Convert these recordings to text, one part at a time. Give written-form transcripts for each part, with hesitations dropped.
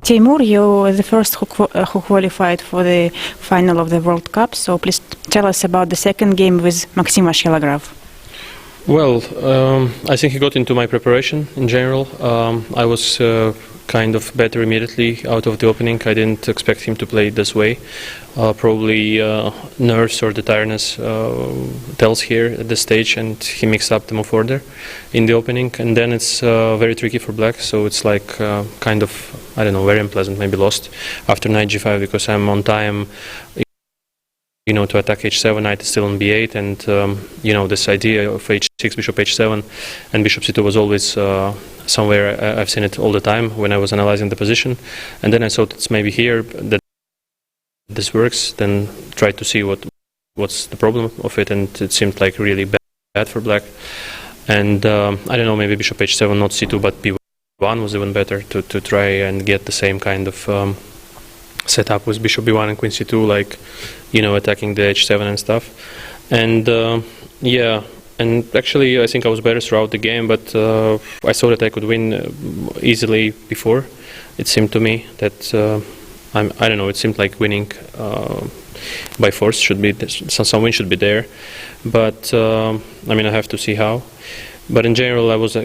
Timur, you were the first who qualified for the final of the World Cup, so please tell us about the second game with Maxim Shelograf. Well, I think he got into my preparation in general. I was kind of better immediately out of the opening. I didn't expect him to play this way. Probably nerves or the tiredness tells here at this stage, and he mixed up the move order in the opening, and then it's very tricky for black, so it's like kind of, I don't know, very unpleasant, maybe lost after knight g5 because I'm on time, you know, to attack h7, knight is still on b8, and you know, this idea of h6, bishop h7 and bishop c2 was always somewhere. I've seen it all the time when I was analyzing the position, and then I thought it's maybe here that this works, then try to see what's the problem of it, and it seemed like really bad for black. And I don't know, maybe bishop h7, not c2, but b1 was even better to try and get the same kind of setup with bishop b1 and queen c2, like, you know, attacking the h7 and stuff. And yeah, and actually I think I was better throughout the game, but I saw that I could win easily before. It seemed to me that I don't know, it seemed like winning by force should be, some win should be there, but I mean, I have to see how. But in general, I was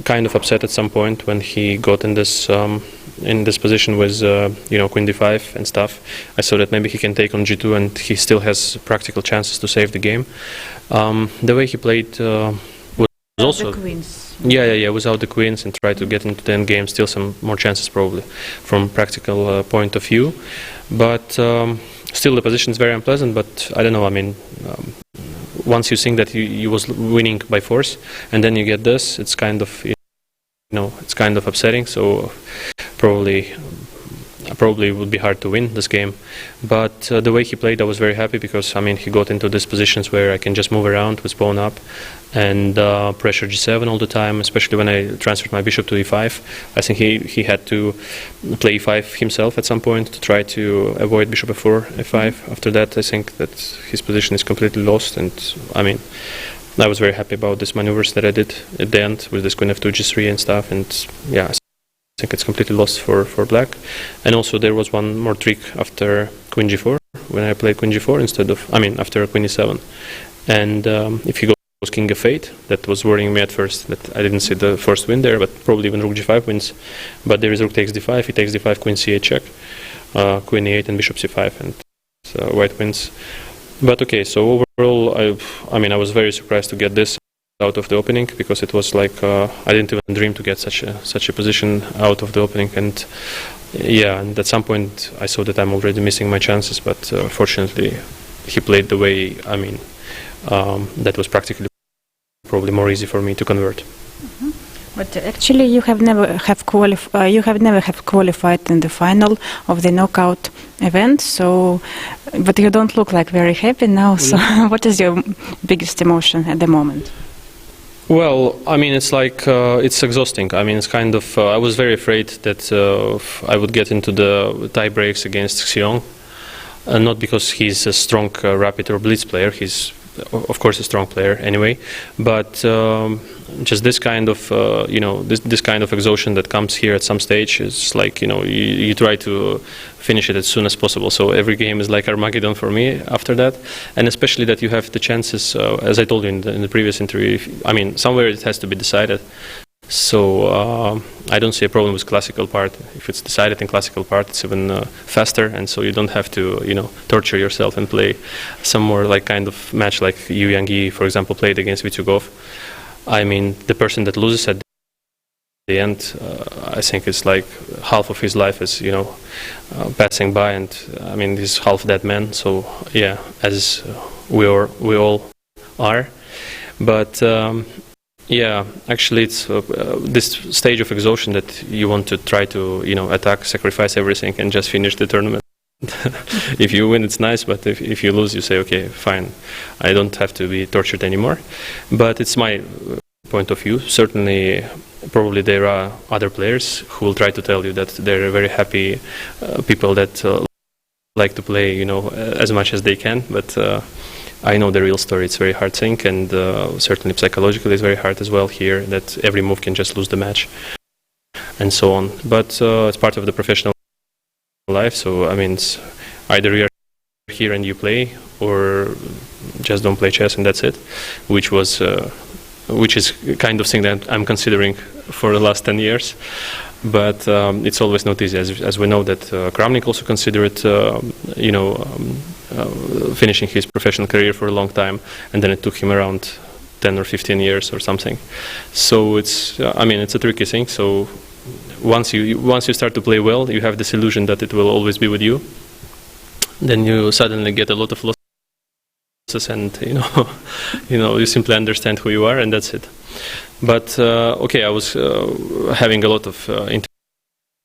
kind of upset at some point when he got in this position with you know, queen d5 and stuff. I saw that maybe he can take on g2 and he still has practical chances to save the game. The way he played was also the queens. Yeah, without the queens, and try to get into the end game, still some more chances probably from practical point of view. But still the position is very unpleasant, but I don't know, I mean, once you think that you was winning by force and then you get this, it's kind of, you know, it's kind of upsetting, so probably it would be hard to win this game. But the way he played, I was very happy, because I mean, he got into these positions where I can just move around with pawn up and pressure g7 all the time, especially when I transferred my bishop to e5. I think he had to play e5 himself at some point to try to avoid bishop f4, f5. After that, I think that his position is completely lost, and I mean, I was very happy about these maneuvers that I did at the end with this queen f2, g3 and stuff, and yeah, I think it's completely lost for black. And also there was one more trick after queen g4, when I played queen g4 instead of, I mean, after queen e7. And if he goes king f8, that was worrying me at first, that I didn't see the first win there, but probably even rook g5 wins. But there is rook takes d5, he takes d5, queen c8 check, queen e8 and bishop c5, and white wins. But okay, so overall, I mean, I was very surprised to get this out of the opening, because it was like I didn't even dream to get such a position out of the opening. And yeah, and at some point I saw that I'm already missing my chances, but fortunately he played the way, I mean, that was practically probably more easy for me to convert. Mm-hmm. But actually you have never qualified in the final of the knockout event, so but you don't look like very happy now, so what is your biggest emotion at the moment? Well, I mean, it's like, it's exhausting. I mean, it's kind of, I was very afraid that I would get into the tie breaks against Xiong. Not because he's a strong rapid or blitz player, he's of course a strong player anyway, but just this kind of, you know, this kind of exhaustion that comes here at some stage is like, you know, you try to finish it as soon as possible. So every game is like Armageddon for me after that, and especially that you have the chances, as I told you in the previous interview, I mean, somewhere it has to be decided. So I don't see a problem with classical part. If it's decided in classical part, it's even faster, and so you don't have to, you know, torture yourself and play some more like kind of match like Yu Yang-yi, for example, played against Vityugov. I mean, the person that loses at the end, I think it's like half of his life is, you know, passing by, and I mean, he's half dead man. So yeah, as we all are, but. Yeah, actually, it's this stage of exhaustion that you want to try to, you know, attack, sacrifice everything, and just finish the tournament. If you win, it's nice, but if you lose, you say, okay, fine, I don't have to be tortured anymore. But it's my point of view. Certainly, probably there are other players who will try to tell you that they're very happy people that like to play, you know, as much as they can, but. I know the real story. It's a very hard thing, and certainly psychologically it's very hard as well here, that every move can just lose the match and so on. But it's part of the professional life. So I mean, it's either you're here and you play, or just don't play chess and that's it. Which is kind of thing that I'm considering for the last 10 years. But it's always not easy, as we know that Kramnik also considered, finishing his professional career for a long time, and then it took him around 10 or 15 years or something. So it's a tricky thing. So once you start to play well, you have this illusion that it will always be with you. Then you suddenly get a lot of losses, and you simply understand who you are, and that's it. But I was having a lot of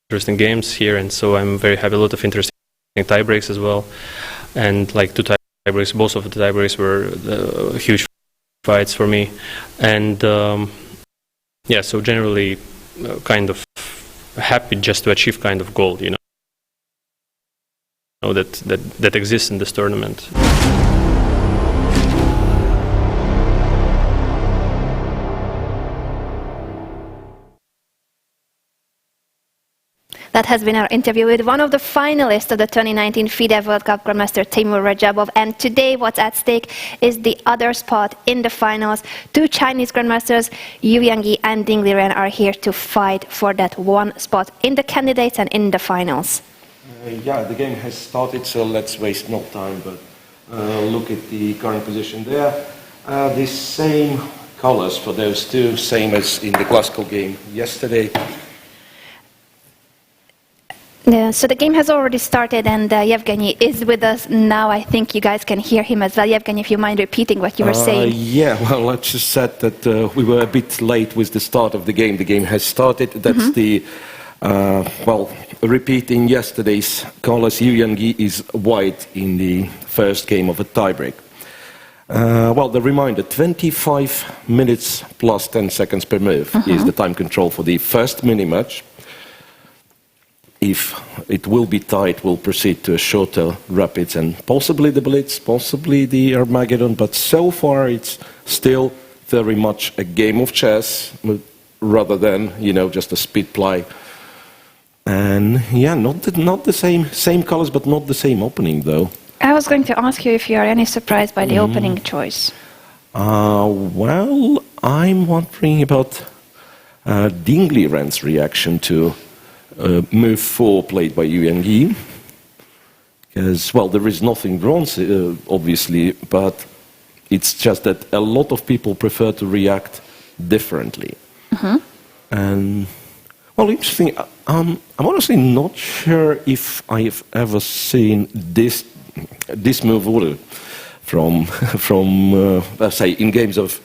interesting games here, and so I'm very happy. A lot of interesting tiebreaks as well, and like 2 tiebreaks. Both of the tiebreaks were huge fights for me, and so generally kind of happy just to achieve kind of goal, that exists in this tournament. That has been our interview with one of the finalists of the 2019 FIDE World Cup Grandmaster, Timur Rajabov. And today what's at stake is the other spot in the finals. 2 Chinese Grandmasters, Evgeny and Ding Liren, are here to fight for that one spot in the candidates and in the finals. The game has started, so let's waste no time, but look at the current position there. The same colors for those 2, same as in the classical game yesterday. So the game has already started, and Evgeny is with us now. I think you guys can hear him as well. Evgeny, if you mind repeating what you were saying. I just said that we were a bit late with the start of the game. The game has started. That's repeating yesterday's colors. Evgeny is white in the first game of a tiebreak. The reminder, 25 minutes plus 10 seconds per move is the time control for the first mini-match. If it will be tight, we'll proceed to a shorter rapids and possibly the blitz, possibly the Armageddon, but so far it's still very much a game of chess rather than, just a speed play. And not the same colors, but not the same opening though. I was going to ask you if you are any surprised by the opening choice. I'm wondering about Ding Liren's reaction to move 4 played by Evgeny, because there is nothing wrong, obviously, but it's just that a lot of people prefer to react differently. And interesting. I'm honestly not sure if I've ever seen this move order from let's say in games of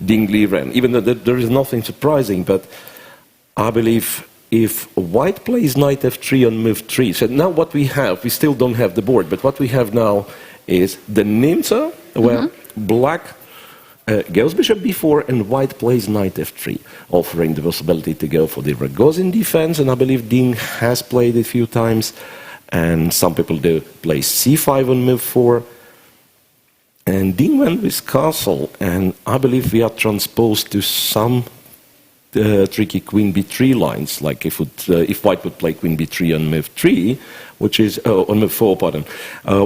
Ding Liren, even though there is nothing surprising, but I believe if white plays knight f3 on move 3, so now what we have, we still don't have the board, but what we have now is the Nimza, where black goes bishop b4 and white plays knight f3, offering the possibility to go for the Rogozin defense, and I believe Ding has played it a few times, and some people do play c5 on move 4. And Ding went with castle, and I believe we are transposed to some tricky queen b3 lines, like if white would play queen b3 on move 3, which is on move 4, pardon,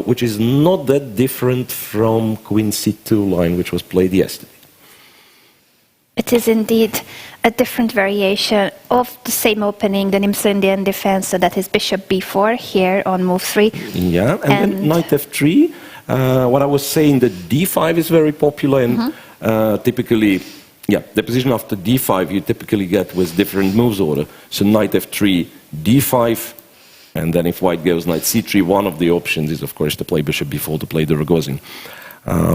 which is not that different from queen c2 line, which was played yesterday. It is indeed a different variation of the same opening, the Nimzo-Indian defense, so that is bishop b4 here on move 3. Yeah, and then knight f3. What I was saying, that d5 is very popular, and typically, the position after d5 you typically get with different moves order. So knight f3, d5, and then if white goes knight c3, one of the options is, of course, to play bishop b4 to play the Rogozin.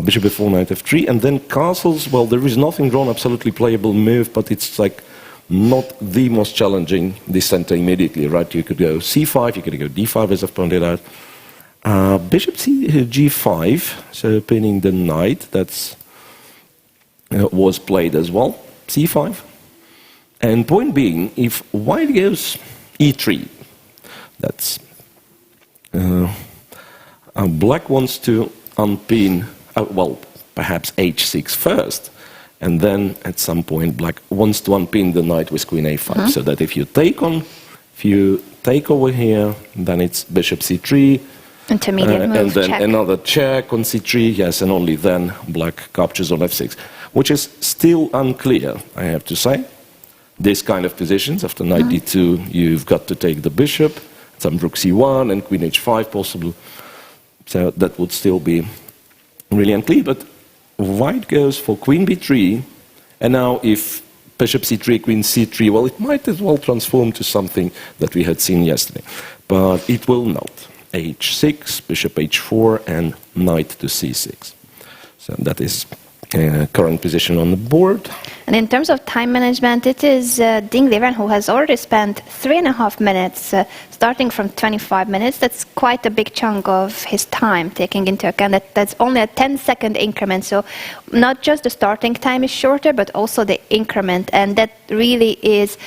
Bishop b4, knight f3, and then castles. Well, there is nothing wrong, absolutely playable move, but it's like not the most challenging this center immediately, right? You could go c5, you could go d5, as I've pointed out. Bishop g5, so pinning the knight, that's was played as well, c5. And point being, if white goes e3, that's black wants to unpin, perhaps h6 first, and then at some point black wants to unpin the knight with queen a5, so that if you take take over here, then it's bishop c3, Intermediate move, and then check. another check on c3, yes, and only then black captures on f6, which is still unclear, I have to say. This kind of positions, after knight d2, you've got to take the bishop, some rook c1 and queen h5 possible. So that would still be really unclear, but white goes for queen b3, and now if bishop c3, queen c3, well, it might as well transform to something that we had seen yesterday, but it will not. h6, bishop h4, and knight to c6. So that is current position on the board. And in terms of time management, it is Ding Liren who has already spent 3.5 minutes, starting from 25 minutes. That's quite a big chunk of his time, taking into account that that's only a 10-second increment. So not just the starting time is shorter, but also the increment. And that really is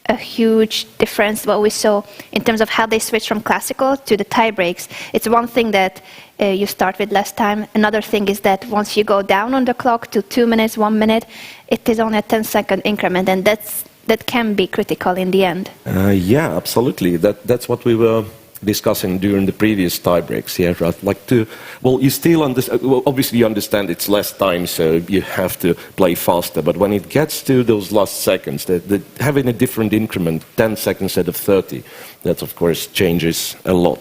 a huge difference what we saw in terms of how they switch from classical to the tie breaks. It's one thing that you start with less time. Another thing is that once you go down on the clock to 2 minutes, 1 minute, it is only a 10-second increment, and that can be critical in the end. Yeah, absolutely. That's what we were discussing during the previous tie breaks. Yeah, I'd like to. Well, you still understand. Well, obviously, you understand it's less time, so you have to play faster. But when it gets to those last seconds, having a different increment, 10 seconds instead of 30, that of course changes a lot.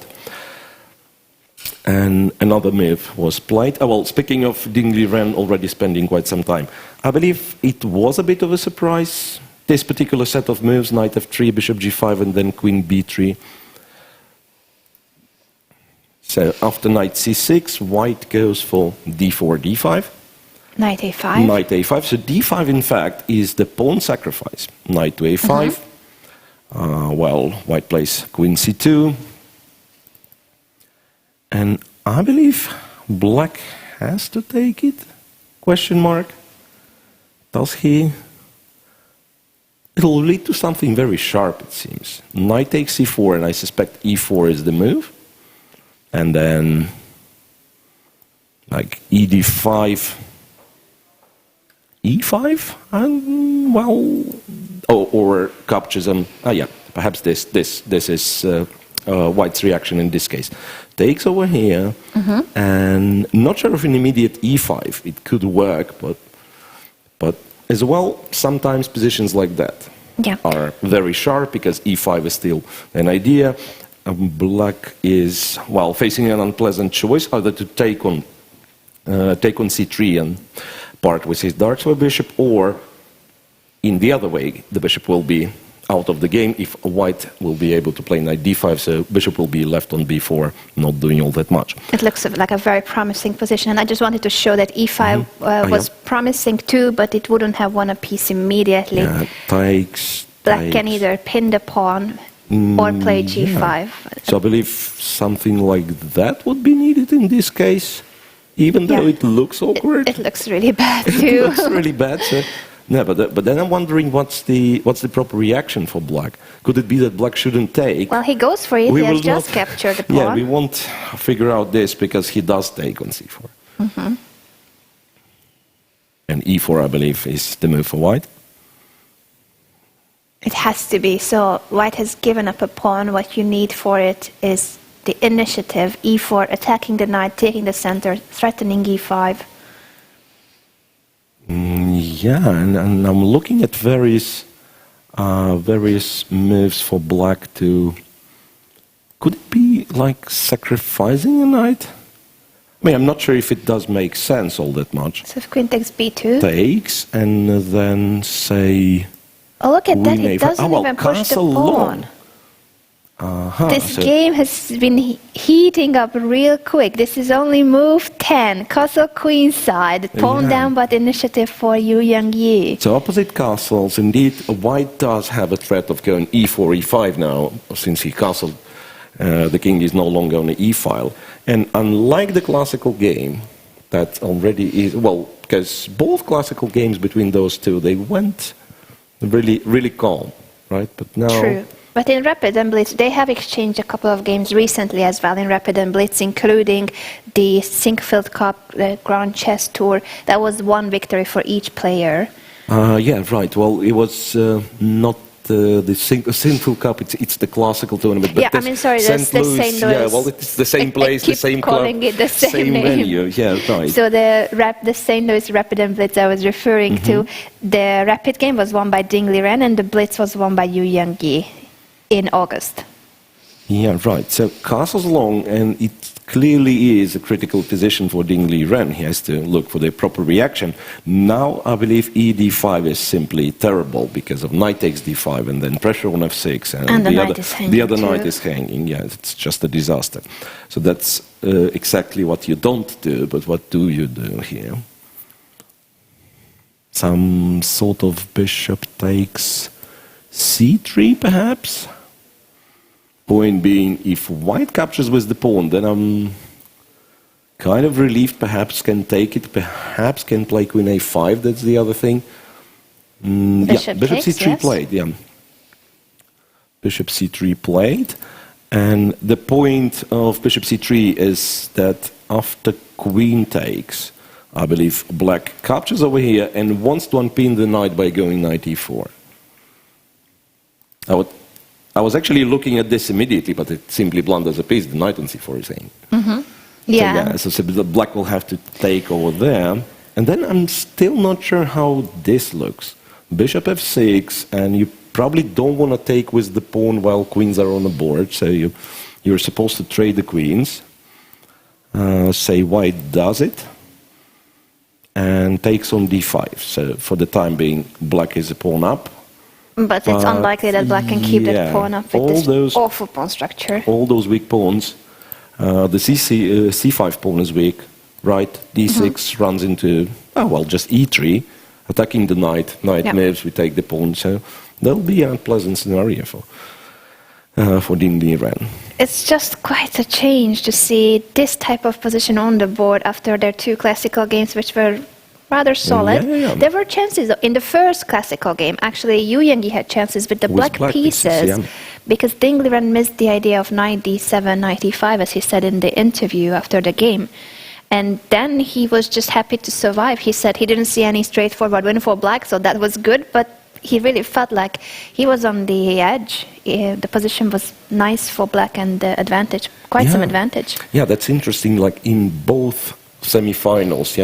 And another move was played. Well, speaking of Ding Liren already spending quite some time, I believe it was a bit of a surprise. This particular set of moves: knight f3, bishop g5, and then queen b3. So after knight c6, white goes for d4, d5. Knight a5. Knight a5. So d5, in fact, is the pawn sacrifice. Knight to a5. Well, white plays queen c2. And I believe black has to take it? Question mark. Does he? It'll lead to something very sharp, it seems. Knight takes e4, and I suspect e4 is the move. And then, like, ed5, e5? Well, or captures him. Yeah, perhaps this is white's reaction in this case. Takes over here, and not sure if in immediate e5 it could work, but as well, sometimes positions like that are very sharp because e5 is still an idea. Black is, well, facing an unpleasant choice, either to take on c3 and part with his dark square bishop, or in the other way, the bishop will be out of the game if white will be able to play knight d5, so bishop will be left on b4, not doing all that much. It looks like a very promising position, and I just wanted to show that e5 was promising too, but it wouldn't have won a piece immediately. Yeah, takes. Black can either pin the pawn or play g5. Yeah. So I believe something like that would be needed in this case, even though it looks awkward. It looks really bad too. It looks really bad. So, no, but then I'm wondering what's the proper reaction for black? Could it be that black shouldn't take? Well, he goes for it. He has just captured the pawn. Yeah, we won't figure out this because he does take on c4. And e4, I believe, is the move for white. It has to be. So white has given up a pawn. What you need for it is the initiative. e4, attacking the knight, taking the center, threatening e5. Yeah, and I'm looking at various moves for black to. Could it be like sacrificing a knight? I mean, I'm not sure if it does make sense all that much. So if queen takes b2. Takes, and then say. Oh, look at that, he doesn't even push the pawn. This game has been heating up real quick. This is only move 10, castle queenside, pawn down but initiative for Yu Yangyi. So opposite castles, indeed, white does have a threat of going e4, e5 now, since he castled. The king is no longer on the e-file. And unlike the classical game, that already is, well, because both classical games between those two, they went really, really calm, right? But now... True. But in Rapid and Blitz, they have exchanged a couple of games recently as well in Rapid and Blitz, including the Sinkfield Cup, the Grand Chess Tour. That was one victory for each player. Yeah, right. Well, it was not the Sinful Cup. It's the classical tournament. But Yeah, I mean, sorry, that's the St. Louis. Yeah, well, it's the same place, the same club, calling it the same name. venue. Yeah, right. So the St. Louis Rapid and Blitz I was referring to, the Rapid game was won by Dingley Ren and the Blitz was won by Yu Yang-gi in August. Yeah, right. So castles long, and it clearly is a critical position for Dingley Ren. He has to look for the proper reaction. Now, I believe ED5 is simply terrible because of knight takes D5 and then pressure on F6. And the other knight is hanging. Yeah, it's just a disaster. So that's exactly what you don't do, but what do you do here? Some sort of bishop takes C3, perhaps? Point being, if white captures with the pawn, then I'm kind of relieved, perhaps can take it, perhaps can play queen a5, that's the other thing. Bishop takes, c3 yes. played, yeah. Bishop c3 played, and the point of bishop c3 is that after queen takes, I believe black captures over here and wants to unpin the knight by going knight e4. I was actually looking at this immediately, but it simply blunders a piece. The knight on c4 is saying. Yeah. So the black will have to take over there. And then I'm still not sure how this looks. Bishop f6, and you probably don't want to take with the pawn while queens are on the board. So you're supposed to trade the queens. Say white does it. And takes on d5. So for the time being, black is a pawn up. But it's unlikely that black can keep that pawn up with this awful pawn structure. All those weak pawns. The c5 pawn is weak, right? d6 runs into, just e3, attacking the knight. Knight moves, we take the pawn. So that'll be an unpleasant scenario for Dingley Ren. It's just quite a change to see this type of position on the board after their two classical games, which were rather solid. There were chances in the first classical game. Actually, Yu Yang-gi had chances with the black pieces because Dingley Ren missed the idea of knight d7, knight e5, as he said in the interview after the game. And then he was just happy to survive. He said he didn't see any straightforward win for black, so that was good, but he really felt like he was on the edge. The position was nice for black and the advantage, quite some advantage. Yeah, that's interesting. Like in both semifinals,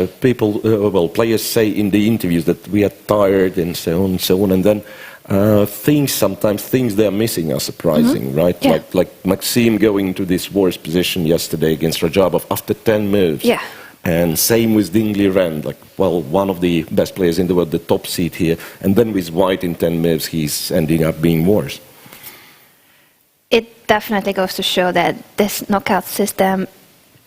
players say in the interviews that we are tired and so on, and then things they are missing are surprising, right? Yeah. Like Maxime going into this worst position yesterday against Rajabov after 10 moves. Yeah. And same with Dingley Ren, one of the best players in the world, the top seed here, and then with white in 10 moves, he's ending up being worse. It definitely goes to show that this knockout system,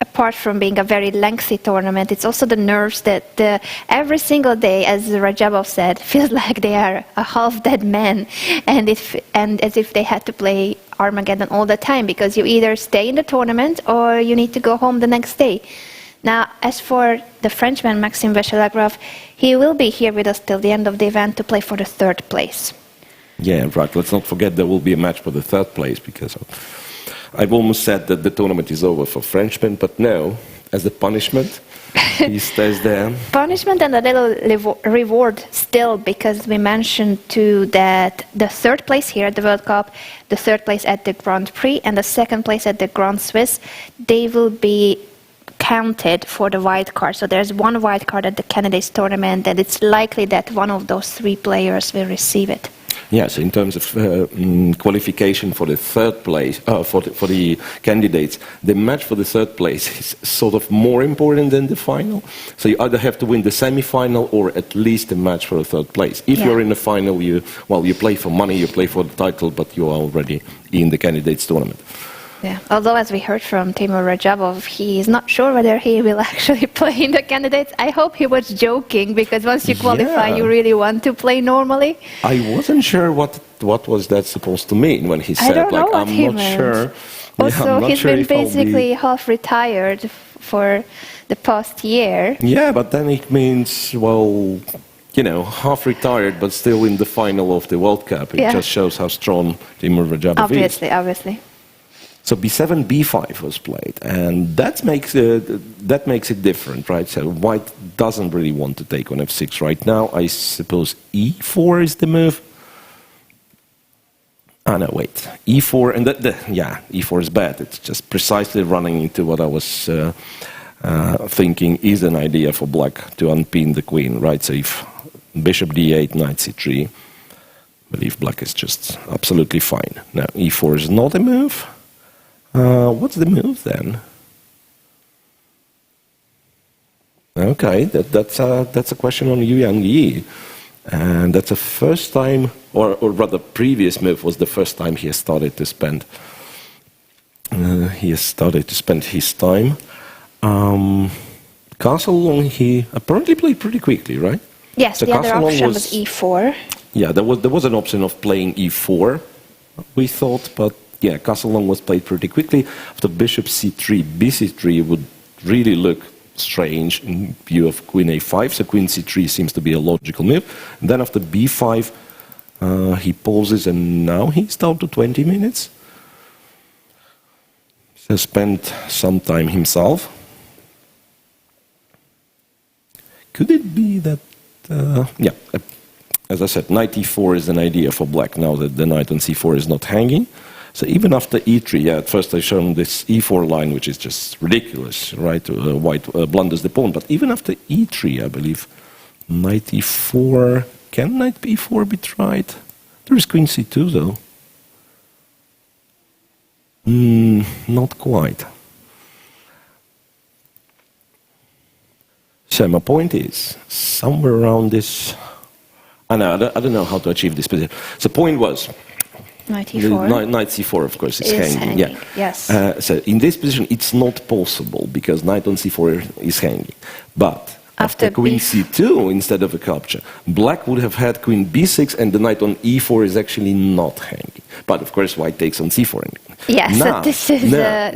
apart from being a very lengthy tournament, it's also the nerves that every single day, as Rajabov said, feels like they are a half-dead man, and as if they had to play Armageddon all the time, because you either stay in the tournament or you need to go home the next day. Now, as for the Frenchman, Maxime Vachier-Lagrave, he will be here with us till the end of the event to play for the third place. Yeah, right. Let's not forget there will be a match for the third place, because I've almost said that the tournament is over for Frenchmen, but no, as a punishment, he stays there. Punishment and a little reward still, because we mentioned too that the third place here at the World Cup, the third place at the Grand Prix, and the second place at the Grand Swiss, they will be counted for the wild card. So there's one wild card at the candidates tournament, and it's likely that one of those three players will receive it. Yeah, so in terms of qualification for the third place, for the candidates, the match for the third place is sort of more important than the final. So you either have to win the semi-final or at least a match for the third place. If you're in the final, you play for money, you play for the title, but you are already in the candidates tournament. Yeah. Although, as we heard from Timur Rajabov, he is not sure whether he will actually play in the candidates. I hope he was joking, because once you qualify, you really want to play normally. I wasn't sure what was that supposed to mean when he said, I'm not sure. Also, he's been basically half retired for the past year. Yeah, but then it means, half retired, but still in the final of the World Cup. It just shows how strong Timur Rajabov is. Obviously. So b7, b5 was played, and that makes it different, right? So white doesn't really want to take on f6 right now. I suppose e4 is the move. no, wait. E4, and yeah, E4 is bad. It's just precisely running into what I was thinking is an idea for black to unpin the queen, right? So if bishop d8, knight c3, I believe black is just absolutely fine. Now, E4 is not a move. What's the move then? Okay, that's a question on Yu Yang-yi. And that's the first time, or rather previous move was the first time he has started to spend his time. Castle long he apparently played pretty quickly, right? Yes, so the other Castle option was e4. Yeah, there was an option of playing e4, we thought, but yeah, Castle long was played pretty quickly. After bishop c3, bc3 would really look strange in view of queen a5, so queen c3 seems to be a logical move. And then after b5, he pauses, and now he's down to 20 minutes. So spent some time himself. Could it be that, as I said, knight e4 is an idea for black now that the knight on c4 is not hanging. So even after e3, yeah, at first I showed this e4 line, which is just ridiculous, right? White blunders the pawn. But even after e3, I believe, knight e4, can knight b4 be tried? There is queen c2, though. Not quite. So my point is, somewhere around this... I don't know how to achieve this position. So the point was... Knight e4. Knight c4, of course, is hanging. Yeah. Yes. So in this position, it's not possible because knight on c4 is hanging. But after queen c2 instead of a capture, black would have had queen b6, and the knight on e4 is actually not hanging. But of course, white takes on c4. Yes, now, so this is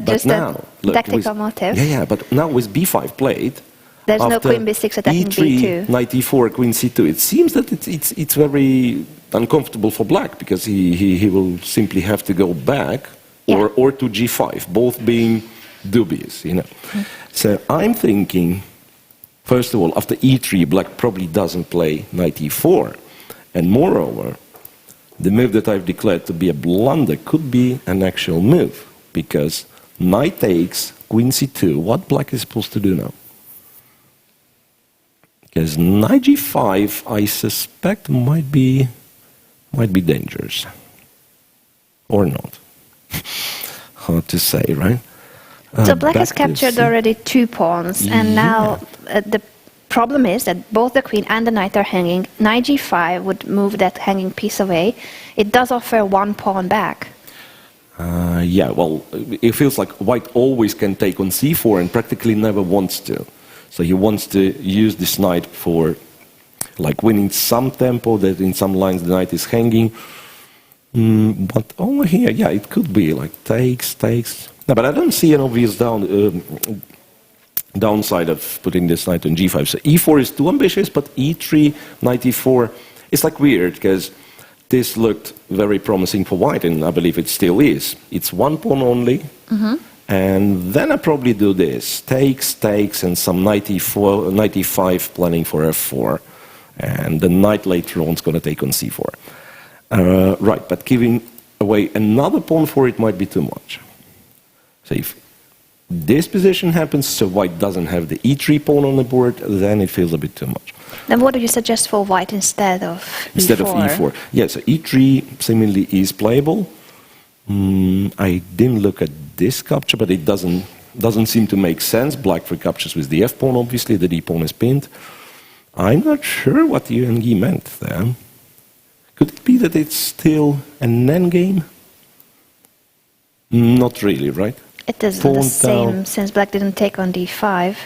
just a tactical motive. Yeah, but now with b5 played, there's no queen b6 attacking e3, b2. Knight e4, queen c2. It seems that it's very uncomfortable for black because he will simply have to go back or to g5, both being dubious, you know. So I'm thinking, first of all, after e3, black probably doesn't play knight e4, and moreover, the move that I've declared to be a blunder could be an actual move because knight takes, queen c2. What black is supposed to do now? Because knight g5, I suspect, might be dangerous. Or not. Hard to say, right? So black has captured already 2 pawns, and now the problem is that both the queen and the knight are hanging. Knight g5 would move that hanging piece away. It does offer 1 pawn back. Yeah, well, it feels like white always can take on c4 and practically never wants to. So he wants to use this knight for like winning some tempo, that in some lines the knight is hanging. But over here, yeah, it could be like takes. No, but I don't see an obvious downside of putting this knight on g5. So e4 is too ambitious, but e3, knight e4, it's like weird because this looked very promising for white, and I believe it still is. It's 1 pawn only. And then I probably do this, takes, and some knight e4, knight e5 planning for f4. And the knight later on is going to take on c4. Right, but giving away another pawn for it might be too much. So if this position happens, so white doesn't have the e3 pawn on the board, then it feels a bit too much. Then what do you suggest for white instead of e4? Instead of e4. Yeah, so e3 seemingly is playable. I didn't look at this capture, but it doesn't seem to make sense. Black recaptures with the f pawn, obviously, the d pawn is pinned. I'm not sure what Yu Yang-yi meant there. Could it be that it's still an endgame? Not really, right? It is the same since black didn't take on d5.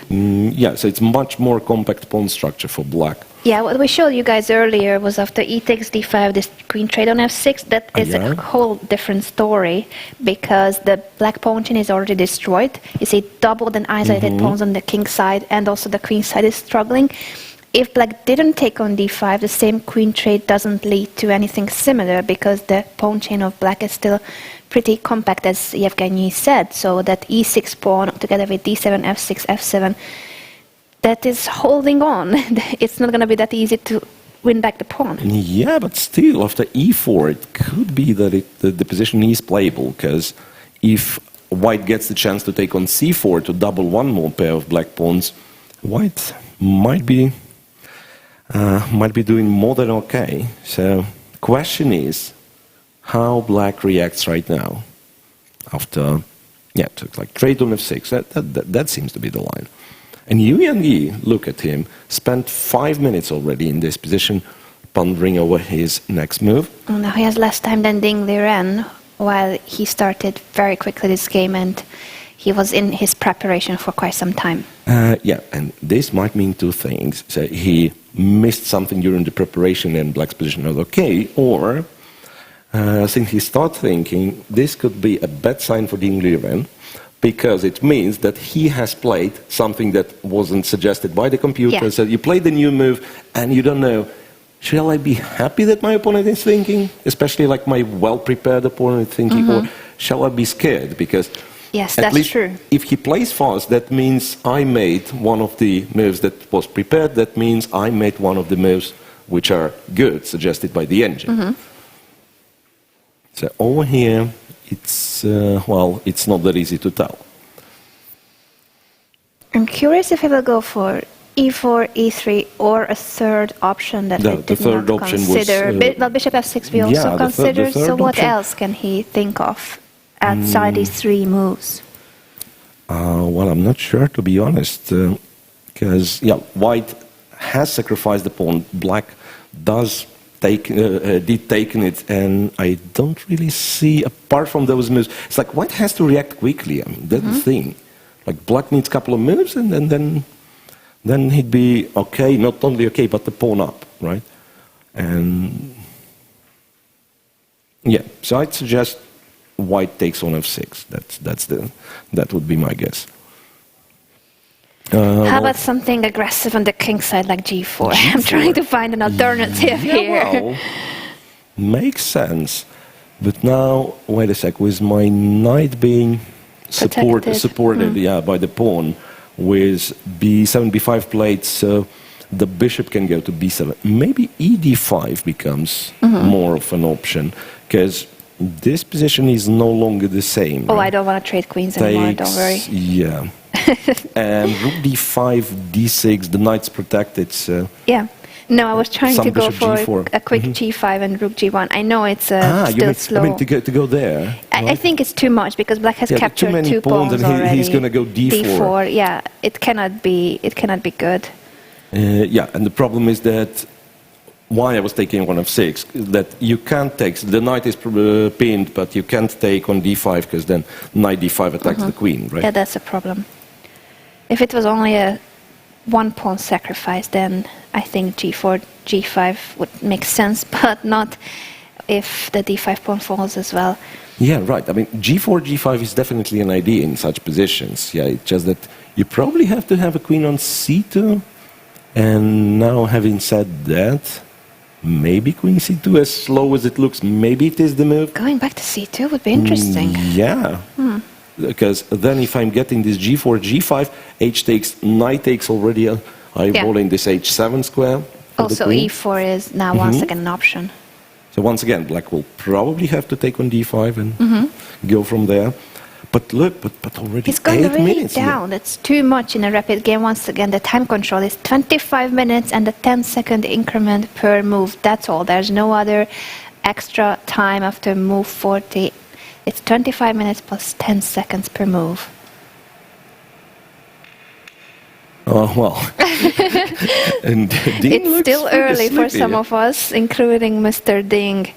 Yeah, so it's much more compact pawn structure for black. Yeah, what we showed you guys earlier was after e takes d5, this queen trade on f6. That is a whole different story because the black pawn chain is already destroyed. You see doubled and isolated pawns on the king side, and also the queen side is struggling. If black didn't take on d5, the same queen trade doesn't lead to anything similar because the pawn chain of black is still pretty compact, as Evgeny said. So that e6 pawn together with d7, f6, f7, that is holding on. It's not going to be that easy to win back the pawn. Yeah, but still, after e4, it could be that the position is playable, because if white gets the chance to take on c4 to double one more pair of black pawns, white might be doing more than okay. So, question is how black reacts right now after, yeah, it took like trade on f6. That seems to be the line. And Evgeny, look at him, spent 5 minutes already in this position, pondering over his next move. Oh, now he has less time than Ding Liren, while he started very quickly this game, and he was in his preparation for quite some time. Yeah, and this might mean two things. So he missed something during the preparation and black's position was okay, or since he started thinking, this could be a bad sign for Ding Liren, because it means that he has played something that wasn't suggested by the computer. Yeah. So you played the new move, and you don't know, shall I be happy that my opponent is thinking, especially like my well-prepared opponent thinking, or shall I be scared? Because Yes, at that's least true. if he plays fast, that means I made one of the moves that was prepared. That means I made one of the moves which are good, suggested by the engine. So over here, it's, well, it's not that easy to tell. I'm curious if he will go for e4, e3, or a third option that I The did third not option was, consider. Well, bishop f6 we yeah, also the considered, third so what option. else can he think of outside these three moves? Well, I'm not sure, to be honest, because yeah, white has sacrificed the pawn. Black did taken it, and I don't really see, apart from those moves, it's like white has to react quickly. I mean, that's the thing. Like black needs a couple of moves, and then he'd be okay, not only okay, but the pawn up, right? And yeah, so I'd suggest white takes on f6. That would be my guess. How about something aggressive on the king side like g4? I'm trying to find an alternative here. Well, makes sense. But now, wait a sec, with my knight being supported by the pawn, with b7, b5 plates, the bishop can go to b7. Maybe ed5 becomes more of an option, because this position is no longer the same. Oh, right? I don't want to trade queens anymore, don't worry. Yeah. And rook d5, d6, the knight's protected. So Yeah. No, I was trying to go bishop for g4. a quick g5 and rook g1. I know it's you still mean, slow. I mean to go there. I think it's too much because black has Yeah, captured too many two pawns and already. he's going to go d4. Yeah, it cannot be good. Yeah, and the problem is that why I was taking on f6, that you can't take, the knight is pinned, but you can't take on d5 because then knight d5 attacks the queen, right? Yeah, that's a problem. If it was only a one pawn sacrifice, then I think g4, g5 would make sense, but not if the d5 pawn falls as well. Yeah, right. I mean, g4, g5 is definitely an idea in such positions. Yeah, it's just that you probably have to have a queen on c2. And now, having said that, maybe queen c2, as slow as it looks, maybe it is the move. Going back to c2 would be interesting. Yeah. Because then if I'm getting this g4, g5, h takes, knight takes already, eyeballing this h7 square. Also, e4 is now once again an option. So once again, black will probably have to take on d5 and go from there. But look, but already He's going 8 really minutes down. That's too much in a rapid game. Once again, the time control is 25 minutes and a 10-second increment per move. That's all. There's no other extra time after move 40. It's 25 minutes plus 10 seconds per move. Oh, well. And Ding It's still looks early for sleepy. some of us, including Mr. Ding.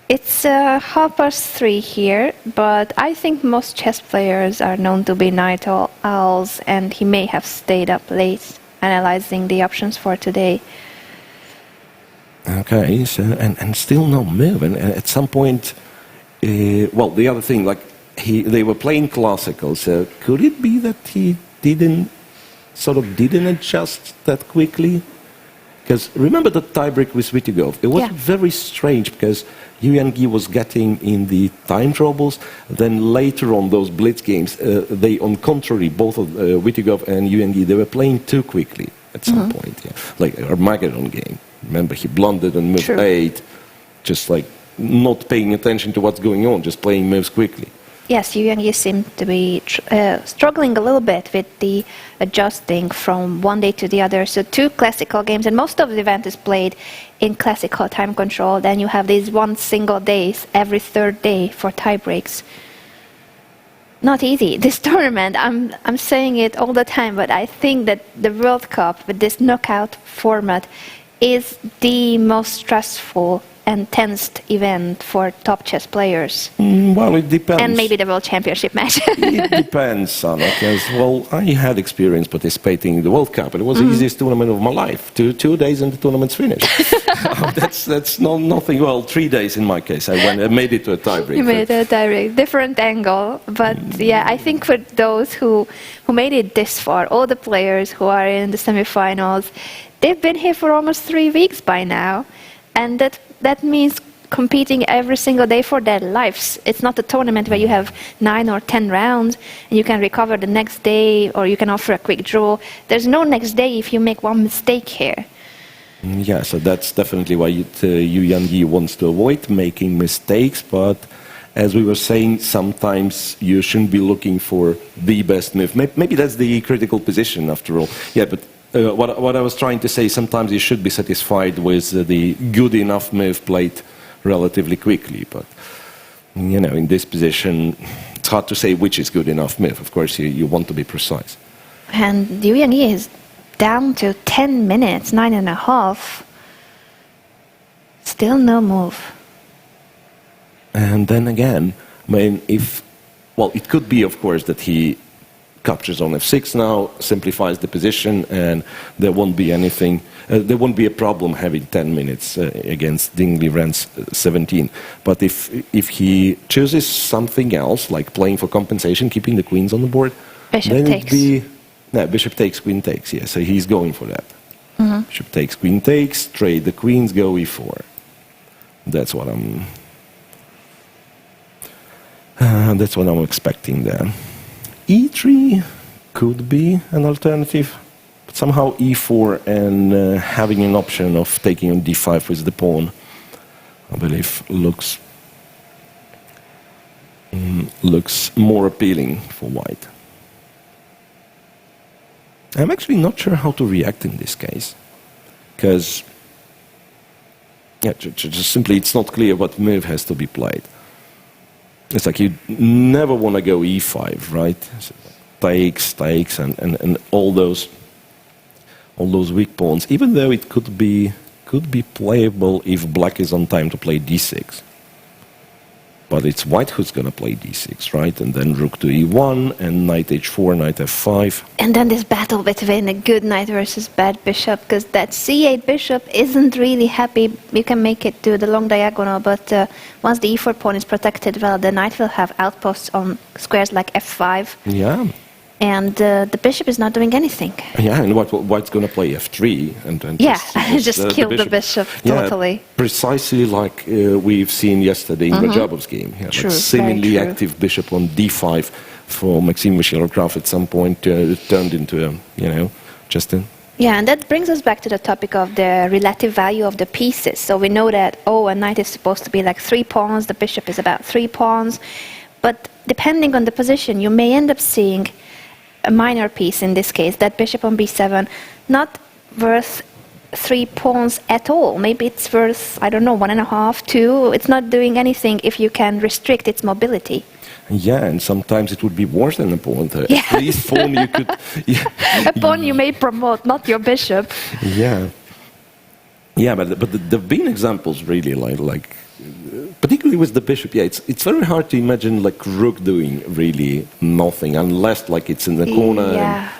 It's 3:30 here, but I think most chess players are known to be night owls, and he may have stayed up late analyzing the options for today. Okay, so, and still no move. And at some point, well, the other thing, like, they were playing classical, so could it be that he didn't adjust that quickly? Because remember the tiebreak with Vitigov? It was very strange because Evgeny was getting in the time troubles. Then later on those blitz games, they, on contrary, both of Vitigov and Evgeny, they were playing too quickly at some point, like Armageddon game. Remember, he blundered on move True. 8, just like not paying attention to what's going on, just playing moves quickly. Yes, you seem to be struggling a little bit with the adjusting from one day to the other. So 2 classical games, and most of the event is played in classical time control. Then you have these 1 single days every 3rd day for tiebreaks. Not easy. This tournament, I'm saying it all the time, but I think that the World Cup with this knockout format is the most stressful and tensed event for top chess players. Well, it depends. And maybe the World Championship match. It depends, Anna, because, well, I had experience participating in the World Cup, and it was the easiest tournament of my life. 2 days and the tournament's finished. That's nothing. Well, 3 days in my case. I made it to a tiebreak. You made a tiebreak, different angle. But yeah, I think for those who made it this far, all the players who are in the semifinals, they've been here for almost 3 weeks by now. And that means competing every single day for their lives. It's not a tournament where you have 9 or 10 rounds and you can recover the next day, or you can offer a quick draw. There's no next day if you make one mistake here. Yeah, so that's definitely why Yu Yang wants to avoid making mistakes, but as we were saying, sometimes you shouldn't be looking for the best move. Maybe that's the critical position after all. Yeah, but what I was trying to say, sometimes you should be satisfied with the good enough move played relatively quickly. But, you know, in this position, it's hard to say which is good enough move. Of course, you want to be precise. And Yu Yang is down to 10 minutes, 9.5. Still no move. And then again, I mean, it could be, of course, that he captures on f6 now, simplifies the position, and there won't be anything, there won't be a problem having 10 minutes against Dingley Ren's 17. But if he chooses something else, like playing for compensation, keeping the queens on the board, Bishop then takes. Bishop takes, queen takes, yeah, so he's going for that. Bishop takes, queen takes, trade the queens, go e4. That's what I'm expecting there. E3 could be an alternative, but somehow e4 and having an option of taking on d5 with the pawn, I believe, looks more appealing for white. I'm actually not sure how to react in this case, because just simply it's not clear what move has to be played. It's like you never want to go e5, right? So takes, and all those weak pawns. Even though it could be playable if black is on time to play d6. But it's white who's going to play d6, right? And then rook to e1, and knight h4, knight f5. And then this battle between a good knight versus bad bishop, because that c8 bishop isn't really happy. You can make it to the long diagonal, but once the e4 pawn is protected, well, the knight will have outposts on squares like f5. Yeah. And the bishop is not doing anything. Yeah, and white's going to play f3 and just kill the bishop totally. Yeah, precisely like we've seen yesterday in Rajabov's game. Yeah, True, like seemingly very true. active bishop on d5 for Maxim Miroshnichenko at some point turned into Justin. Yeah, and that brings us back to the topic of the relative value of the pieces. So we know that, a knight is supposed to be like 3 pawns, the bishop is about 3 pawns. But depending on the position, you may end up seeing a minor piece in this case, that bishop on b7, not worth 3 pawns at all. Maybe it's worth, 1.5, 2. It's not doing anything if you can restrict its mobility. Yeah, and sometimes it would be worse than a pawn. Yes. At least pawn you could... A pawn you may promote, not your bishop. Yeah. Yeah, but there have been examples really like particularly with the bishop. Yeah, it's very hard to imagine like rook doing really nothing unless like it's in the corner. Yeah.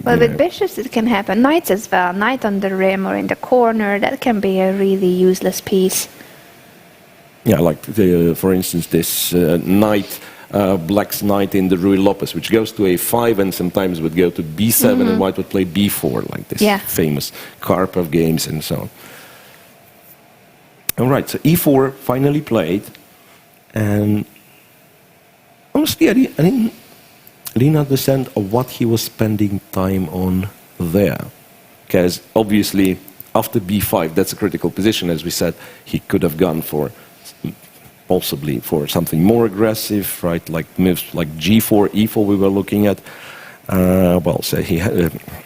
Well, with bishops it can happen. Knights as well. Knight on the rim or in the corner, that can be a really useless piece. Yeah, like for instance this knight, black's knight in the Ruy Lopez, which goes to a5 and sometimes would go to b7 and white would play b4, like this famous Karpov games and so on. All right, so e4 finally played, and honestly, I didn't understand what he was spending time on there, because obviously after b5, that's a critical position, as we said. He could have gone for possibly for something more aggressive, right? Like moves like g4, e4 we were looking at. Well, so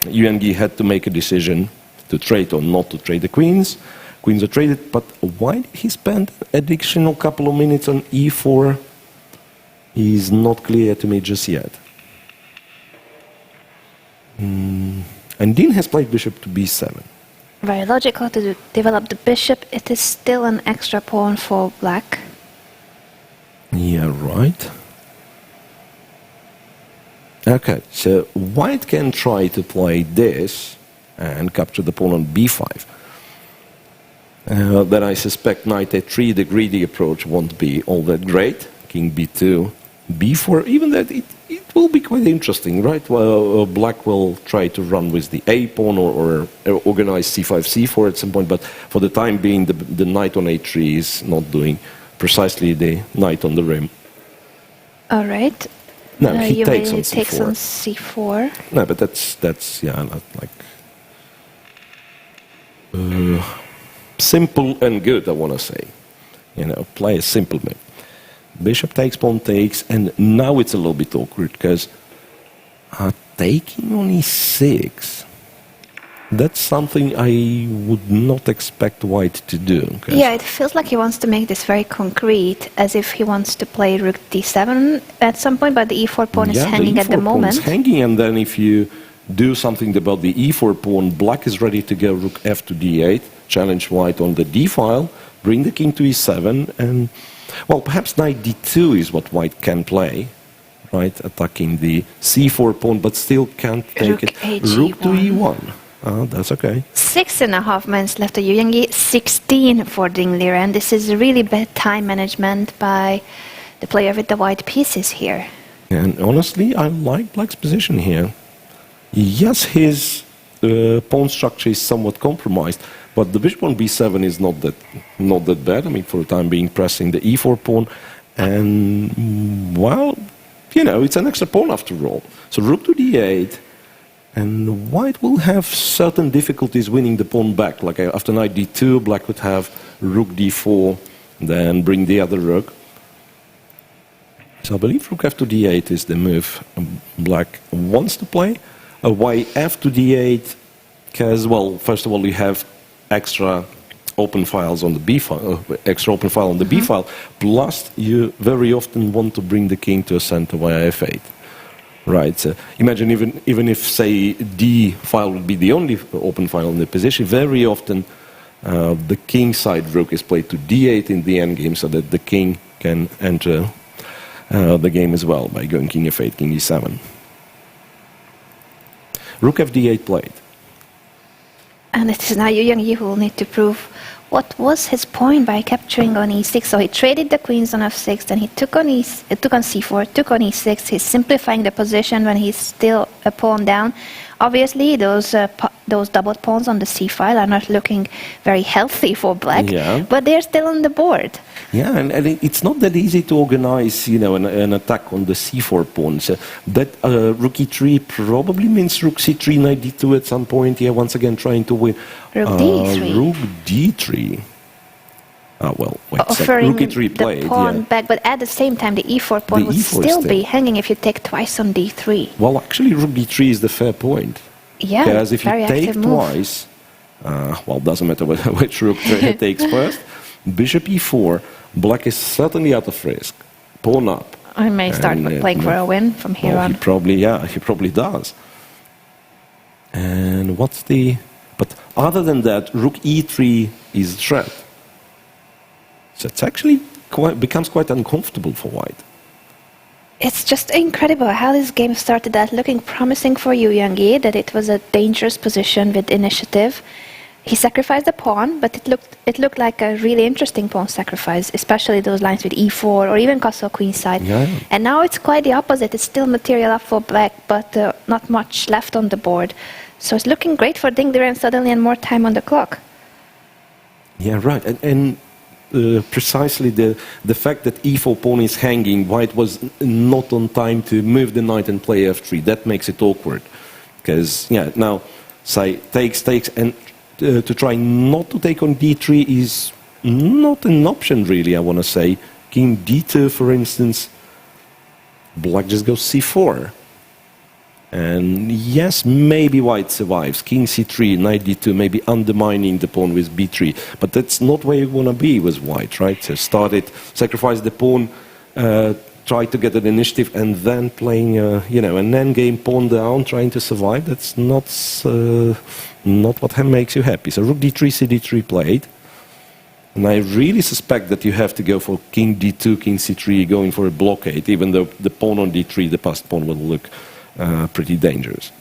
UNG had to make a decision to trade or not to trade the queens. Queens are traded, but why did he spend an additional couple of minutes on e4 is not clear to me just yet. And Dean has played bishop to b7. Very logical to develop the bishop. It is still an extra pawn for black. Yeah, right. Okay, so white can try to play this and capture the pawn on b5. Then I suspect knight a3, the greedy approach, won't be all that great. King b2, b4, even that it will be quite interesting, right? Well, black will try to run with the a pawn or organize c5, c4 at some point, but for the time being, the knight on a3 is not doing precisely the knight on the rim. All right. No, he takes on c4. Takes on c4. No, but that's yeah, like simple and good, I want to say. You know, play a simple move. Bishop takes, pawn takes, and now it's a little bit awkward because taking on e6, that's something I would not expect white to do. Yeah, it feels like he wants to make this very concrete, as if he wants to play rook d7 at some point, but the e4 pawn is hanging at the moment. Yeah, the e4 pawn is hanging, and then if you do something about the e4 pawn, black is ready to go rook f to d8, challenge white on the d file, bring the king to e7, and, well, perhaps knight d2 is what white can play, right? Attacking the c4 pawn, but still can't take it. Rook to e1. That's okay. 6.5 minutes left to UNG, 16 for Dingley, and this is really bad time management by the player with the white pieces here. And honestly, I like black's position here. Yes, his pawn structure is somewhat compromised, but the bishop on b7 is not that bad. I mean, for the time being, pressing the e4 pawn, and well, you know, it's an extra pawn after all. So rook to d8. And white will have certain difficulties winning the pawn back. Like after knight d2, black would have rook d4, then bring the other rook. So I believe rook f to d8 is the move black wants to play. Why f to d8? Because, well, first of all, you have extra open files on the b file, extra open file on the b file. Plus, you very often want to bring the king to a center via f8. Right. So imagine even if, say, D file would be the only open file in the position, very often the king side rook is played to d8 in the endgame so that the king can enter the game as well by going king f8, king e7. Rook f d8 played. And it is now Yu Yang who will need to prove what was his point by capturing on e6. So he traded the queens on f6, then he took on c4, took on e6. He's simplifying the position when he's still a pawn down. Obviously, those doubled pawns on the c file are not looking very healthy for black, but they're still on the board. Yeah, and it's not that easy to organize, you know, an attack on the c4 pawn. So that rook e3 probably means rook c3, knight d2 at some point. Yeah, once again trying to win. Rook d3. Rook d3. Well, wait a offering rook e3 played, the pawn back, but at the same time the e4 pawn would still be hanging if you take twice on d3. Well, actually, rook d3 is the fair point. Yeah, because if you take twice, well, doesn't matter which rook takes first. Bishop e4, black is certainly out of risk. Pawn up. I may start playing for a win from here on. He probably does. And what's the... But other than that, rook e3 is a threat. So it's actually becomes quite uncomfortable for white. It's just incredible how this game started out looking promising for Yu Yang, that it was a dangerous position with initiative. He sacrificed a pawn, but it looked like a really interesting pawn sacrifice, especially those lines with e4 or even castle queenside. Yeah. And now it's quite the opposite. It's still material up for black, but not much left on the board. So it's looking great for Ding Liren suddenly and more time on the clock. Yeah, right. And precisely the fact that e4 pawn is hanging, white was not on time to move the knight and play f3. That makes it awkward. Because, yeah, now, say, takes, and to try not to take on d3 is not an option, really, I want to say. King d2, for instance, black just goes c4. And yes, maybe white survives. King c3, knight d2, maybe undermining the pawn with b3. But that's not where you want to be with white, right? So start it, sacrifice the pawn, try to get an initiative, and then playing, an endgame pawn down, trying to survive. That's not what makes you happy. So rook d3, cd3 played. And I really suspect that you have to go for king d2, king c3, going for a blockade, even though the pawn on d3, the passed pawn, will look pretty dangerous.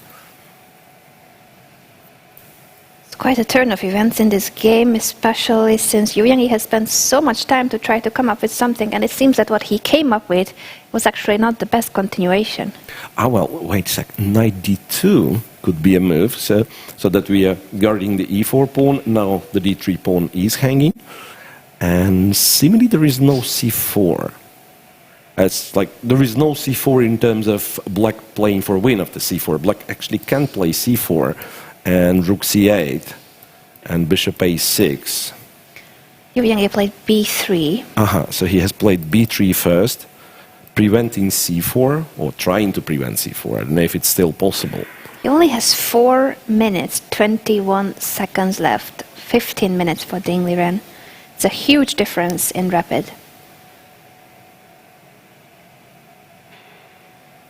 It's quite a turn of events in this game, especially since Evgeny has spent so much time to try to come up with something, and it seems that what he came up with was actually not the best continuation. Well, wait a sec. Knight d2 could be a move, so that we are guarding the e4 pawn. Now the d3 pawn is hanging, and seemingly there is no c4. It's like there is no c4 in terms of black playing for win of the c4. Black actually can play c4 and rook c8 and bishop a6. Evgeny played b3. So he has played b3 first, preventing c4, or trying to prevent c4. I don't know if it's still possible. He only has 4 minutes, 21 seconds left. 15 minutes for Ding Liren. It's a huge difference in rapid.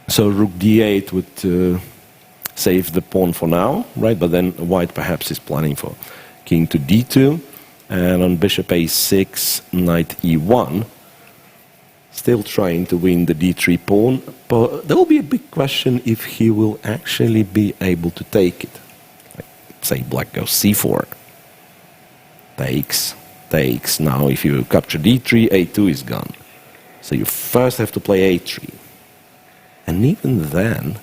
So rook d8 would save the pawn for now, right? But then white perhaps is planning for king to d2. And on bishop a6, knight e1. Still trying to win the d3 pawn, but there will be a big question if he will actually be able to take it. Like, say black goes c4, takes. Now if you capture d3, a2 is gone. So you first have to play a3. And even then,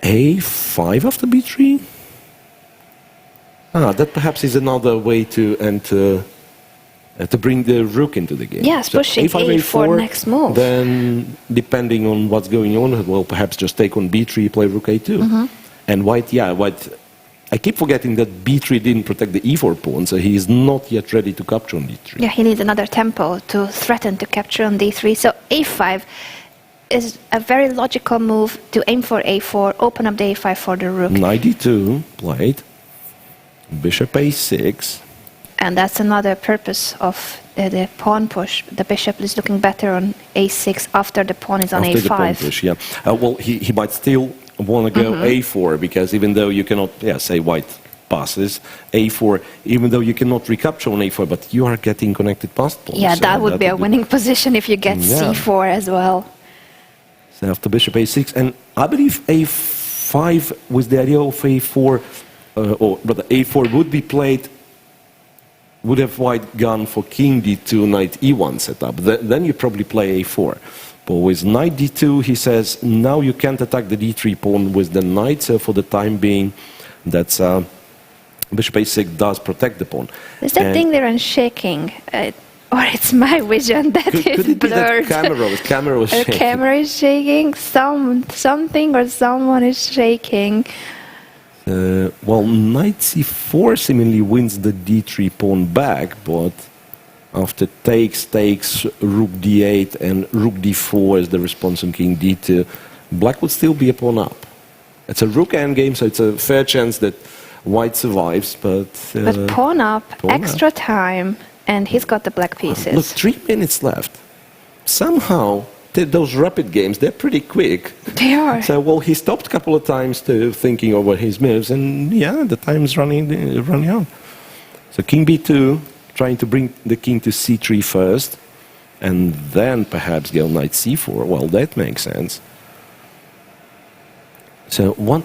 a5 after b3? That perhaps is another way to enter. To bring the rook into the game. Yes, so pushing a4 next move. Then, depending on what's going on, well, perhaps just take on b3, play rook a2. And white, I keep forgetting that b3 didn't protect the e4 pawn, so he is not yet ready to capture on d3. Yeah, he needs another tempo to threaten to capture on d3. So a5 is a very logical move to aim for a4, open up the a5 for the rook. Knight d2 played, bishop a6. And that's another purpose of the pawn push. The bishop is looking better on a6 after the pawn is on after a5. The pawn push, yeah. Well, he might still want to go a4, because even though you cannot, say white passes, a4, even though you cannot recapture on a4, but you are getting connected passed pawns. Yeah, that would be a winning position if you get c4 as well. So after bishop a6, and I believe a5 with the idea of a4, but a4 would be played, would have white gone for king d2, knight e1 setup. Then you probably play a4. But with knight d2, he says, now you can't attack the d3 pawn with the knight, so for the time being, that's bishop a6 does protect the pawn. Is that Ding Liren shaking? Or it's my vision that could it blurred. Be that camera was shaking? The camera is shaking, something or someone is shaking. Well, knight c4 seemingly wins the d3 pawn back, but after takes, rook d8 and rook d4 as the response on king d2, black would still be a pawn up. It's a rook endgame, so it's a fair chance that white survives, but pawn up, extra time, and he's got the black pieces. Look, 3 minutes left. Somehow, those rapid games, they're pretty quick. They are. So, well, he stopped a couple of times to thinking over his moves, and the time's running out. So king b2, trying to bring the king to c3 first, and then perhaps go knight c4. Well, that makes sense. So what?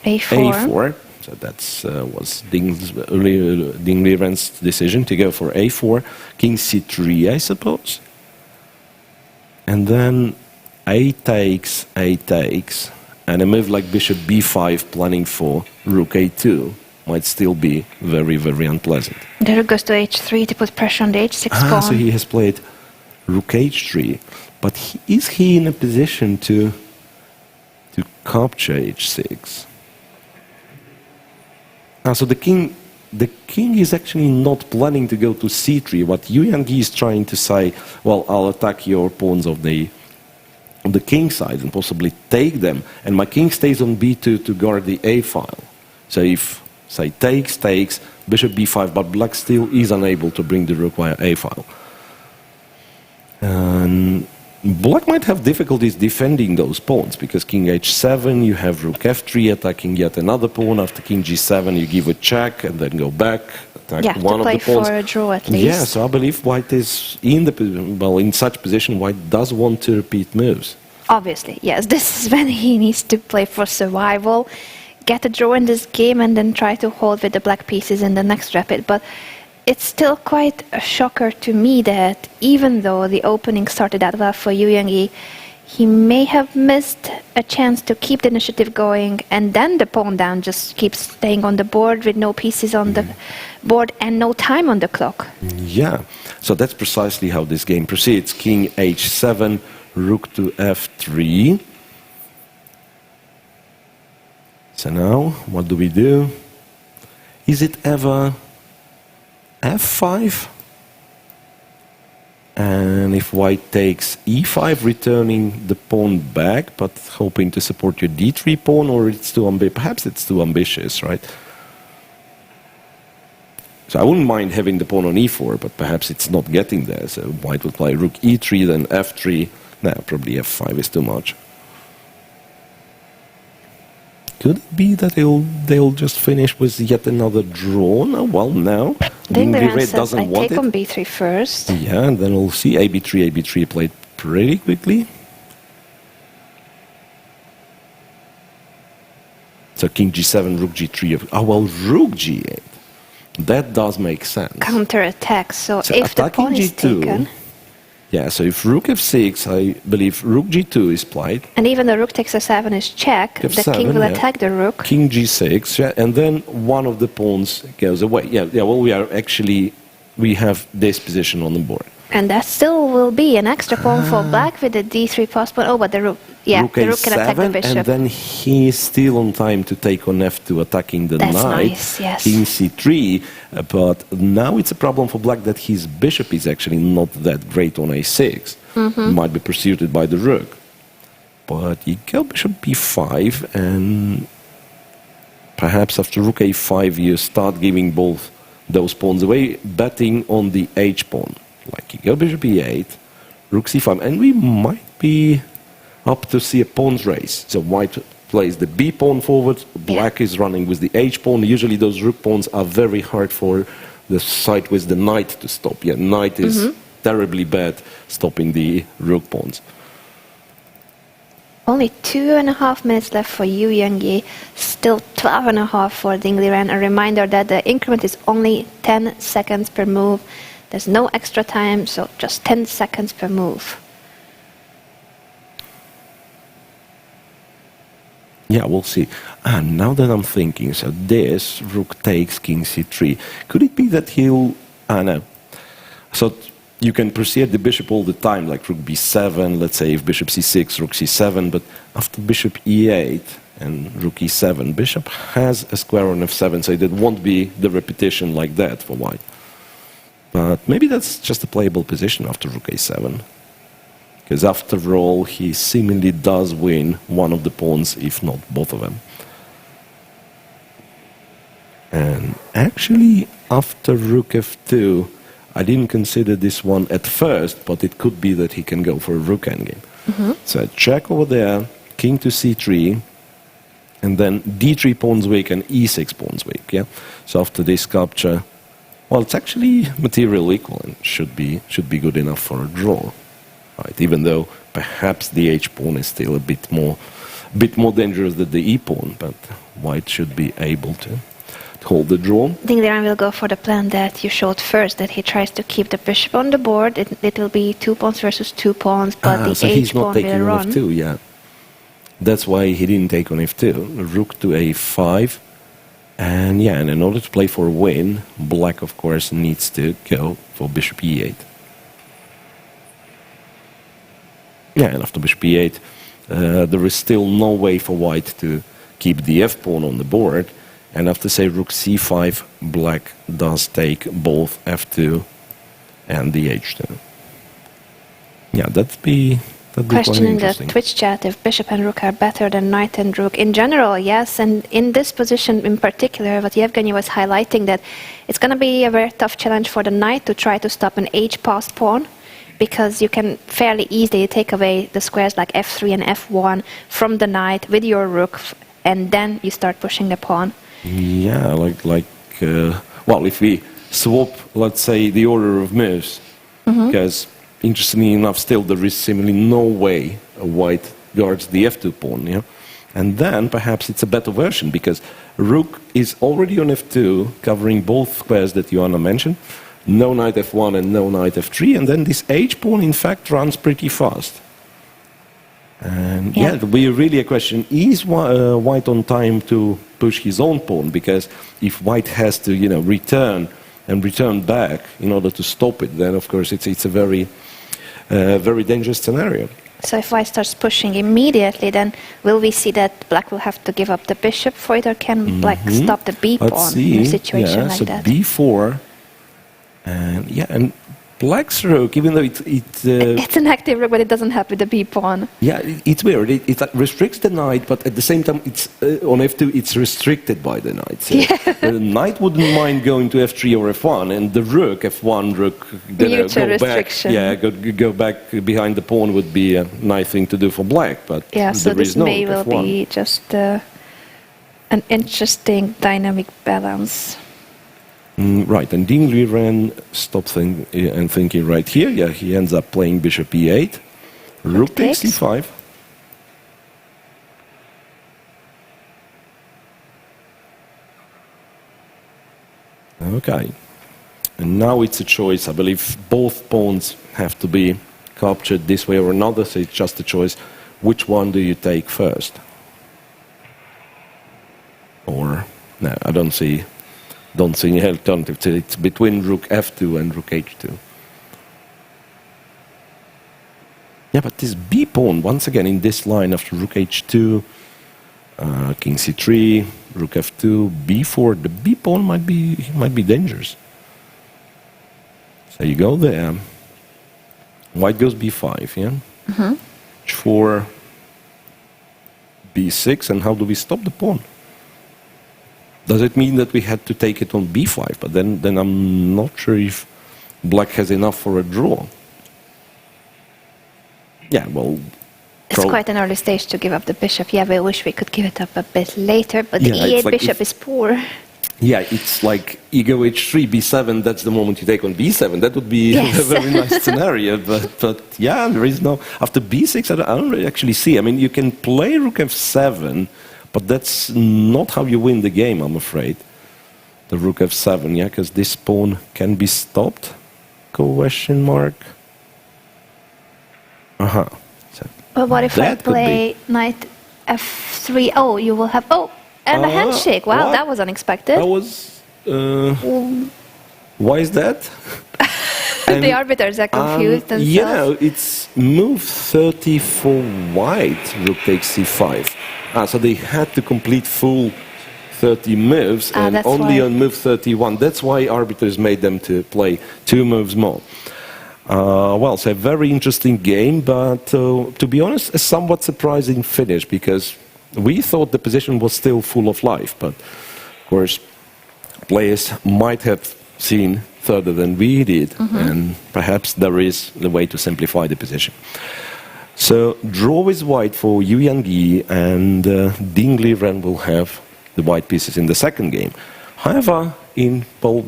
A4. So that was Ding Liren's decision to go for a4. King c3, I suppose. And then a takes, and a move like bishop b5 planning for rook a2 might still be very, very unpleasant. The rook goes to h3 to put pressure on the h6 pawn. So he has played rook h3, but is he in a position to capture h6? So the king is actually not planning to go to c3. What Yu Yang is trying to say, well, I'll attack your pawns on the king side and possibly take them, and my king stays on b2 to guard the a file. So if, say, takes, bishop b5, but black still is unable to bring the rook via a file. And black might have difficulties defending those pawns, because king h7, you have rook f3 attacking yet another pawn. After king g7, you give a check and then go back, attack one of the pawns. Yeah, to play for a draw at least. Yeah, so I believe white is in such position, white does want to repeat moves. Obviously, yes. This is when he needs to play for survival, get a draw in this game, and then try to hold with the black pieces in the next rapid. But it's still quite a shocker to me that even though the opening started out well for Yu Yang, he may have missed a chance to keep the initiative going, and then the pawn down just keeps staying on the board with no pieces on the board and no time on the clock. Yeah, so that's precisely how this game proceeds. King h7, rook to f3. So now, what do we do? Is it ever f5? And if white takes e5, returning the pawn back, but hoping to support your d3 pawn, or it's too perhaps it's too ambitious, right? So I wouldn't mind having the pawn on e4, but perhaps it's not getting there. So white would play rook e3, then f3. No, probably f5 is too much. Could it be that they'll just finish with yet another draw? No, well, no. Red doesn't want take it. on b3 first. Yeah, and then we'll see ab3 played pretty quickly. So king g7, rook g3. Oh, well, rook g8. That does make sense. Counter-attack. So if the pawn is taken... Yeah, so if rook f6, I believe rook g2 is played. And even the rook takes a7 is check. F7, the king will attack the rook. King g6, yeah, and then one of the pawns goes away. Yeah, well, we have this position on the board. And that still will be an extra pawn for black with the d3 postpawn. Oh, but the rook, rook the rook can attack the bishop. And then he is still on time to take on f2, attacking the That's knight. Nice, yes. King c3, but now it's a problem for black that his bishop is actually not that great on a6. Might be pursued by the rook. But you go bishop b5, and perhaps after rook a5 you start giving both those pawns away, betting on the h pawn. Like you go bishop e8, rook c5, and we might be up to see a pawn's race. So white plays the b pawn forward, black is running with the h pawn. Usually those rook pawns are very hard for the side with the knight to stop. Yeah, knight is terribly bad stopping the rook pawns. Only 2.5 minutes left for Yu Yang, still 12.5 for Ding Liren. A reminder that the increment is only 10 seconds per move. There's no extra time, so just 10 seconds per move. Yeah, we'll see. And now that I'm thinking, so this rook takes king c3. Could it be that he'll... no. So you can proceed the bishop all the time, like rook b7, let's say if bishop c6, rook c7, but after bishop e8 and rook e7, bishop has a square on f7, so it won't be the repetition like that for white. But maybe that's just a playable position after rook a7. Because after all, he seemingly does win one of the pawns, if not both of them. And actually, after rook f2, I didn't consider this one at first, but it could be that he can go for a rook endgame. So check over there, king to c3, and then d3 pawns weak and e6 pawns weak. Yeah. So after this capture, well, it's actually material equal and should be good enough for a draw, right? Even though perhaps the h pawn is still a bit more dangerous than the e pawn, but white should be able to hold the draw. Ding Liren will go for the plan that you showed first, that he tries to keep the bishop on the board. It will be 2 pawns versus 2 pawns, but the so h he's not pawn taking will on run. f2, yeah. That's why he didn't take on f2. Rook to a5. And yeah, and in order to play for a win, black, of course, needs to go for bishop e8. Yeah, and after bishop e8, there is still no way for white to keep the f pawn on the board. And after, say, rook c5, black does take both f2 and the h2. Yeah, that'd be Question in the interesting. Twitch chat if bishop and rook are better than knight and rook. In general, yes, and in this position in particular, what Evgeny was highlighting, that it's going to be a very tough challenge for the knight to try to stop an h-passed pawn, because you can fairly easily take away the squares like f3 and f1 from the knight with your rook, and then you start pushing the pawn. Yeah, well, if we swap, let's say, the order of moves, because interestingly enough, still there is seemingly no way a white guards the f2 pawn, yeah? And then perhaps it's a better version, because rook is already on f2, covering both squares that Joanna mentioned, no knight f1 and no knight f3, and then this h pawn in fact runs pretty fast. And yeah, it'll be really a question, is white on time to push his own pawn? Because if white has to, return back in order to stop it, then of course it's a very dangerous scenario. So if white starts pushing immediately, then will we see that black will have to give up the bishop for it, or can black stop the b pawn in a situation like that? b4, and black's rook, even though it's an active rook, but it doesn't help with the b pawn. Yeah, it's weird. It restricts the knight, but at the same time, it's on f2. It's restricted by the knight. So the knight wouldn't mind going to f3 or f1, and the rook, f1 rook, go back behind the pawn would be a nice thing to do for black. But so this may well be just an interesting dynamic balance. Right, and Dingley ran thinking right here. Yeah, he ends up playing bishop e8, rook takes c5. Okay, and now it's a choice. I believe both pawns have to be captured this way or another, so it's just a choice. Which one do you take first? Or, no, I don't see any alternative to it. It's between rook f2 and rook h2. Yeah, but this b pawn, once again, in this line after rook h2, king c3, rook f2, b4, the b pawn might be dangerous. So you go there. White goes b5, yeah? h4, b6, and how do we stop the pawn? Does it mean that we had to take it on b5? But then I'm not sure if black has enough for a draw. Yeah, well... It's quite an early stage to give up the bishop. Yeah, we wish we could give it up a bit later, but the e8 bishop is poor. Yeah, it's like you go h3, b7, that's the moment you take on b7. That would be a very nice scenario. But yeah, there is no... After b6, I don't really actually see. I mean, you can play rook f7, but that's not how you win the game, I'm afraid. The rook f7, yeah, because this pawn can be stopped? Question mark. So but what if I play knight f3? Oh, you will have... Oh, and a handshake. Wow, that was unexpected. That was... why is that? The arbiters are confused themselves. Yeah, it's move 30 for white, rook takes c5. So they had to complete full 30 moves, and only on move 31. That's why arbiters made them to play 2 moves more. Well, it's a very interesting game, but to be honest, a somewhat surprising finish, because we thought the position was still full of life, but of course players might have seen further than we did, and perhaps there is the way to simplify the position. So draw is white for Yu Yangyi, and Dingley Ren will have the white pieces in the second game. However,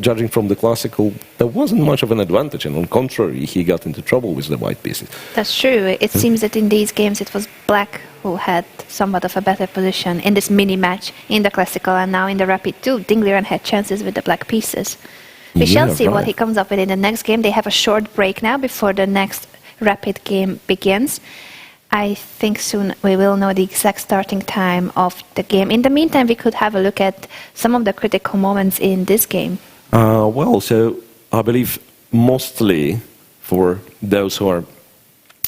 judging from the classical, there wasn't much of an advantage, and on the contrary, he got into trouble with the white pieces. That's true. It seems that in these games it was black who had somewhat of a better position in this mini-match in the classical, and now in the rapid too. Dingley Ren had chances with the black pieces. We shall see what he comes up with in the next game. They have a short break now before the next rapid game begins. I think soon we will know the exact starting time of the game. In the meantime, we could have a look at some of the critical moments in this game. Well, so I believe mostly for those who are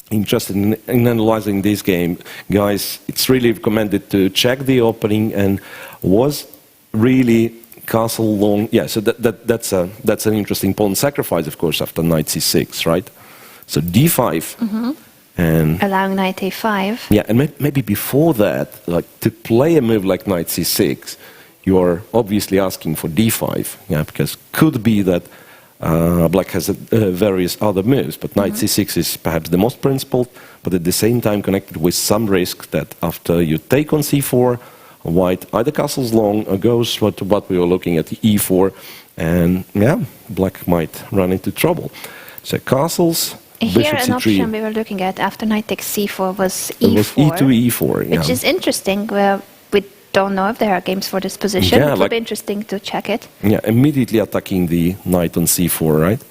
interested in analyzing this game, guys, it's really recommended to check the opening, and was really castle long. Yeah, so that's an interesting pawn sacrifice, of course, after knight c6, right? So d5, and allowing knight a5. yeah, and maybe before that, like to play a move like knight c6, you are obviously asking for d5, yeah, because could be that black has various other moves, but knight c6 is perhaps the most principled, but at the same time connected with some risk that after you take on c4, white either castles long or goes to what we were looking at, e4, and yeah, black might run into trouble. So castles, Here bishop an c3. option we were looking at after knight takes c4 was It e4. was e2, e4, yeah. Which is interesting. We don't know if there are games for this position. Yeah, it would like- be interesting to check it. Yeah, immediately attacking the knight on c4, right?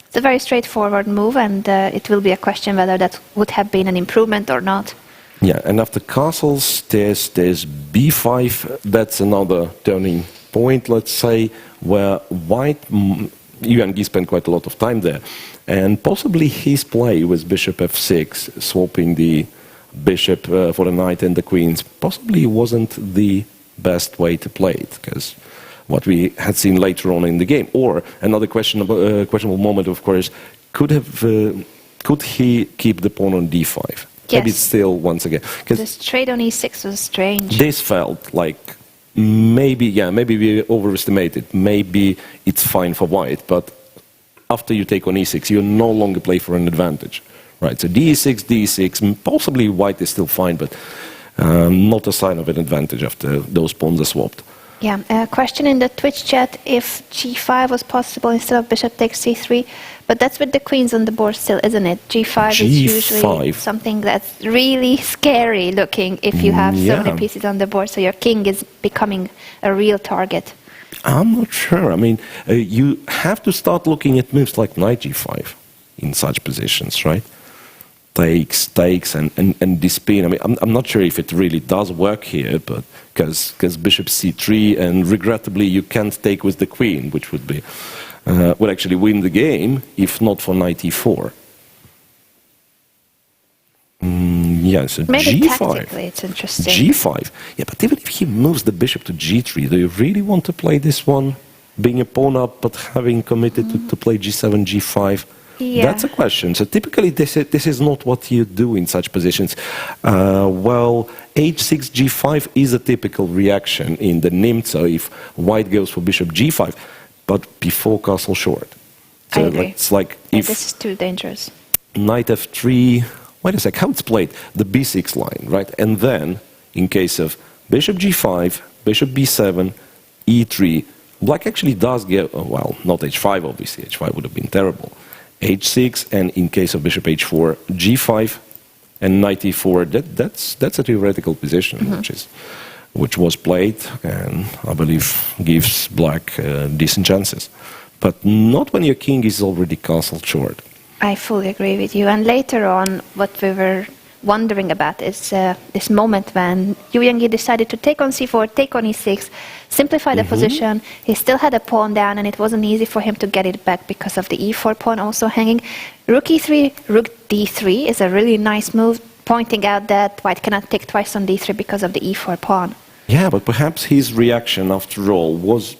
It's a very straightforward move, and it will be a question whether that would have been an improvement or not. Yeah, and after castles, there's b5. That's another turning point, let's say, where white, Evgeny spent quite a lot of time there. And possibly his play with bishop f6, swapping the bishop for the knight and the queens, possibly wasn't the best way to play it, because what we had seen later on in the game. Or another questionable moment, of course, could he keep the pawn on d5? Maybe Yes. still, once again. 'Cause This trade on e6 was strange. this felt like maybe we overestimated. Maybe it's fine for white, but after you take on e6, you no longer play for an advantage, right? So d6, d6, possibly white is still fine, but not a sign of an advantage after those pawns are swapped. Yeah, a question in the Twitch chat if g5 was possible instead of bishop takes c3, but that's with the queens on the board still, isn't it? G5 is usually G5. something that's really scary looking if you have so Yeah. many pieces on the board, so your king is becoming a real target. I'm not sure. I mean, you have to start looking at moves like knight g5 in such positions, right? Takes, and this spin. I mean, I'm not sure if it really does work here, but because bishop c3, and regrettably you can't take with the queen, which would be would actually win the game if not for knight e4. Yeah, so Maybe g5. tactically it's interesting. G5. Yeah, but even if he moves the bishop to g3, do you really want to play this one? Being a pawn up, but having committed to play g7, g5? Yeah. That's a question. So typically this is not what you do in such positions. Well, h6, g5 is a typical reaction in the Nimzo if white goes for bishop g5, but before castle short. I agree. It's like Yeah, if this is too dangerous. knight f3, wait a sec, how it's played? The b6 line, right? And then, in case of bishop g5, bishop b7, e3, black actually does get, well, not h5 obviously, h5 would have been terrible. h6, and in case of bishop h4, g5, and knight e4, that's a theoretical position, which was played, and I believe gives black decent chances. But not when your king is already castle short. I fully agree with you. And later on, what we were wondering about is this moment when Evgeny decided to take on c4, take on e6, simplify the position. He still had a pawn down, and it wasn't easy for him to get it back because of the e4 pawn also hanging. Rook e3, rook d3 is a really nice move, pointing out that white cannot take twice on d3 because of the e4 pawn. Yeah, but perhaps his reaction, after all, was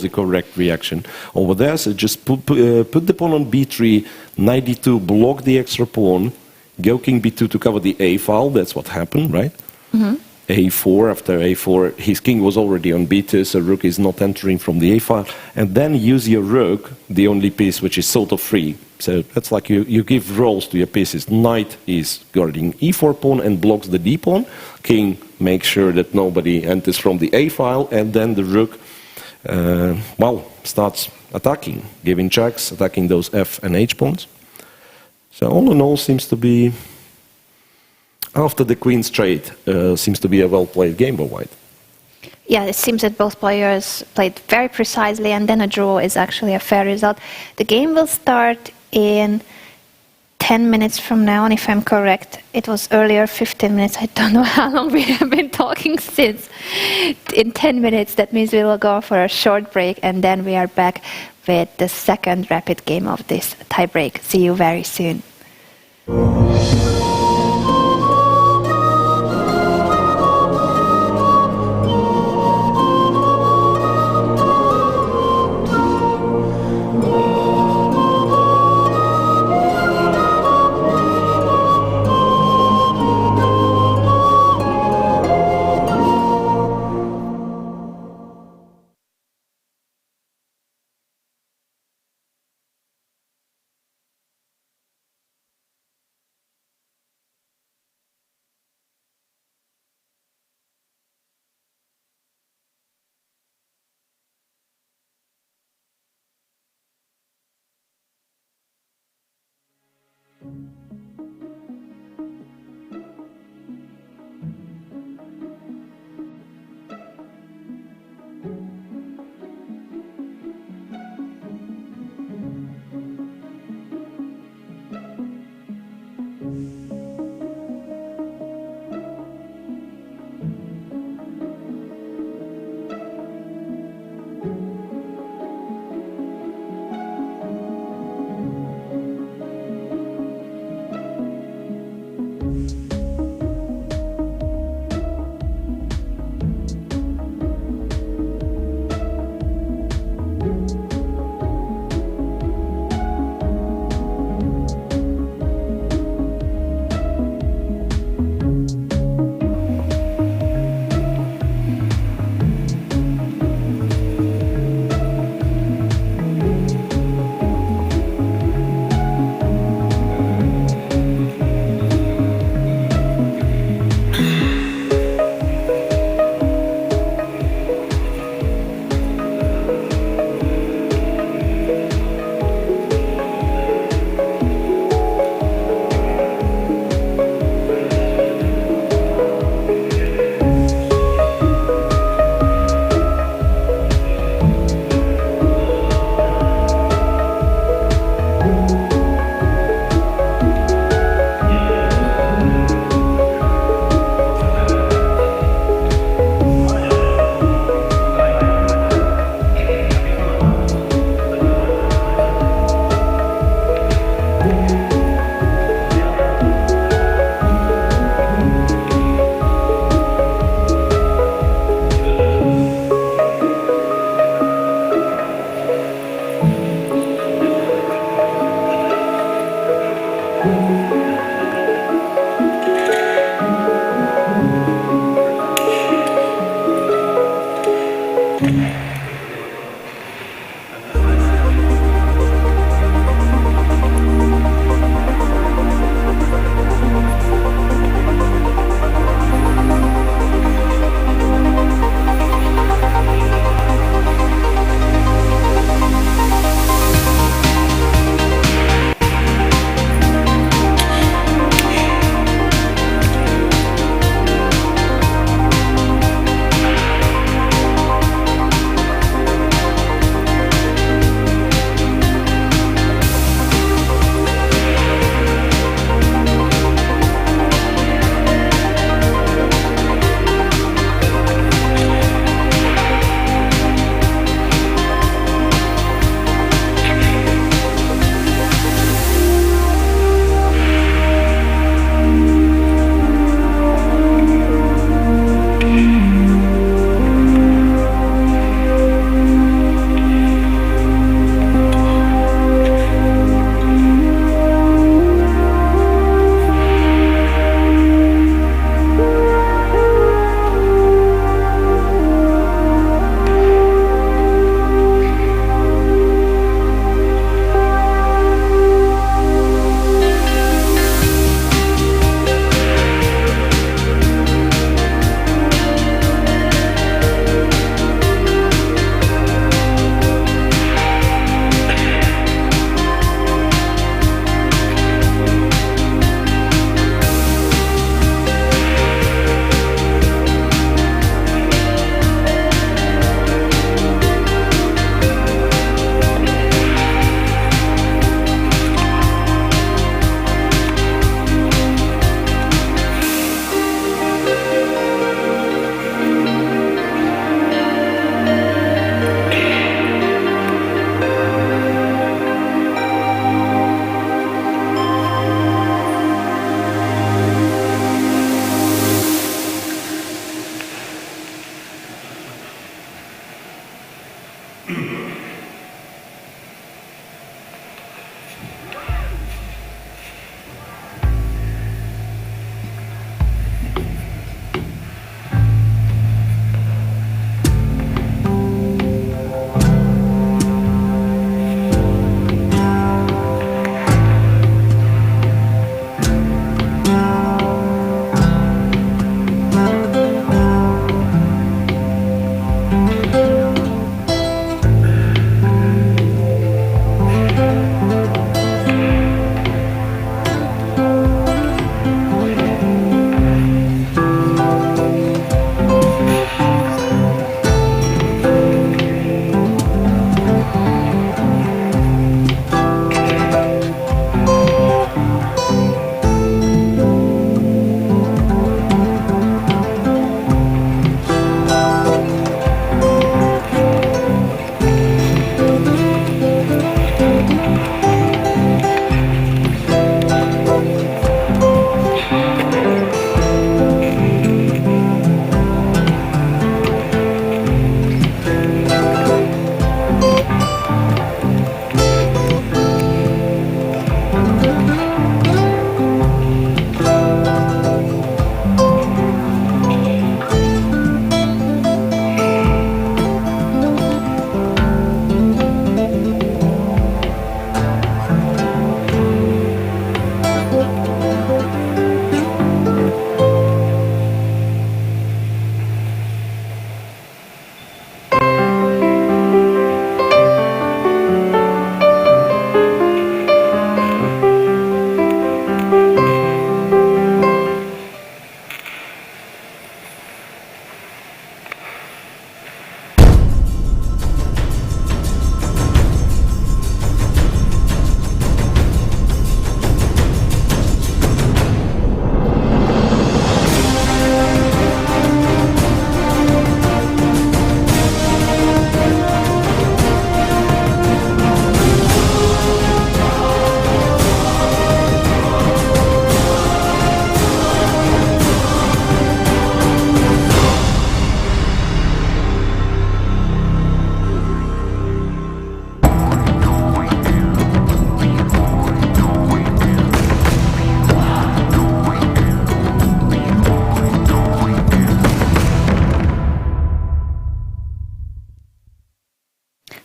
a correct reaction over there. So just put the pawn on b3, knight d2, block the extra pawn, go king b2 to cover the a file. That's what happened, right? a4, after a4, his king was already on b2, so rook is not entering from the a file. And then use your rook, the only piece which is sort of free. So that's like you give roles to your pieces. Knight is guarding e4 pawn and blocks the d pawn. King makes sure that nobody enters from the a file, and then the rook starts attacking, giving checks, attacking those f and h pawns. So all in all, seems to be, after the queen's trade, seems to be a well-played game by white. Yeah, it seems that both players played very precisely, and then a draw is actually a fair result. The game will start in 10 minutes from now, and if I'm correct, it was earlier 15 minutes. I don't know how long we have been talking since. In 10 minutes, that means we will go for a short break, and then we are back with the second rapid game of this tiebreak. See you very soon.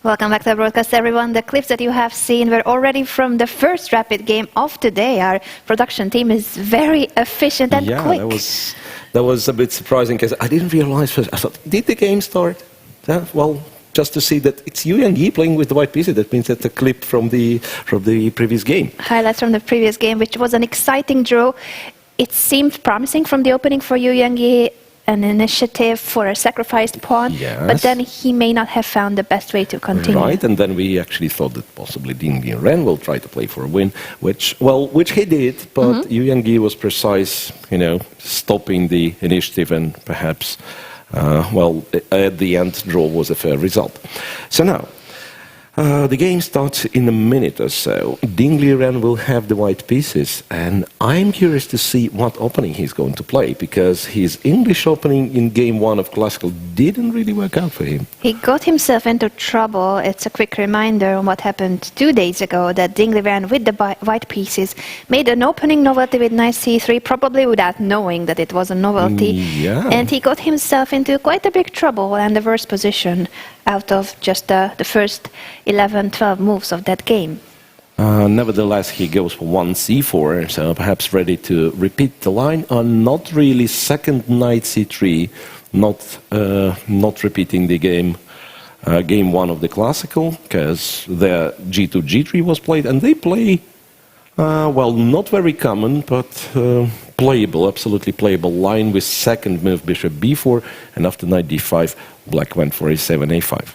Welcome back to the broadcast, everyone. The clips that you have seen were already from the first rapid game of today. Our production team is very efficient and quick. That was a bit surprising because I didn't realize first. I thought, did the game start? Yeah, well, just to see that it's Yu Yang playing with the white pieces. That means that's a clip from the previous game. Highlights from the previous game, which was an exciting draw. It seemed promising from the opening for Yu Yang, an initiative for a sacrificed pawn, but then he may not have found the best way to continue. Right, and then we actually thought that possibly Dingley Ren will try to play for a win, which he did, but Yu Yang was precise, stopping the initiative, and perhaps, at the end, draw was a fair result. So now, the game starts in a minute or so. Dingley Ren will have the white pieces, and I'm curious to see what opening he's going to play, because his English opening in game 1 of Classical didn't really work out for him. He got himself into trouble. It's a quick reminder on what happened 2 days ago, that Dingley Ren with the white pieces made an opening novelty with knight c3, probably without knowing that it was a novelty. And he got himself into quite a big trouble and the worst position out of just the first 11-12 moves of that game. Nevertheless, he goes for 1 c4, so perhaps ready to repeat the line. Not really second knight c3, not repeating the game 1 of the Classical, because their g2, g3 was played, and they play, not very common, but playable, absolutely playable line with second move bishop b4, and after knight d5, black went for a7, a5.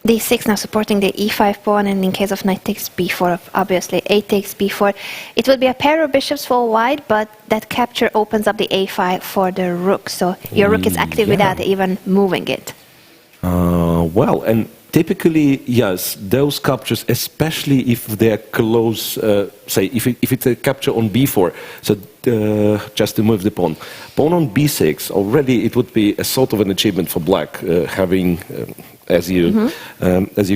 d6 now supporting the e5 pawn, and in case of knight takes b4, obviously a takes b4. It will be a pair of bishops for white, but that capture opens up the a5 for the rook, so your rook is active without even moving it. And typically, yes, those captures, especially if they're close, say, if it's a capture on b4, so just to move the pawn. Pawn on b6, already it would be a sort of an achievement for black, having, as you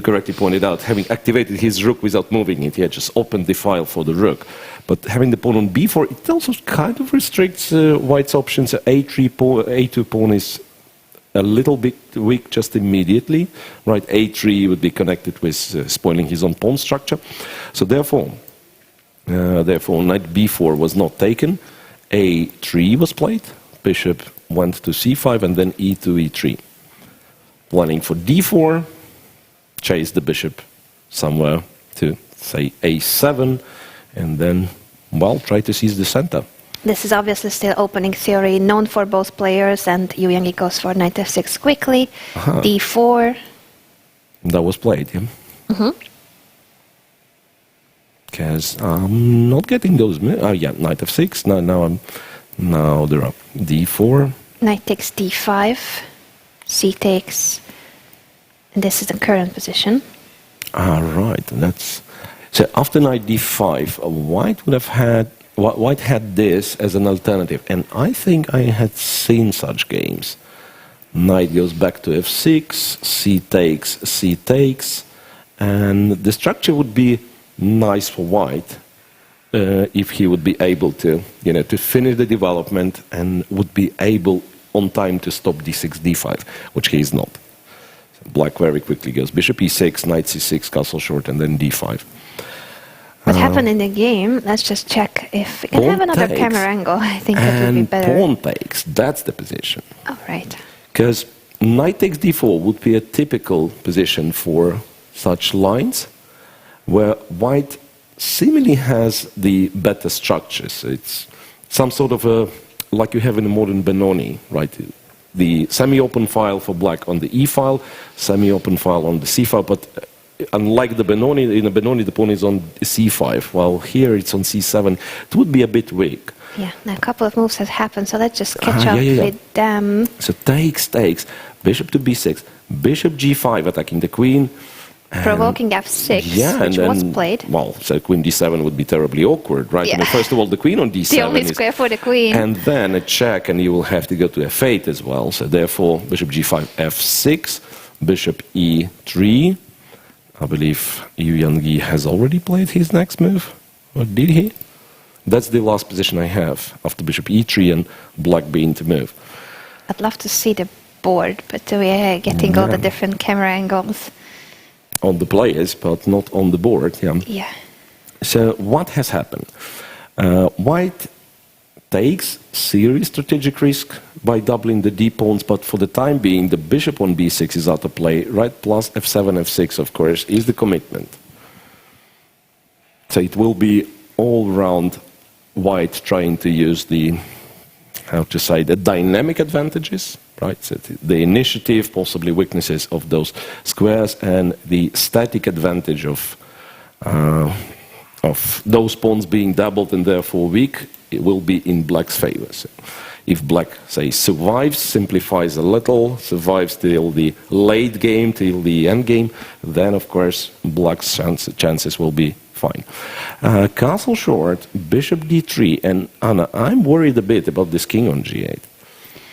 correctly pointed out, having activated his rook without moving it. He had just opened the file for the rook. But having the pawn on b4, it also kind of restricts white's options. a3 pawn, a2 pawn is a little bit weak just immediately, right? a3 would be connected with spoiling his own pawn structure. So therefore, knight b4 was not taken. a3 was played. Bishop went to c5, and then e2, e3. Planning for d4, chase the bishop somewhere to, say, a7, and then, try to seize the center. This is obviously still opening theory, known for both players, and Yu Yang goes for knight f6 quickly, d4. That was played, yeah? Because I'm not getting those. Knight f6. Now they're up. d4. Knight takes d5. C takes. And this is the current position. Right. So after knight d5, White had this as an alternative, and I think I had seen such games. Knight goes back to f6, c takes, and the structure would be nice for white if he would be able to, to finish the development and would be able on time to stop d6, d5, which he is not. So black very quickly goes bishop e6, knight c6, castle short, and then d5. What happened in the game? Let's just check if we can have another camera angle. I think that would be better. Pawn takes, that's the position. Oh, right. Because knight takes d4 would be a typical position for such lines, where white seemingly has the better structures. It's some sort of like you have in a modern Benoni, right? The semi-open file for black on the E file, semi-open file on the C file, but unlike the Benoni, in a Benoni the pawn is on C5, while here it's on C7. It would be a bit weak. Yeah, now a couple of moves have happened, so let's just catch up with them. So takes, bishop to b6, bishop g5 attacking the queen. Provoking f6, which was played. So queen d7 would be terribly awkward, right? Yeah. First of all, the queen on d7 the only square for the queen. And then a check, and you will have to go to f8 as well. So therefore, bishop g5, f6, bishop e3. I believe Yu Yang has already played his next move. Or did he? That's the last position I have, after bishop e3 and black being to move. I'd love to see the board, but we're getting all the different camera angles. On the players, but not on the board. Yeah. So what has happened? White takes serious strategic risk by doubling the d-pawns, but for the time being, the bishop on b6 is out of play, right? Plus f7, f6, of course, is the commitment. So it will be all round white trying to use the, how to say, the dynamic advantages, right? So the initiative, possibly weaknesses of those squares, and the static advantage of those pawns being doubled and therefore weak, it will be in black's favor. So if black, say, survives, simplifies a little, survives till the late game, till the end game, then of course black's chances will be fine. Castle short, bishop d3, and Anna, I'm worried a bit about this king on g8.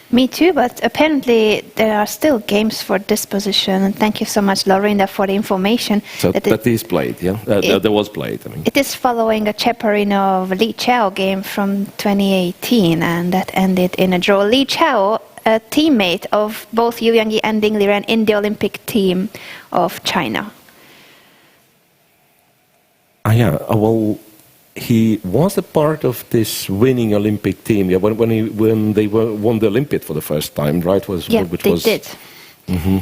Me too, but apparently there are still games for this position. And thank you so much, Lorinda, for the information. So that is played, yeah? That was played, I mean. It is following a Cheparinov Li Chao game from 2018, and that ended in a draw. Li Chao, a teammate of both Yu Yangyi and Ding Liren in the Olympic team of China. Well, he was a part of this winning Olympic team. Yeah, when they won the Olympiad for the first time, right? They did. Mm-hmm.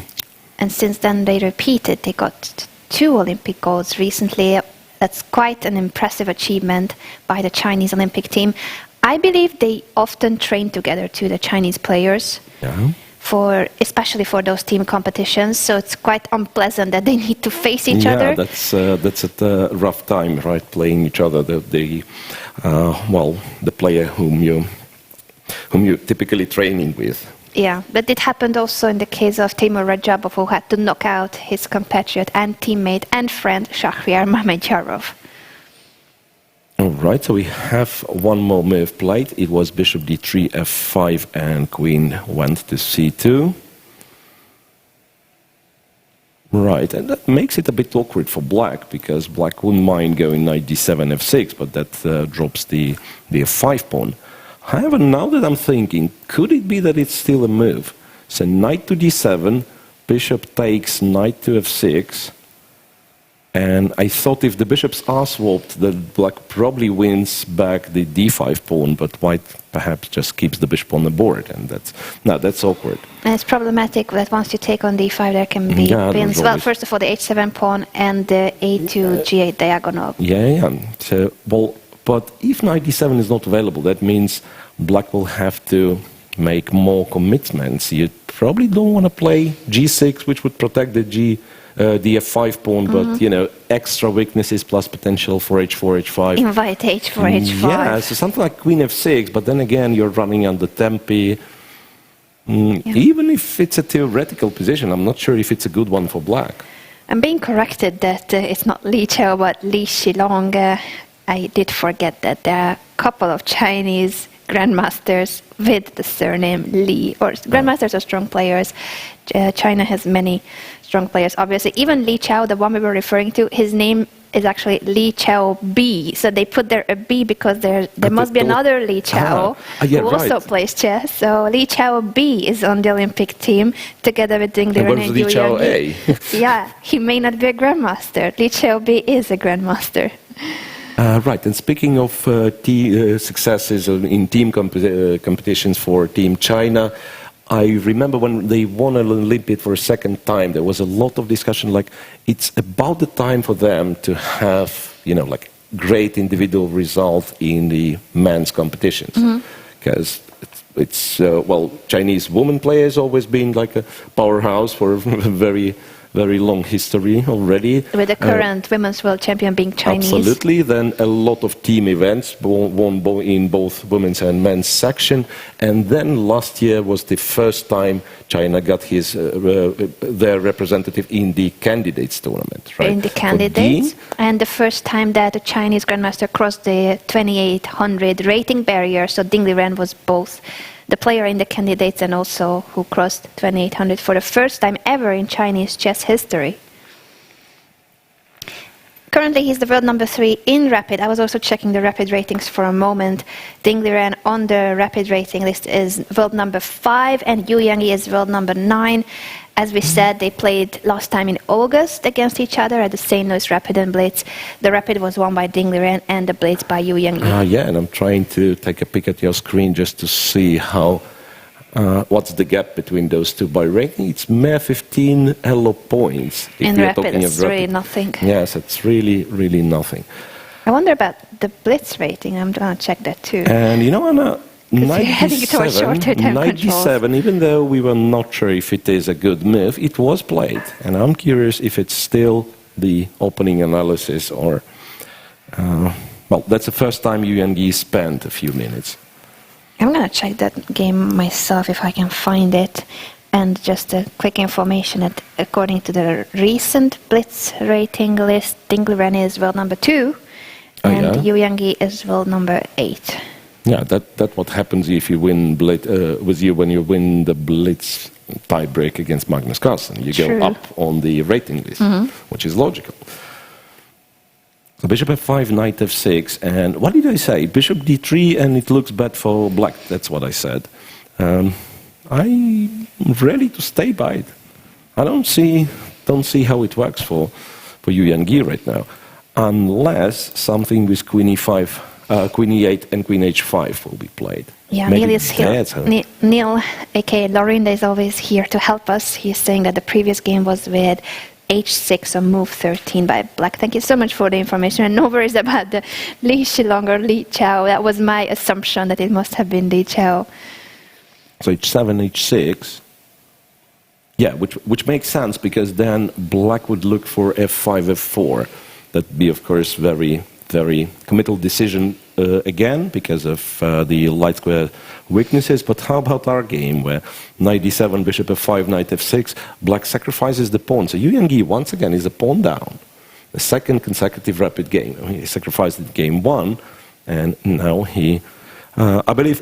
And since then they repeated. They got 2 Olympic golds recently. That's quite an impressive achievement by the Chinese Olympic team. I believe they often train together too, the Chinese players. Yeah. Especially for those team competitions, so it's quite unpleasant that they need to face each other. Yeah, that's a rough time, right? Playing each other. The player whom you typically training with. Yeah, but it happened also in the case of Timur Rajabov, who had to knock out his compatriot and teammate and friend Shahryar Mamedyarov. All right, so we have one more move played. It was bishop d3, f5, and queen went to c2. Right, and that makes it a bit awkward for black, because black wouldn't mind going knight d7, f6, but that drops the f5 pawn. However, now that I'm thinking, could it be that it's still a move? So knight to d7, bishop takes knight to f6, and I thought if the bishops are swapped, that black probably wins back the d5 pawn, but white perhaps just keeps the bishop on the board, and that's awkward. And it's problematic that once you take on d5, there can be pins. Well, first of all, the h7 pawn and the a2 g8 diagonal. Yeah. So, but if knight d7 is not available, that means black will have to make more commitments. You probably don't want to play g6, which would protect the f5 pawn, but extra weaknesses plus potential for h4, h5. Invite h4, h5. Yeah, so something like queen f6, but then again you're running under tempi. Even if it's a theoretical position, I'm not sure if it's a good one for black. I'm being corrected that it's not Li Chao but Li Shilong. I did forget that there are a couple of Chinese grandmasters with the surname Li, or grandmasters are strong players. China has many strong players, obviously. Even Li Chao, the one we were referring to, his name is actually Li Chao B. So they put there a B because there must be another Li Chao who also plays chess. So Li Chao B is on the Olympic team together with Ding Liren and Yu Yangyi. Yeah, he may not be a grandmaster. Li Chao B is a grandmaster. Right, and speaking of successes in team competitions for Team China, I remember when they won an Olympiad for a second time, there was a lot of discussion, like, it's about the time for them to have, great individual result in the men's competitions. Because Chinese women players always been like a powerhouse for a very long history already. With the current women's world champion being Chinese. Absolutely. Then a lot of team events won in both women's and men's section. And then last year was the first time China got their representative in the candidates tournament. Right? In the candidates. And the first time that a Chinese grandmaster crossed the 2800 rating barrier. So Ding Liren was both the player in the candidates and also who crossed 2800 for the first time ever in Chinese chess history. Currently, he's the world number 3 in rapid. I was also checking the rapid ratings for a moment. Ding Liren on the rapid rating list is world number 5, and Yu Yangyi is world number 9. As we said, they played last time in August against each other at the St. Louis Rapid and Blitz. The rapid was won by Ding Liren and the Blitz by Yu Yangyi. Yeah, and I'm trying to take a peek at your screen just to see how what's the gap between those two by rating. It's mere 15 elo points. In rapid, it's really nothing. Yes, it's really, really nothing. I wonder about the Blitz rating. I'm going to check that too. And you know, Anna, 97, even though we were not sure if it is a good move, it was played. And I'm curious if it's still the opening analysis or... well, that's the first time Yu Yangyi spent a few minutes. I'm going to check that game myself if I can find it. And just a quick information that according to the recent Blitz rating list, Ding Liren is world number 2 and Yu Yangyi is world number 8. Yeah, that's what happens if you win when you win the Blitz tiebreak against Magnus Carlsen. You go up on the rating list, which is logical. So Bishop f5, Knight f6, and what did I say? Bishop d3, and it looks bad for black. That's what I said. I'm ready to stay by it. I don't see how it works for Yu Yangyi right now, unless something with Queen e5. Queen e8 and Queen h5 will be played. Yeah, Neil is here. Neil, aka Lorinda, is always here to help us. He's saying that the previous game was with h6 on move 13 by black. Thank you so much for the information. And no worries about the Li Shilong or Li Chao. That was my assumption that it must have been Li Chao. So h7, h6. Yeah, which makes sense because then black would look for f5, f4. That'd be, of course, very committal decision again because of the light square weaknesses. But how about our game where knight d7, bishop f5, knight f6, black sacrifices the pawn. So Yu Yangyi once again is a pawn down. The second consecutive rapid game. He sacrificed in game 1, and now he, I believe,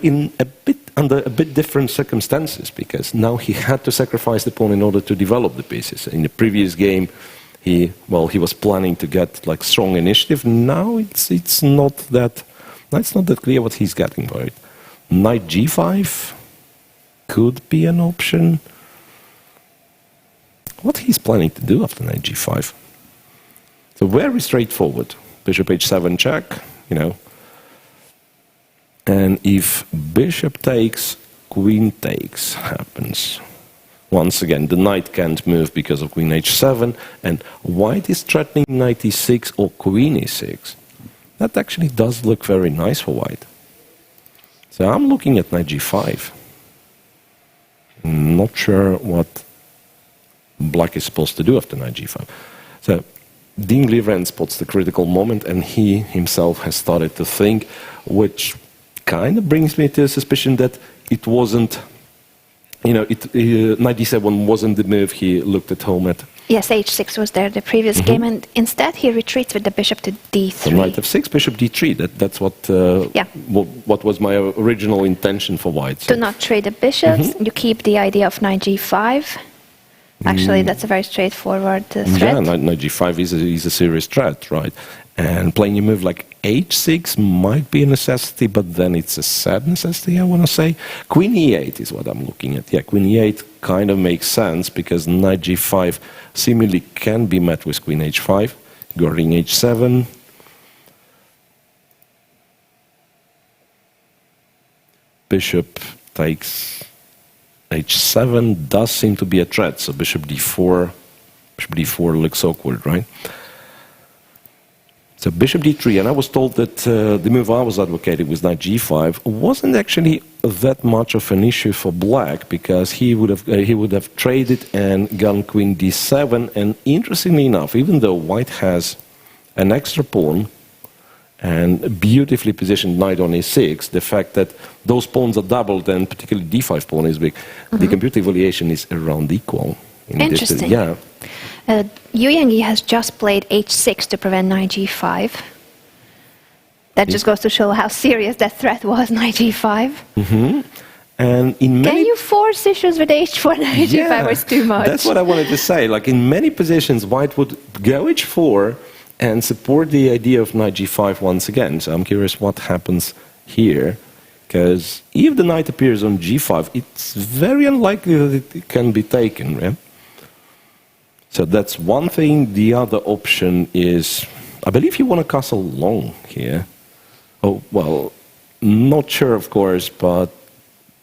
under a bit different circumstances because now he had to sacrifice the pawn in order to develop the pieces. In the previous game, he was planning to get like strong initiative. Now it's not that clear what he's getting for it. Knight g5 could be an option. What he's planning to do after knight g5? So very straightforward. Bishop h7 check, you know. And if bishop takes, queen takes happens. Once again, the knight can't move because of queen h7, and white is threatening knight e6 or queen e6. That actually does look very nice for white. So I'm looking at knight g5. Not sure what black is supposed to do after knight g5. So Ding Liren spots the critical moment, and he himself has started to think, which kind of brings me to a suspicion that it wasn't, knight d7 wasn't the move he looked at home at. Yes, h6 was there the previous game, and instead he retreats with the bishop to d3. So knight f6, bishop d3. That's what was my original intention for white. So. Do not trade the bishops. You keep the idea of knight g5. Actually, that's a very straightforward threat. Yeah, knight g5 is a serious threat, right? And playing a move like h6 might be a necessity, but then it's a sad necessity, I want to say. Queen e8 is what I'm looking at. Yeah, queen e8 kind of makes sense because knight g5 seemingly can be met with queen h5, guarding h7. Bishop takes h7 does seem to be a threat, so bishop d4 looks awkward, right? So bishop d3, and I was told that the move I was advocating with knight g5 wasn't actually that much of an issue for black because he would have traded and gone queen d7. And interestingly enough, even though white has an extra pawn and beautifully positioned knight on e6, the fact that those pawns are doubled and particularly d5 pawn is big, the computer evaluation is around equal. Interesting. Yeah. Yu Yangyi has just played h6 to prevent knight g5. That just goes to show how serious that threat was, knight g5. And can you force issues with h4 knight g5 was too much? That's what I wanted to say. Like in many positions, white would go h4 and support the idea of knight g5 once again. So I'm curious what happens here, because if the knight appears on g5, it's very unlikely that it can be taken. Yeah? So that's one thing. The other option is, I believe you want to castle long here. Oh, well, not sure, of course, but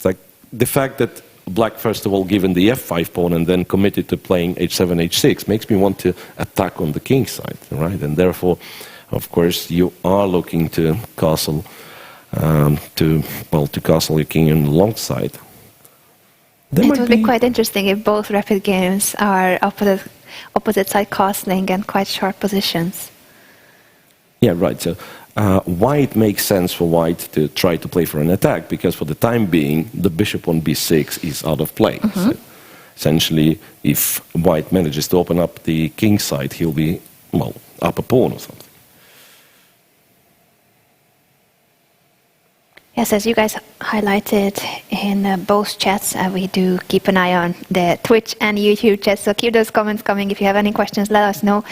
like the fact that Black, first of all, given the f5 pawn and then committed to playing h7, h6, makes me want to attack on the king side, right? And therefore, of course, you are looking to castle, to castle your king on the long side. It would be quite interesting if both rapid games are opposite side castling and quite sharp positions. Yeah, right. So why it makes sense for white to try to play for an attack, because for the time being, the bishop on b6 is out of play. So essentially, if white manages to open up the king side, he'll be, well, up a pawn or something. Yes, as you guys highlighted in both chats, we do keep an eye on the Twitch and YouTube chats, so keep those comments coming. If you have any questions, let us know.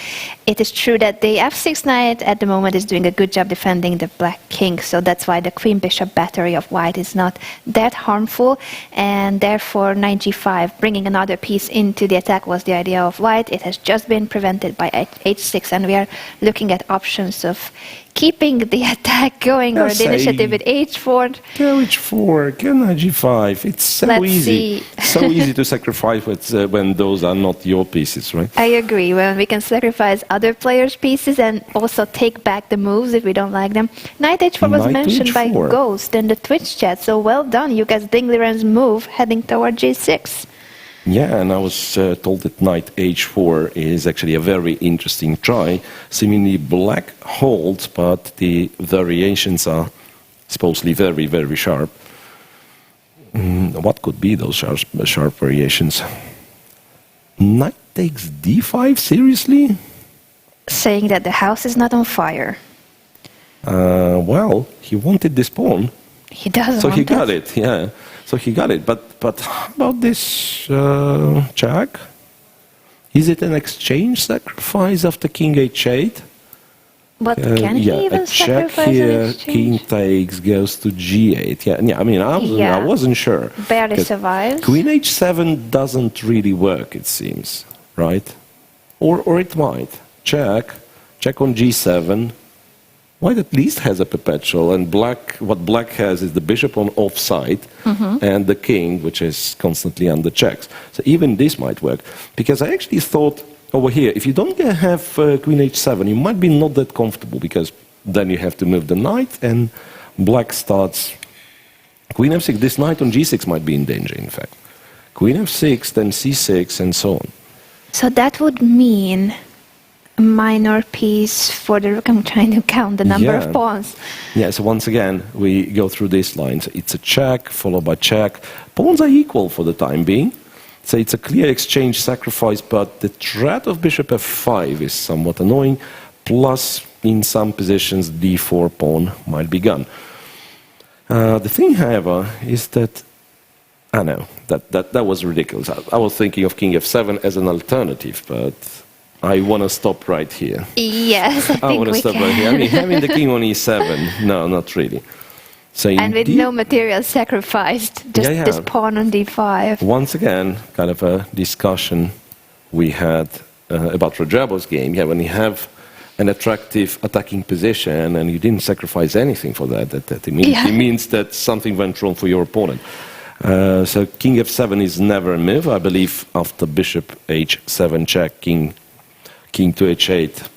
It is true that the f6 knight at the moment is doing a good job defending the black king, so that's why the queen-bishop battery of white is not that harmful, and therefore knight g5, bringing another piece into the attack, was the idea of white. It has just been prevented by h6, and we are looking at options of keeping the attack going, or the initiative with h4. Go h4, go knight g5. It's so easy. So easy to sacrifice when those are not your pieces, right? I agree. When we can sacrifice other players' pieces and also take back the moves if we don't like them. Knight h4 was mentioned by Ghost in the Twitch chat, so well done. You guys, Dingliren's move heading toward g6. Yeah, and I was told that knight h4 is actually a very interesting try. Seemingly black holds, but the variations are supposedly very, very sharp. What could be those sharp variations? Knight takes d5, seriously? Saying that the house is not on fire. Well, he wanted this pawn. He does so want he got it, yeah. So he got it, but how about this check? Is it an exchange sacrifice after king h8? But can he even check sacrifice here, an exchange? king takes, goes to g8. Yeah. I mean, I wasn't sure. Barely survives. Queen h7 doesn't really work, it seems, right? Or it might. Check on g7. White at least has a perpetual, and what black has is the bishop on offside and the king, which is constantly under checks. So even this might work, because I actually thought over here, if you don't have queen h7, you might be not that comfortable, because then you have to move the knight, and black starts queen f6. This knight on g6 might be in danger, in fact. Queen f6, then c6, and so on. So that would mean a minor piece for the rook. I'm trying to count the number of pawns. Yeah, so once again, we go through these lines. It's a check, followed by check. Pawns are equal for the time being. So it's a clear exchange sacrifice, but the threat of bishop f5 is somewhat annoying. Plus, in some positions, d4 pawn might be gone. The thing, however, is that I know that was ridiculous. I was thinking of king f7 as an alternative, but I want to stop right here. Yes, I want to stop right here. I mean, having the king on e7, no, not really. So and with no material sacrificed, just this pawn on d5. Once again, kind of a discussion we had about Rajabov's game. Yeah, when you have an attractive attacking position and you didn't sacrifice anything for that immediately means that something went wrong for your opponent. So king f7 is never a move. I believe after bishop h7 check, king to h8,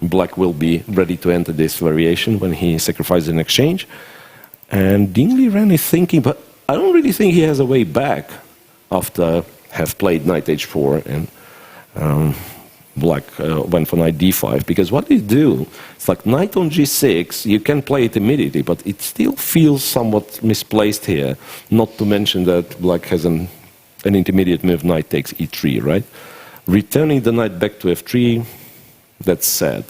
black will be ready to enter this variation when he sacrifices an exchange. And Dingliren is thinking, but I don't really think he has a way back after have played knight h4 and black went for knight d5, because what they do, it's like knight on g6, you can play it immediately, but it still feels somewhat misplaced here, not to mention that black has an intermediate move, knight takes e3, right? Returning the knight back to f3, that's sad.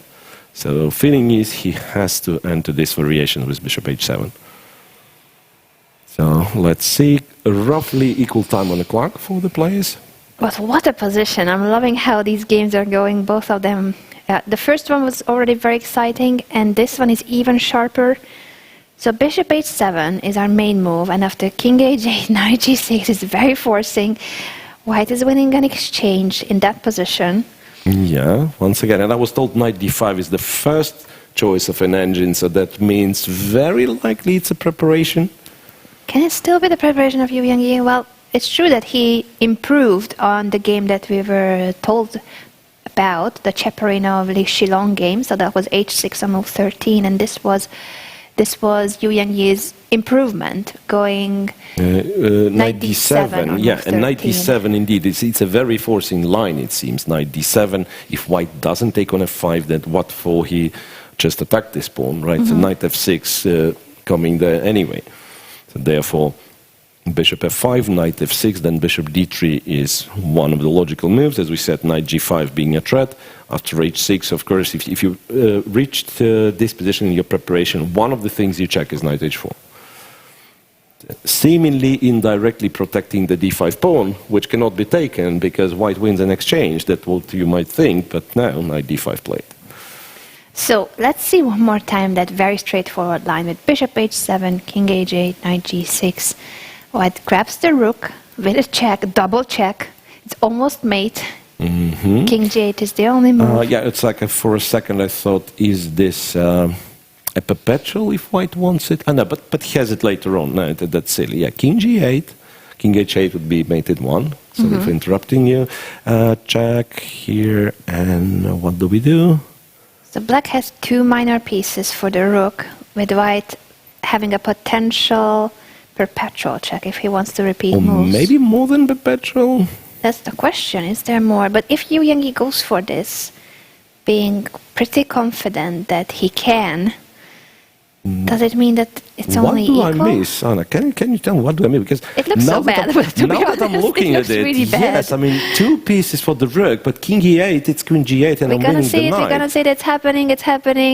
So feeling is he has to enter this variation with bishop h7. So let's see, roughly equal time on the clock for the players. But what a position. I'm loving how these games are going, both of them. The first one was already very exciting, and this one is even sharper. So bishop h7 is our main move, and after king h8, knight g6 is very forcing. White is winning an exchange in that position. Yeah, once again, and I was told knight d5 is the first choice of an engine, so that means very likely it's a preparation. Can it still be the preparation of Evgeny? Well, it's true that he improved on the game that we were told about, the Cheparinov Li Shilong game. So that was h6 on move 13, and this was Evgeny's improvement, going knight d7. Yeah, and knight d7 indeed. It's a very forcing line, it seems. Knight d7. If white doesn't take on f5, then what for? He just attacked this pawn, right? So knight f6 coming there anyway. So therefore, bishop f5, knight f6, then bishop d3 is one of the logical moves. As we said, knight g5 being a threat. After h6, of course, if you reached this position in your preparation, one of the things you check is knight h4. Seemingly indirectly protecting the d5 pawn, which cannot be taken because white wins an exchange. That's what you might think, but now knight d5 played. So let's see one more time that very straightforward line with bishop h7, king h8, knight g6. White grabs the rook with a check, double check. It's almost mate. King g8 is the only move. Yeah, it's like for a second I thought, is this a perpetual if white wants it? No, but he has it later on. No, that's silly. Yeah, king g8. King h8 would be mated 1. Sorry for interrupting you. Check here, and what do we do? So black has 2 minor pieces for the rook, with white having a potential perpetual check if he wants to repeat moves. Maybe more than perpetual? That's the question. Is there more? But if Evgeny goes for this, being pretty confident that he can, does it mean that it's only equal? What do I miss, Anna? Can you tell me what do I miss? Because it looks so bad, but to be honest, I'm looking it looks at it, really bad. Yes, I mean 2 pieces for the rook, but king e8, it's queen g8, and I'm winning the knight. We're gonna see that it's happening.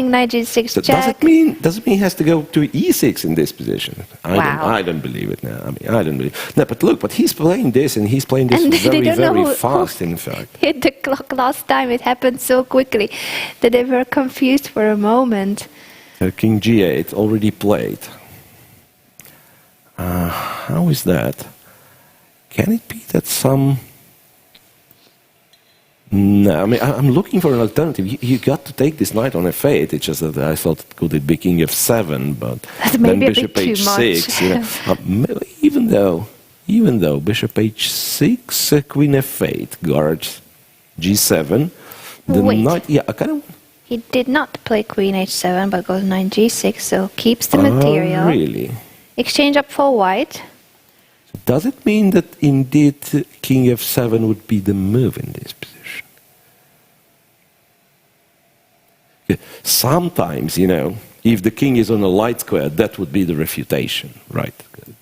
Knight g6 so check. Does it mean he has to go to e6 in this position? I don't believe it now. I mean, I don't believe. No, but look, but he's playing this, and he's playing this very fast. In fact, hit the clock last time. It happened so quickly that they were confused for a moment. King g8 already played. How is that? Can it be that some... No, I mean, I'm looking for an alternative. You got to take this knight on f8. It's just that I thought, could it be king f7, but then bishop h6. You know, even though bishop h6, queen f8 guards g7, the knight... Yeah, I kind of... He did not play queen h7, but goes knight g6, so keeps the material. Really? Exchange up for white. Does it mean that indeed king f7 would be the move in this position? Sometimes, you know, if the king is on a light square, that would be the refutation, right?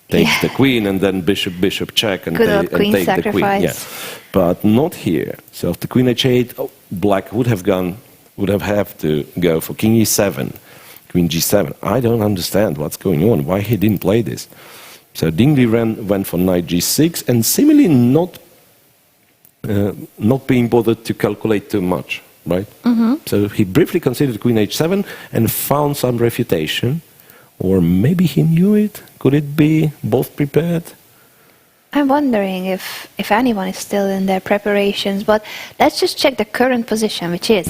Takes the queen and then bishop check and take the queen. Yeah, but not here. So after queen h8, black would have to go for king e7, queen g7. I don't understand what's going on, why he didn't play this. So Dingley went for knight g6, and seemingly not being bothered to calculate too much, right? So he briefly considered queen h7 and found some refutation, or maybe he knew it. Could it be both prepared? I'm wondering if anyone is still in their preparations, but let's just check the current position, which is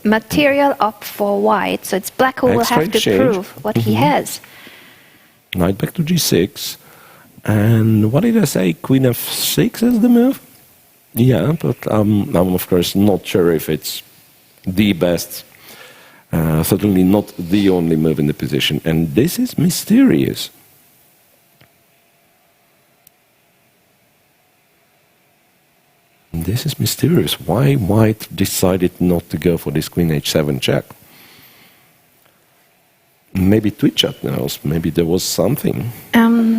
material up for white. So it's black who will have to prove what he has. Knight back to g6. And what did I say? Queen f6 as the move? Yeah, but I'm of course not sure if it's the best. Certainly not the only move in the position. And this is mysterious. This is mysterious. Why white decided not to go for this queen h7 check? Maybe Twitchat knows. Maybe there was something.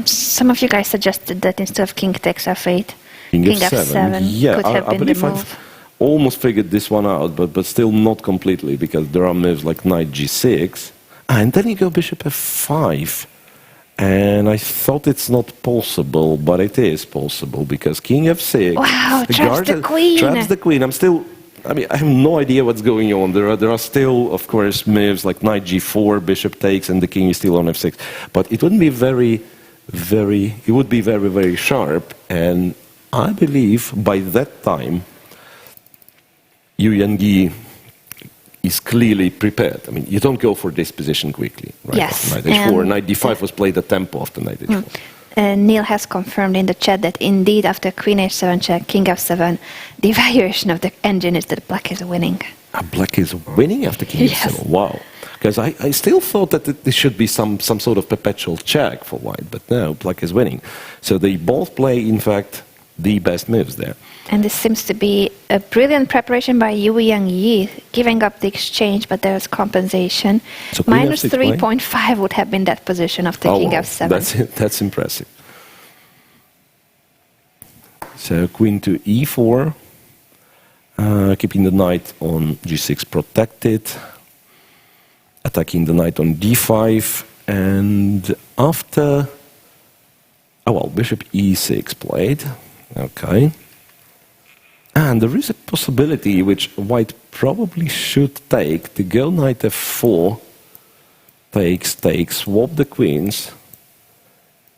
Some of you guys suggested that instead of king takes f8, king f7 yeah, could have been the move. I've almost figured this one out, but still not completely, because there are moves like knight g6, and then you go bishop f5, And I thought it's not possible, but it is possible because king f6. Wow, traps the queen. Traps the queen. I have no idea what's going on. There are still, of course, moves like knight g4, bishop takes, and the king is still on f6. But it wouldn't be it would be very, very sharp. And I believe by that time, Evgeny is clearly prepared. I mean, you don't go for this position quickly. Right? Yes. Knight h4, knight d5 was played at tempo after knight h4. Neil has confirmed in the chat that indeed after queen h7 check, king f7, the evaluation of the engine is that black is winning. Black is winning after king f7? Wow. Because I still thought that this should be some sort of perpetual check for white, but no, black is winning. So they both play, in fact, the best moves there. And this seems to be a brilliant preparation by Evgeny, giving up the exchange, but there's compensation. So minus 3.5 would have been that position after king f7. That's impressive. So queen to e4, keeping the knight on g6 protected, attacking the knight on d5, and after, bishop e6 played. Okay. And there is a possibility which white probably should take to go knight f4, takes, swap the queens,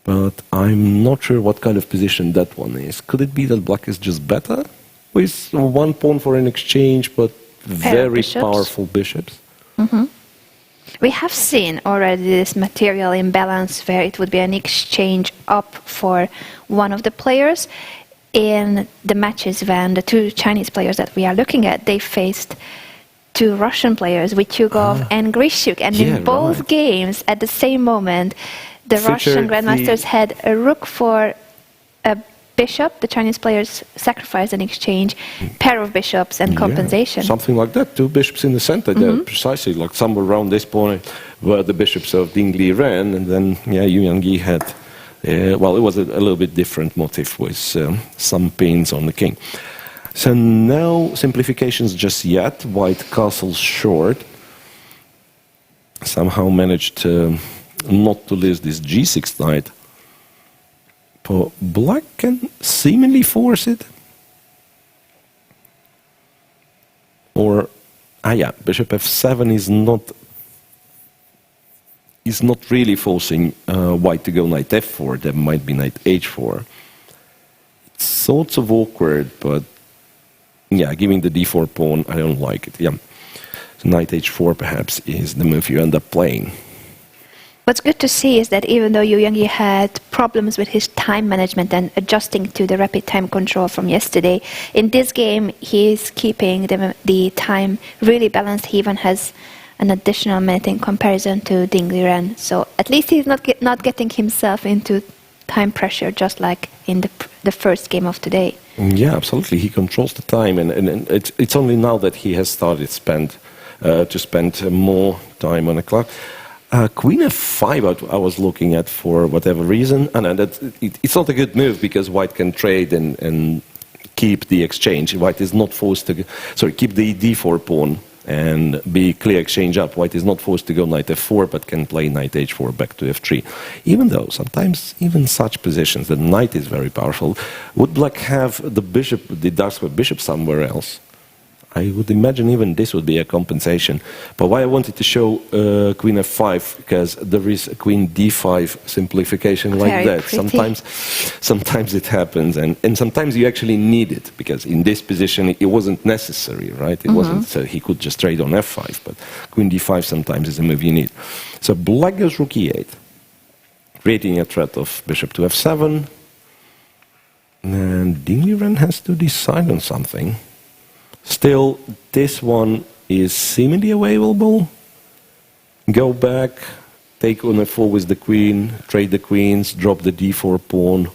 but I'm not sure what kind of position that one is. Could it be that black is just better with one pawn for an exchange, but very powerful bishops? Mm-hmm. We have seen already this material imbalance where it would be an exchange up for one of the players. In the matches when the two Chinese players that we are looking at, they faced two Russian players, Vityugov and Grishuk. And in both games, at the same moment, the Russian grandmasters had a rook for a bishop. The Chinese players sacrificed an exchange, pair of bishops and compensation. Something like that. Two bishops in the center there, precisely, like somewhere around this point were the bishops of Dingley ran, and then, Evgeny had... it was a little bit different motif with some pins on the king. So no simplifications just yet. White castles short. Somehow managed not to lose this g6 knight. But black can seemingly force it. Or, bishop f7 is not really forcing white to go knight f4. There might be knight h4. It's sort of awkward, but giving the d4 pawn, I don't like it. So knight h4 perhaps is the move you end up playing. What's good to see is that even though Evgeny had problems with his time management and adjusting to the rapid time control from yesterday, in this game he is keeping the time really balanced. He even has an additional minute in comparison to Dingley Ren. So at least he's not getting himself into time pressure, just like in the first game of today. Yeah, absolutely. He controls the time, and it's only now that he has started to spend more time on the clock. Queen f5 I was looking at for whatever reason, and it's not a good move because white can trade and keep the exchange. White is not forced to keep the d4 pawn and be clear exchange up. White is not forced to go knight f4, but can play knight h4 back to f3. Even though sometimes even such positions, the knight is very powerful. Would black have the dark square bishop somewhere else? I would imagine even this would be a compensation. But why I wanted to show queen f5, because there is a queen d5 simplification like very that. Pretty. Sometimes it happens, and sometimes you actually need it, because in this position it wasn't necessary, right? It wasn't, so he could just trade on f5, but queen d5 sometimes is a move you need. So black goes rook e8, creating a threat of bishop to f7, and Dingley Ren has to decide on something. Still, this one is seemingly available. Go back, take on f4 with the queen, trade the queens, drop the d4 pawn.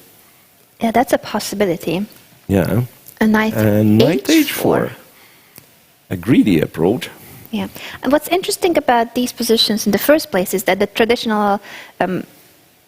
Yeah, that's a possibility. Yeah. A knight h4. A greedy approach. Yeah. And what's interesting about these positions in the first place is that the traditional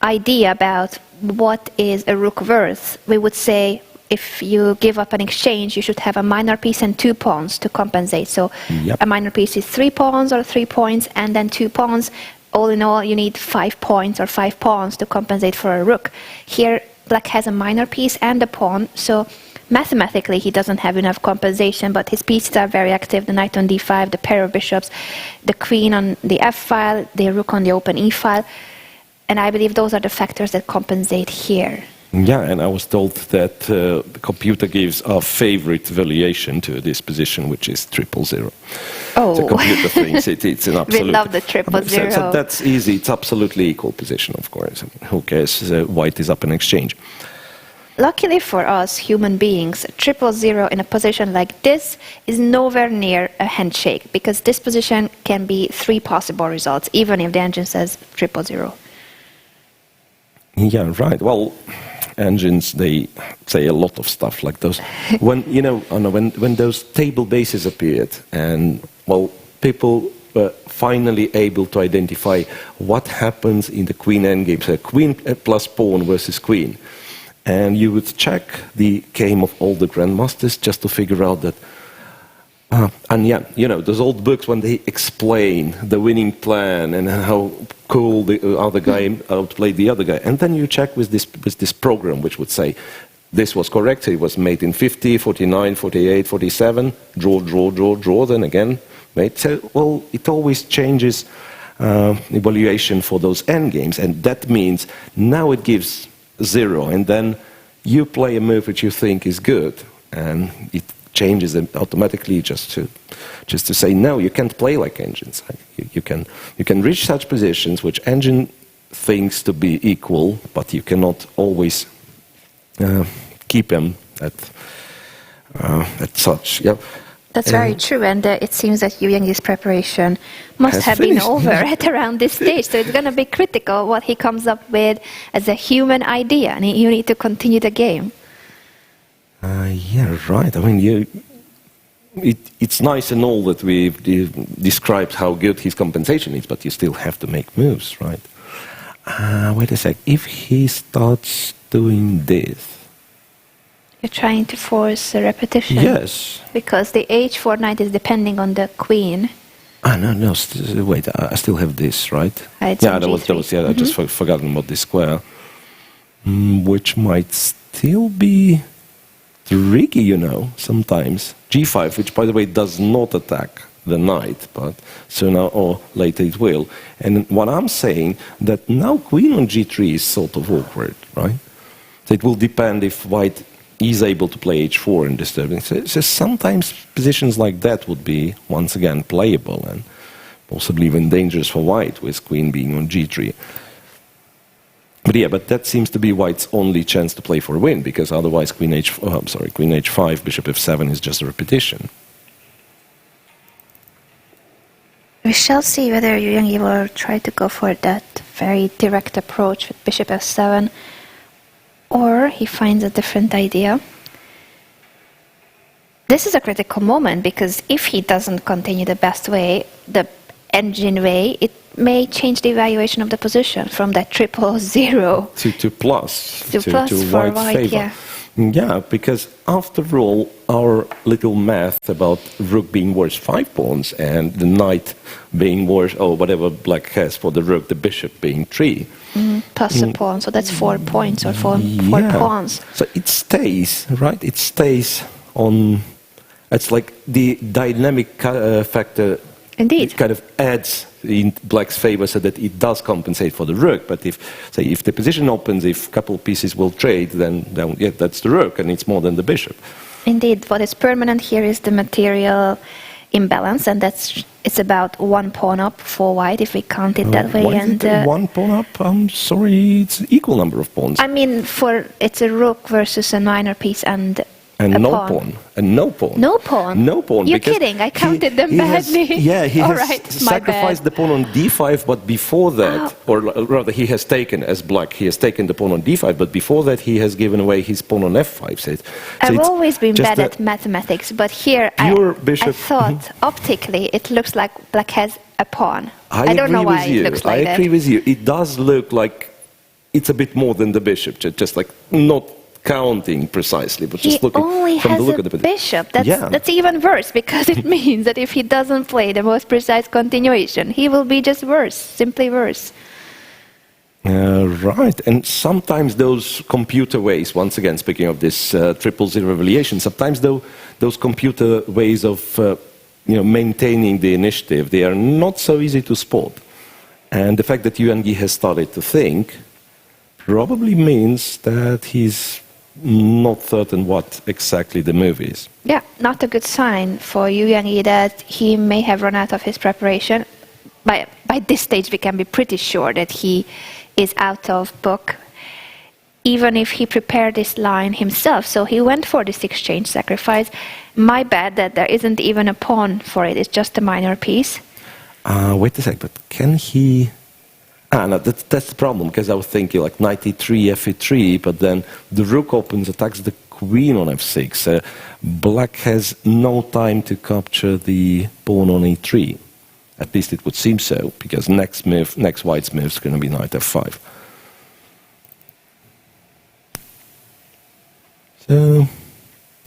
idea about what is a rook worth, we would say, if you give up an exchange, you should have a minor piece and 2 pawns to compensate. So a minor piece is 3 pawns or 3 points, and then 2 pawns. all in all, you need 5 points or 5 pawns to compensate for a rook. Here, black has a minor piece and a pawn, so mathematically he doesn't have enough compensation, but his pieces are very active. The knight on d5, the pair of bishops, the queen on the f file, the rook on the open e file, and I believe those are the factors that compensate here. Yeah, and I was told that the computer gives our favorite valuation to this position, which is 000. Oh. The computer thinks it's an absolute... We love the 000. So that's easy. It's absolutely equal position, of course. Who cares? White is up in exchange. Luckily for us human beings, 000 in a position like this is nowhere near a handshake, because this position can be 3 possible results, even if the engine says 000. Yeah, right. Well, engines, they say a lot of stuff like those. When, you know, Anna, when those table bases appeared, and, well, people were finally able to identify what happens in the queen endgame, so queen plus pawn versus queen. And you would check the game of all the grandmasters just to figure out that, and yeah, you know, those old books when they explain the winning plan and how cool the other guy outplayed the other guy. And then you check with this program which would say, this was correct, it was made in 50, 49, 48, 47, draw, then again, made. So, well, it always changes evaluation for those endgames, and that means now it gives 0, and then you play a move which you think is good, and it changes them automatically just to say, no, you can't play like engines. You can reach such positions which engine thinks to be equal, but you cannot always keep them at such. Yeah. That's very true, and it seems that Evgeny's preparation must have been over at around this stage, so it's going to be critical what he comes up with as a human idea, and you need to continue the game. Yeah, right. I mean, it's nice and all that we've described how good his compensation is, but you still have to make moves, right? Wait a sec. If he starts doing this... You're trying to force a repetition? Yes. Because the h4 knight is depending on the queen. No, wait, I still have this, right? Yeah, that was, yeah, I just forgotten about this square. Which might still be tricky, you know, sometimes. g5, which, by the way, does not attack the knight, but sooner or later it will. And what I'm saying, that now queen on g3 is sort of awkward, right? So it will depend if white is able to play h4 and disturbing. So sometimes positions like that would be, once again, playable and possibly even dangerous for white, with queen being on g3. But yeah, but that seems to be white's only chance to play for a win, because otherwise queen h5, bishop f7 is just a repetition. We shall see whether Evgeny will try to go for that very direct approach with bishop f7, or he finds a different idea. This is a critical moment, because if he doesn't continue the best way, the engine way, it may change the evaluation of the position from that 000 to plus for white favor. Yeah. Yeah, because after all, our little math about rook being worth 5 pawns and the knight being worth, whatever black has for the rook, the bishop being 3. Plus a pawn, so that's 4 points or four pawns. So it stays, right? It stays on. It's like the dynamic factor. Indeed. It kind of adds in black's favor so that it does compensate for the rook. But if the position opens, if a couple of pieces will trade, then yeah, that's the rook, and it's more than the bishop. Indeed, what is permanent here is the material imbalance, and it's about 1 pawn up for white, if we count it that way. And 1 pawn up? I'm sorry, it's an equal number of pawns. I mean, it's a rook versus a minor piece and no pawn. And no pawn. No pawn? No pawn. You're kidding, I counted them badly. He has sacrificed the pawn on d5, but before that, or rather he has taken, as black, he has taken the pawn on d5, but before that he has given away his pawn on f5. So I've always been bad at mathematics, but here I thought optically it looks like black has a pawn. I don't know why it looks like that. I agree with you. It does look like it's a bit more than the bishop, just like not counting precisely, but He just looking only from has the look a of the bishop. Yeah. That's even worse, because it means that if he doesn't play the most precise continuation, he will be just worse, simply worse. Right, and sometimes those computer ways, once again speaking of this 000 evaluation, sometimes those computer ways of maintaining the initiative, they are not so easy to spot. And the fact that Evgeny has started to think probably means that he's not certain what exactly the move is. Yeah, not a good sign for Evgeny that he may have run out of his preparation. By this stage, we can be pretty sure that he is out of book, even if he prepared this line himself. So he went for this exchange sacrifice. My bad that there isn't even a pawn for it. It's just a minor piece. Wait a sec, but can he... no, that's the problem, because I was thinking like knight e3, fe3, but then the rook opens, attacks the queen on f6. Black has no time to capture the pawn on e3. At least it would seem so, because next white's move is going to be knight f5. So...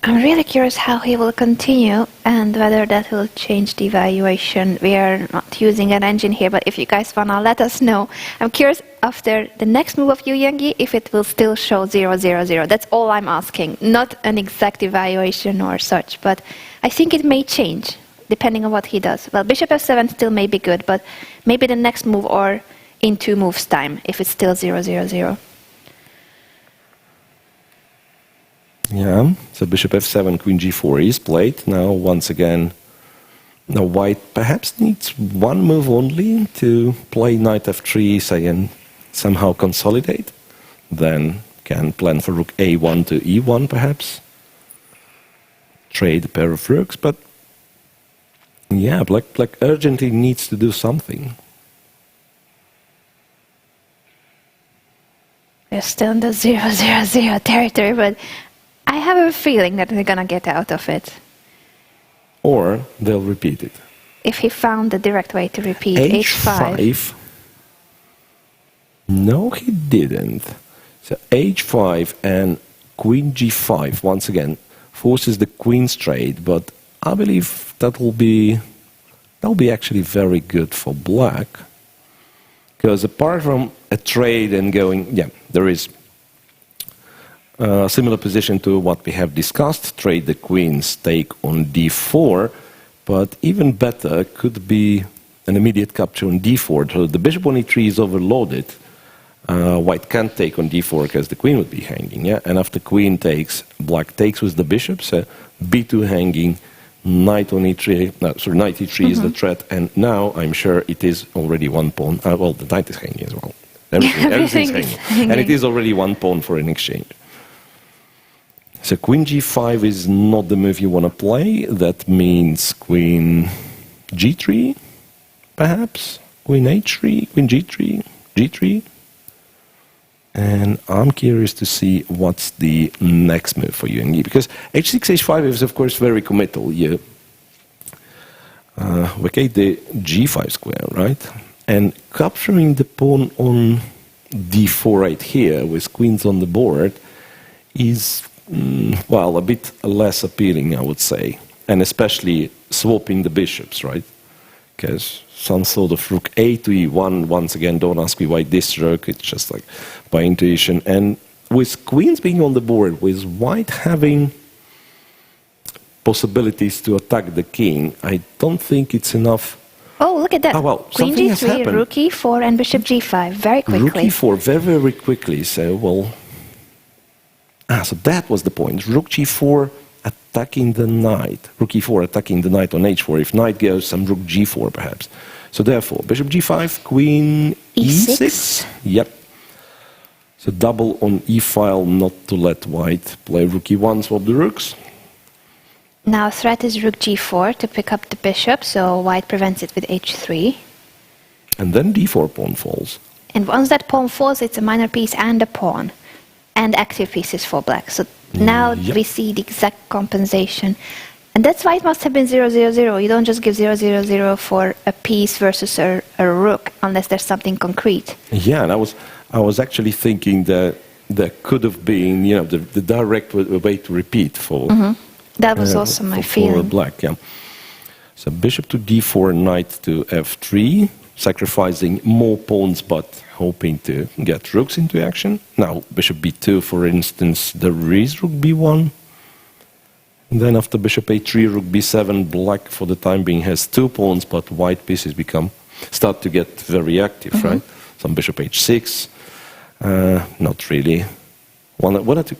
I'm really curious how he will continue and whether that will change the evaluation. We are not using an engine here, but if you guys want to let us know. I'm curious after the next move of Evgeny if it will still show 0, 0, 0. That's all I'm asking. Not an exact evaluation or such, but I think it may change depending on what he does. Well, bishop f7 still may be good, but maybe the next move or in 2 moves time if it's still 0, 0, 0. Yeah, so bishop f7, queen g4 is played. Now, once again, white perhaps needs one move only to play knight f3, say, and somehow consolidate. Then can plan for rook a1 to e1, perhaps. Trade a pair of rooks, but yeah, black urgently needs to do something. We're still in the 0, 0, 0 territory, but I have a feeling that they're going to get out of it. Or they'll repeat it. If he found the direct way to repeat h5. No, he didn't. So h5 and queen g5, once again, forces the queen straight, but I believe that'll be actually very good for black. Because apart from a trade and going, yeah, there is a similar position to what we have discussed, trade the queen's take on d4, but even better could be an immediate capture on d4. So the bishop on e3 is overloaded. White can't take on d4 because the queen would be hanging, yeah? And after queen takes, black takes with the bishop, so b2 hanging, knight on e3, knight e3 is the threat, and now I'm sure it is already one pawn. Well, the knight is hanging as well. Everything's hanging. And it is already one pawn for an exchange. So queen g5 is not the move you want to play. That means queen g3, perhaps. Queen h3, queen g3, g3. And I'm curious to see what's the next move for Evgeny, because h6, h5 is of course very committal. You vacate the g5 square, right? And capturing the pawn on d4 right here with queens on the board is, well, a bit less appealing, I would say. And especially swapping the bishops, right? Because some sort of rook a to e1, once again, don't ask me why this rook, it's just like by intuition. And with queens being on the board, with white having possibilities to attack the king, I don't think it's enough. Oh, look at that. Oh, well, queen g3, rook e4, and bishop g5, very quickly. Rook e4, very, very quickly. So, well... so that was the point. Rook g4 attacking the knight. Rook e4 attacking the knight on h4. If knight goes, some rook g4 perhaps. So therefore, bishop g5, queen e6. Yep. So double on e-file, not to let white play rook e1, swap the rooks. Now threat is rook g4 to pick up the bishop, so white prevents it with h3. And then d4 pawn falls. And once that pawn falls, it's a minor piece and a pawn. And active pieces for black. So now we see the exact compensation. And that's why it must have been 0, 0, 0. You don't just give 0, 0, 0 for a piece versus a rook, unless there's something concrete. Yeah, and I was actually thinking that there could have been, the direct way to repeat for. That was also my feeling. For black, yeah. So bishop to d4, knight to f3, sacrificing more pawns but hoping to get rooks into action. Now bishop b2, for instance, there is rook b1. And then after bishop a3, rook b7, black for the time being has 2 pawns, but white pieces start to get very active, right? Some bishop h6, not really. Wanted to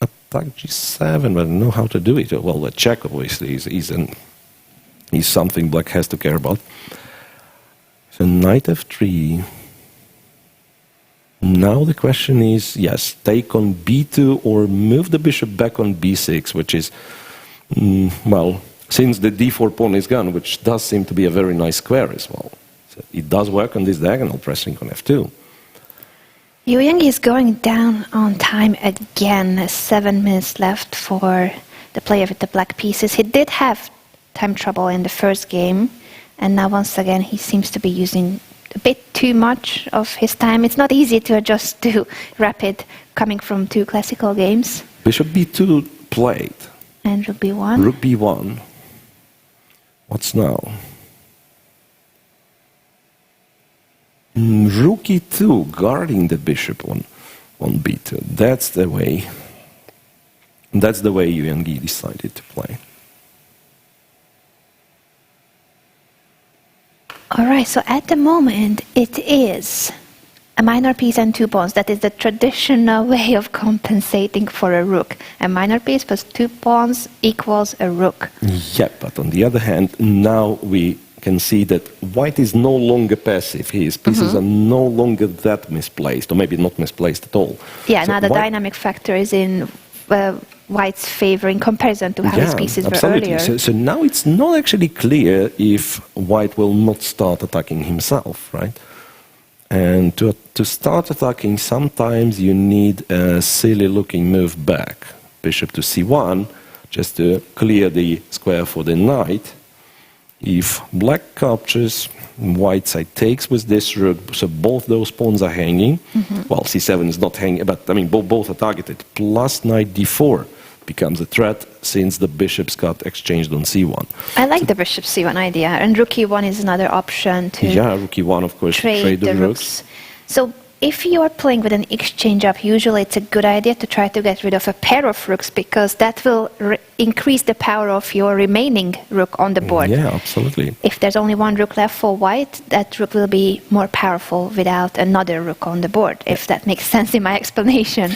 attack g7, but I don't know how to do it. Well, the check obviously is something black has to care about. So knight f3. Now the question is, yes, take on b2 or move the bishop back on b6, which is, well, since the d4 pawn is gone, which does seem to be a very nice square as well. So it does work on this diagonal, pressing on f2. Evgeny is going down on time again. 7 minutes left for the player with the black pieces. He did have time trouble in the first game, and now once again he seems to be using a bit too much of his time. It's not easy to adjust to rapid coming from 2 classical games. Bishop b2 played. And rook b1. Rook b1. What's now? Rook e2, guarding the bishop on b2. That's the way. That's the way Evgeny decided to play. All right, so at the moment it is a minor piece and 2 pawns. That is the traditional way of compensating for a rook. A minor piece plus 2 pawns equals a rook. Yeah, but on the other hand, now we can see that white is no longer passive. His pieces are no longer that misplaced, or maybe not misplaced at all. Yeah, so now the dynamic factor is in white's favor in comparison to how his pieces absolutely. were earlier. So now it's not actually clear if white will not start attacking himself, right? And to start attacking, sometimes you need a silly-looking move back. Bishop to c1, just to clear the square for the knight. If black captures, white side takes with this rook, so both those pawns are hanging. Well, c7 is not hanging, but I mean both are targeted. Plus knight d4 becomes a threat since the bishops got exchanged on c1. I like the bishop c1 idea, and rook e1 is another option to rook e1, of course, trade the rooks. So if you are playing with an exchange up, usually it's a good idea to try to get rid of a pair of rooks, because that will increase the power of your remaining rook on the board. Yeah, absolutely. If there's only one rook left for white, that rook will be more powerful without another rook on the board, if that makes sense in my explanation.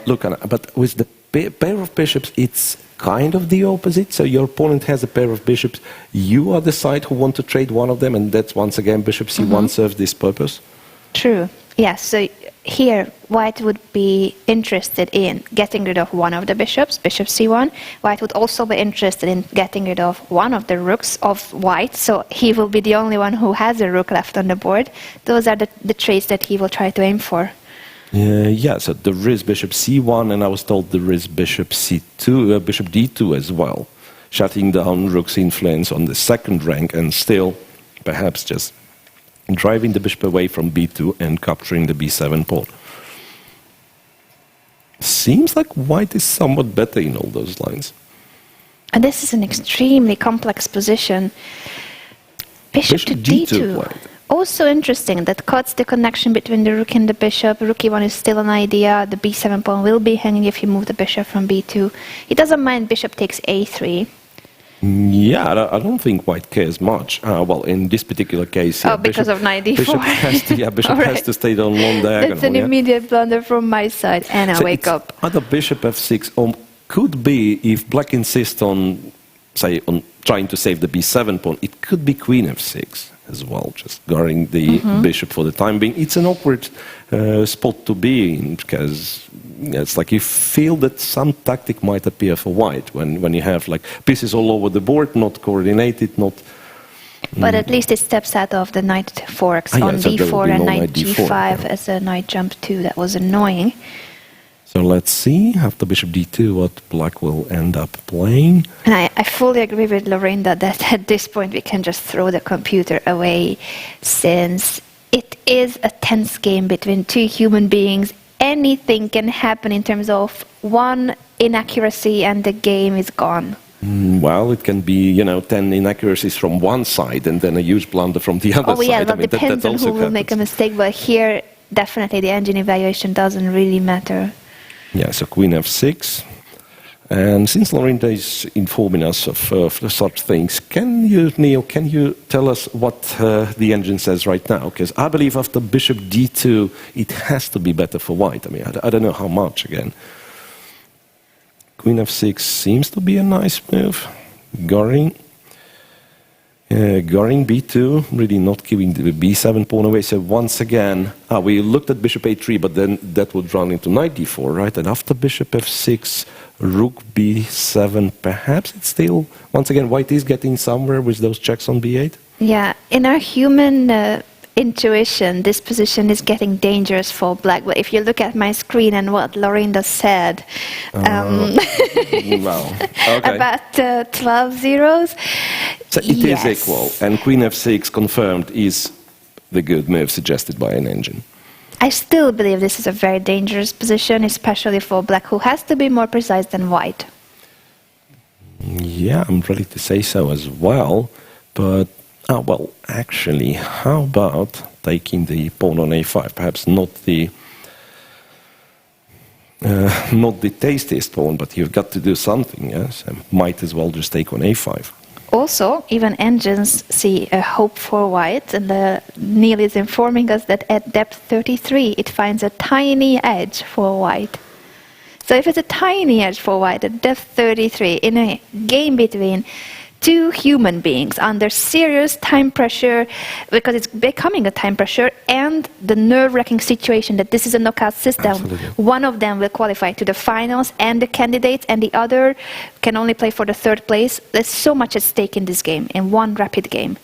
Look, Anna, but with the pair of bishops, it's kind of the opposite. So your opponent has a pair of bishops. You are the side who want to trade one of them, and that's once again bishop c1 serves this purpose. True. Yes, so here white would be interested in getting rid of one of the bishops, bishop c1. White would also be interested in getting rid of one of the rooks of white, so he will be the only one who has a rook left on the board. Those are the traits that he will try to aim for. Yeah, so there is bishop c1, and I was told there is bishop c2, bishop d2 as well, shutting down rook's influence on the second rank, and still perhaps just driving the bishop away from b2 and capturing the b7 pawn. Seems like white is somewhat better in all those lines. And this is an extremely complex position. Bishop to d2. Also interesting, that cuts the connection between the rook and the bishop. Rook e1 is still an idea. The b7 pawn will be hanging if you move the bishop from b2. He doesn't mind bishop takes a3. Yeah, I don't think white cares much. Well, in this particular case... because of knight d4. Bishop has to stay on long diagonal. That's an immediate blunder from my side, and I wake up. Either bishop f6, could be, if black insists on, say, on trying to save the b7 pawn, it could be queen f6 as well, just guarding the bishop for the time being. It's an awkward spot to be in, because it's like you feel that some tactic might appear for white when you have like pieces all over the board, not coordinated, not... But at least it steps out of the knight forks on d4 and knight g5 as a knight jump 2. That was annoying. So let's see, after bishop d2, what black will end up playing. And I fully agree with Lorraine that at this point we can just throw the computer away, since it is a tense game between two human beings. anything can happen in terms of one inaccuracy and the game is gone? Well, it can be, 10 inaccuracies from one side and then a huge blunder from the other Oh yeah, side. well, depends on who will make a mistake, but here definitely the engine evaluation doesn't really matter. Yeah, so Queen f6. And since Lorinda is informing us of such things, Neil, can you tell us what the engine says right now? Because I believe after bishop d2, it has to be better for white. I mean, I don't know how much again. Queen f6 seems to be a nice move. Goring b2, really not giving the b7 pawn away. So once again, we looked at bishop a3, but then that would run into knight d4, right? And after bishop f6, rook b7, perhaps it's still, once again, white is getting somewhere with those checks on b8. Yeah, in our human intuition, this position is getting dangerous for black. But if you look at my screen and what Lorinda said Well, okay. about 12 zeros, So it is equal, and Queen f6 confirmed is the good move suggested by an engine. I still believe this is a very dangerous position, especially for black, who has to be more precise than white. Yeah, I'm ready to say so as well, but well, actually, how about taking the pawn on a5? Perhaps not the tastiest pawn, but you've got to do something. Yes, and might as well just take on a5. Also, even engines see a hope for white, and Neil is informing us that at depth 33 it finds a tiny edge for white. So if it's a tiny edge for white at depth 33 in a game between two human beings under serious time pressure, because it's becoming a time pressure, and the nerve-wracking situation that this is a knockout system. Absolutely. One of them will qualify to the finals and the candidates, and the other can only play for the third place. There's so much at stake in this game, in one rapid game.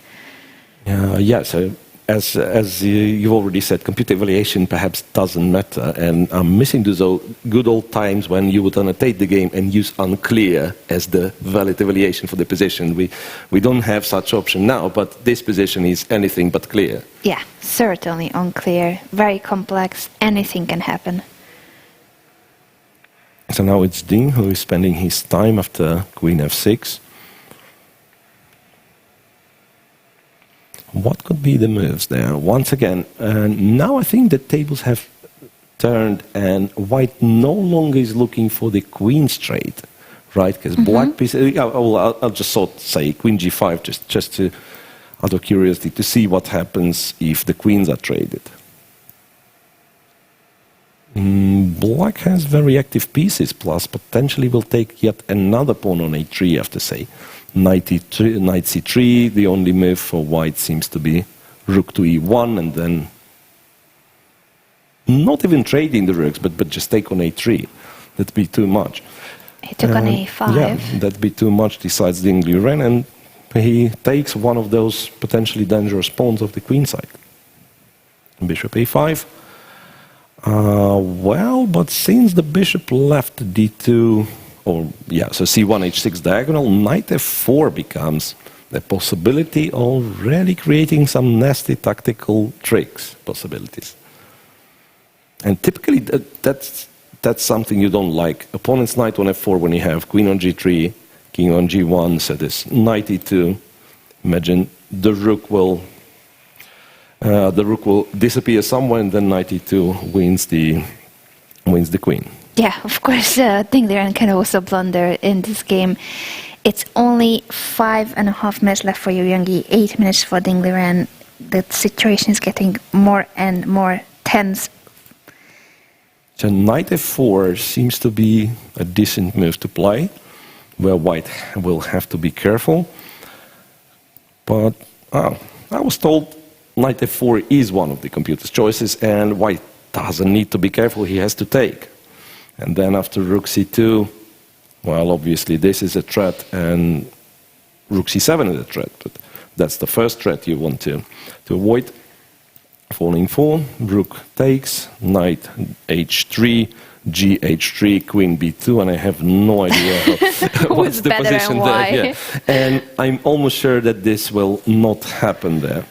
Yeah, so as you already said, computer evaluation perhaps doesn't matter, and I'm missing those good old times when you would annotate the game and use unclear as the valid evaluation for the position. We don't have such option now, but this position is anything but clear. Yeah, certainly unclear, very complex, anything can happen. So now it's Ding who is spending his time after Queen f6. What could be the moves there? Once again, now I think the tables have turned and white no longer is looking for the queen straight, right? Because black piece, I'll just sort of say Queen g5 just to, out of curiosity, to see what happens if the queens are traded. Black has very active pieces, plus potentially will take yet another pawn on a3 after, say, knight c3. The only move for white seems to be rook to e1, and then not even trading the rooks, but just take on a3. That'd be too much. He took on a5. Yeah, that'd be too much, decides Dingley Ren, and he takes one of those potentially dangerous pawns of the queen side. Bishop a5. Well, but since the bishop left d2, so c1, h6 diagonal, knight f4 becomes the possibility, already creating some nasty tactical tricks possibilities. And typically that's something you don't like. Opponent's knight on f4 when you have queen on g3, king on g1, so this knight e2. Imagine the rook will disappear somewhere, and then knight e2 wins the queen. Yeah, of course, Dingley Ren can also blunder in this game. It's only 5.5 minutes left for Evgeny, 8 minutes for Dingley Ren. The situation is getting more and more tense. So knight f4 seems to be a decent move to play, where white will have to be careful. But I was told knight f4 is one of the computer's choices, and white doesn't need to be careful, he has to take. And then after rook c2, well, obviously this is a threat, and rook c7 is a threat, but that's the first threat you want to avoid. Falling 4, rook takes, knight h3, gh3, queen b2, and I have no idea what's the position there. Yeah. And I'm almost sure that this will not happen there.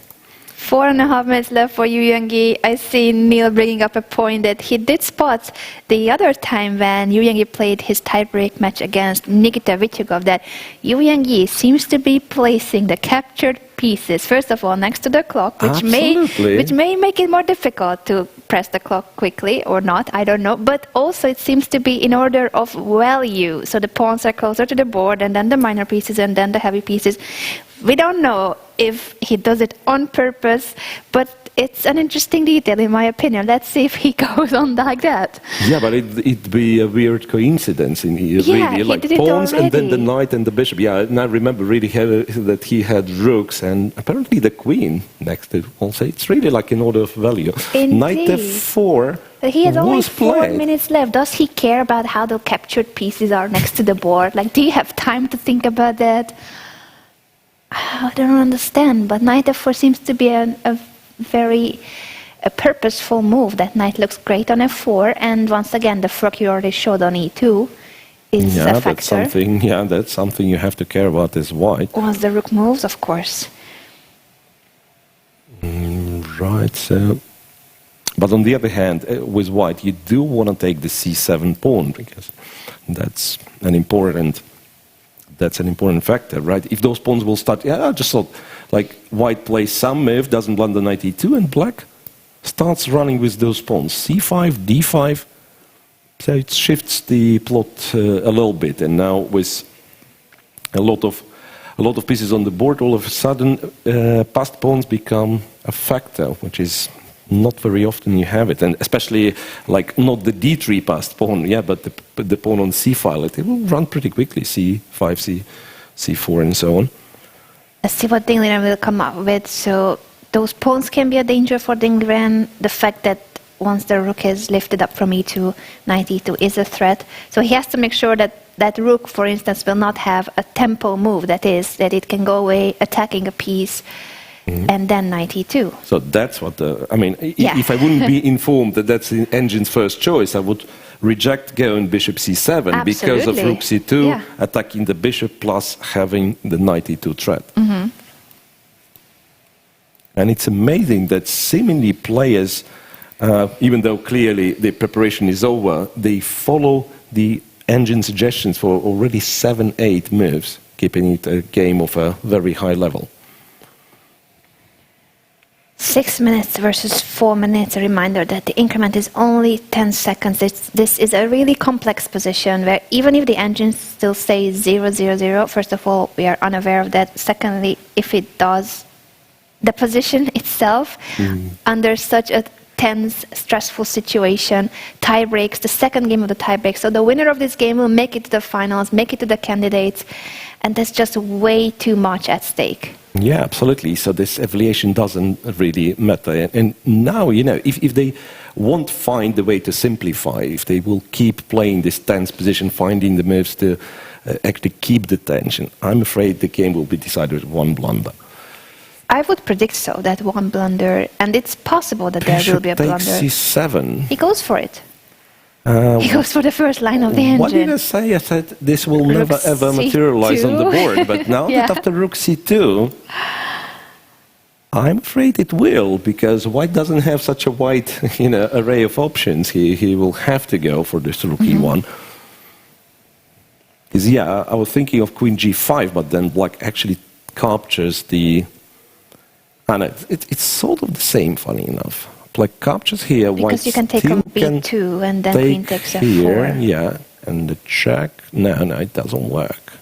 4.5 minutes left for Evgeny. I see Neil bringing up a point that he did spot the other time when Evgeny played his tiebreak match against Nikita Vityugov, that Evgeny seems to be placing the captured pieces, first of all, next to the clock, which may make it more difficult to press the clock quickly or not, I don't know. But also it seems to be in order of value. So the pawns are closer to the board, and then the minor pieces, and then the heavy pieces. We don't know if he does it on purpose, but it's an interesting detail in my opinion. Let's see if he goes on like that. Yeah, but it'd be a weird coincidence in here, really. Like pawns and then the knight and the bishop. Yeah, and I remember really that he had rooks and apparently the queen next to it also. It's really like in order of value. Indeed. Knight f4. He has only 4 played. minutes left. Does he care about how the captured pieces are next to the board? Like, do you have time to think about that? I don't understand, but knight f4 seems to be a very purposeful move. That knight looks great on f4, and once again, the fork you already showed on e2 is a factor. That's something you have to care about as white. Once the rook moves, of course. Right, so... But on the other hand, with white, you do want to take the c7 pawn, because that's an important factor, right? If those pawns will start, I just thought, like, white plays some move, doesn't blunder knight e2, and black starts running with those pawns, c5, d5, so it shifts the plot a little bit, and now with a lot of pieces on the board, all of a sudden, passed pawns become a factor, which is not very often you have it, and especially like not the d3 passed pawn, but the pawn on c file, it will run pretty quickly, c5, c4, and so on. Let's see what Dingli will come up with. So those pawns can be a danger for Dingli. The fact that once the rook is lifted up from e2, knight e2 is a threat. So he has to make sure that that rook, for instance, will not have a tempo move, that is, that it can go away attacking a piece. And then knight e2. So that's what if I wouldn't be informed that that's the engine's first choice, I would reject going bishop c7 because of rook c2, attacking the bishop plus having the knight e2 threat. And it's amazing that seemingly players, even though clearly the preparation is over, they follow the engine suggestions for already 7-8 moves, keeping it a game of a very high level. 6 minutes versus 4 minutes. A reminder that the increment is only 10 seconds. This is a really complex position where even if the engine still says 0-0-0, first of all, we are unaware of that. Secondly, if it does, the position itself under such a tense, stressful situation, tie breaks, the second game of the tie break. So the winner of this game will make it to the finals, make it to the candidates, and that's just way too much at stake. Yeah, absolutely. So this evaluation doesn't really matter. And now, if they won't find the way to simplify, if they will keep playing this tense position, finding the moves to actually keep the tension, I'm afraid the game will be decided with one blunder. I would predict so, that one blunder, and it's possible that there will be a blunder. c7. He goes for it. He goes for the first line of the engine. What did I say? I said this will Rook never ever C2. materialize on the board. But now that after rook c2, I'm afraid it will, because white doesn't have such a wide array of options. He will have to go for this rook e1. Because I was thinking of queen g5, but then black actually captures the... And it's sort of the same, funny enough. Black captures here, because you can take on b2 and then queen takes f4. Here, and the check. No, it doesn't work.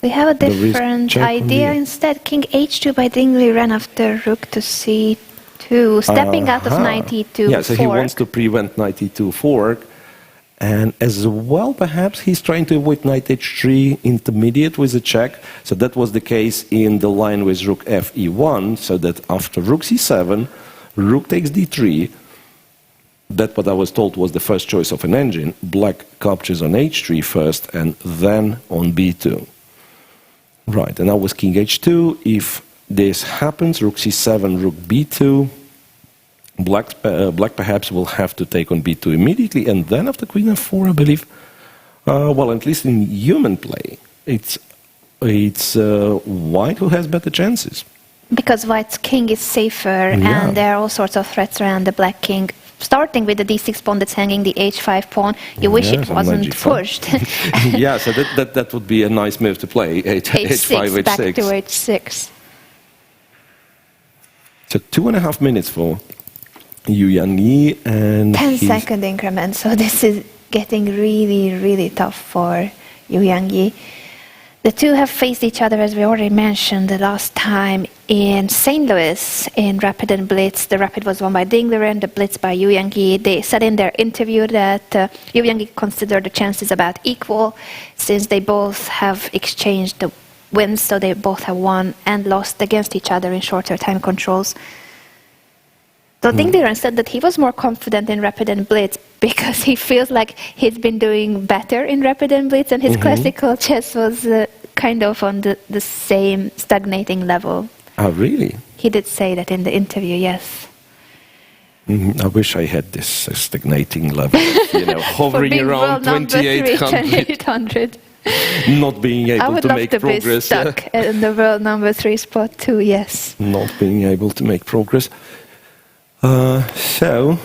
We have a different idea instead. King h2 by Dingli ran after rook to c2, stepping out of knight e2 so he wants to prevent knight e2 fork. And as well, perhaps he's trying to avoid knight h3 intermediate with a check. So that was the case in the line with rook f e1, so that after rook c7, rook takes d3. That what I was told was the first choice of an engine. Black captures on h3 first and then on b2. Right, and now with king h2, if this happens, rook c7, rook b2, black perhaps will have to take on b2 immediately, and then after queen f4, I believe, well, at least in human play, it's white who has better chances. Because white's king is safer, and there are all sorts of threats around the black king. Starting with the d6 pawn that's hanging the h5 pawn, you wish it wasn't pushed. Yeah, so that would be a nice move to play, h5, back h6. to h6. So 2.5 minutes for Yu Yangyi, and 10-second increment, so this is getting really, really tough for Yu Yangyi. The two have faced each other, as we already mentioned, the last time in St. Louis in Rapid and Blitz. The Rapid was won by Dingler and the Blitz by Yu Yangyi. They said in their interview that Yu Yangyi considered the chances about equal, since they both have exchanged the wins, so they both have won and lost against each other in shorter time controls. So Dingler said that he was more confident in Rapid and Blitz because he feels like he's been doing better in Rapid and Blitz, and his classical chess was kind of on the same stagnating level. Oh, really? He did say that in the interview, yes. I wish I had this stagnating level, hovering around 2800. Not being able to make progress. I would love to be stuck in the world number 3 spot too, yes. Not being able to make progress. So,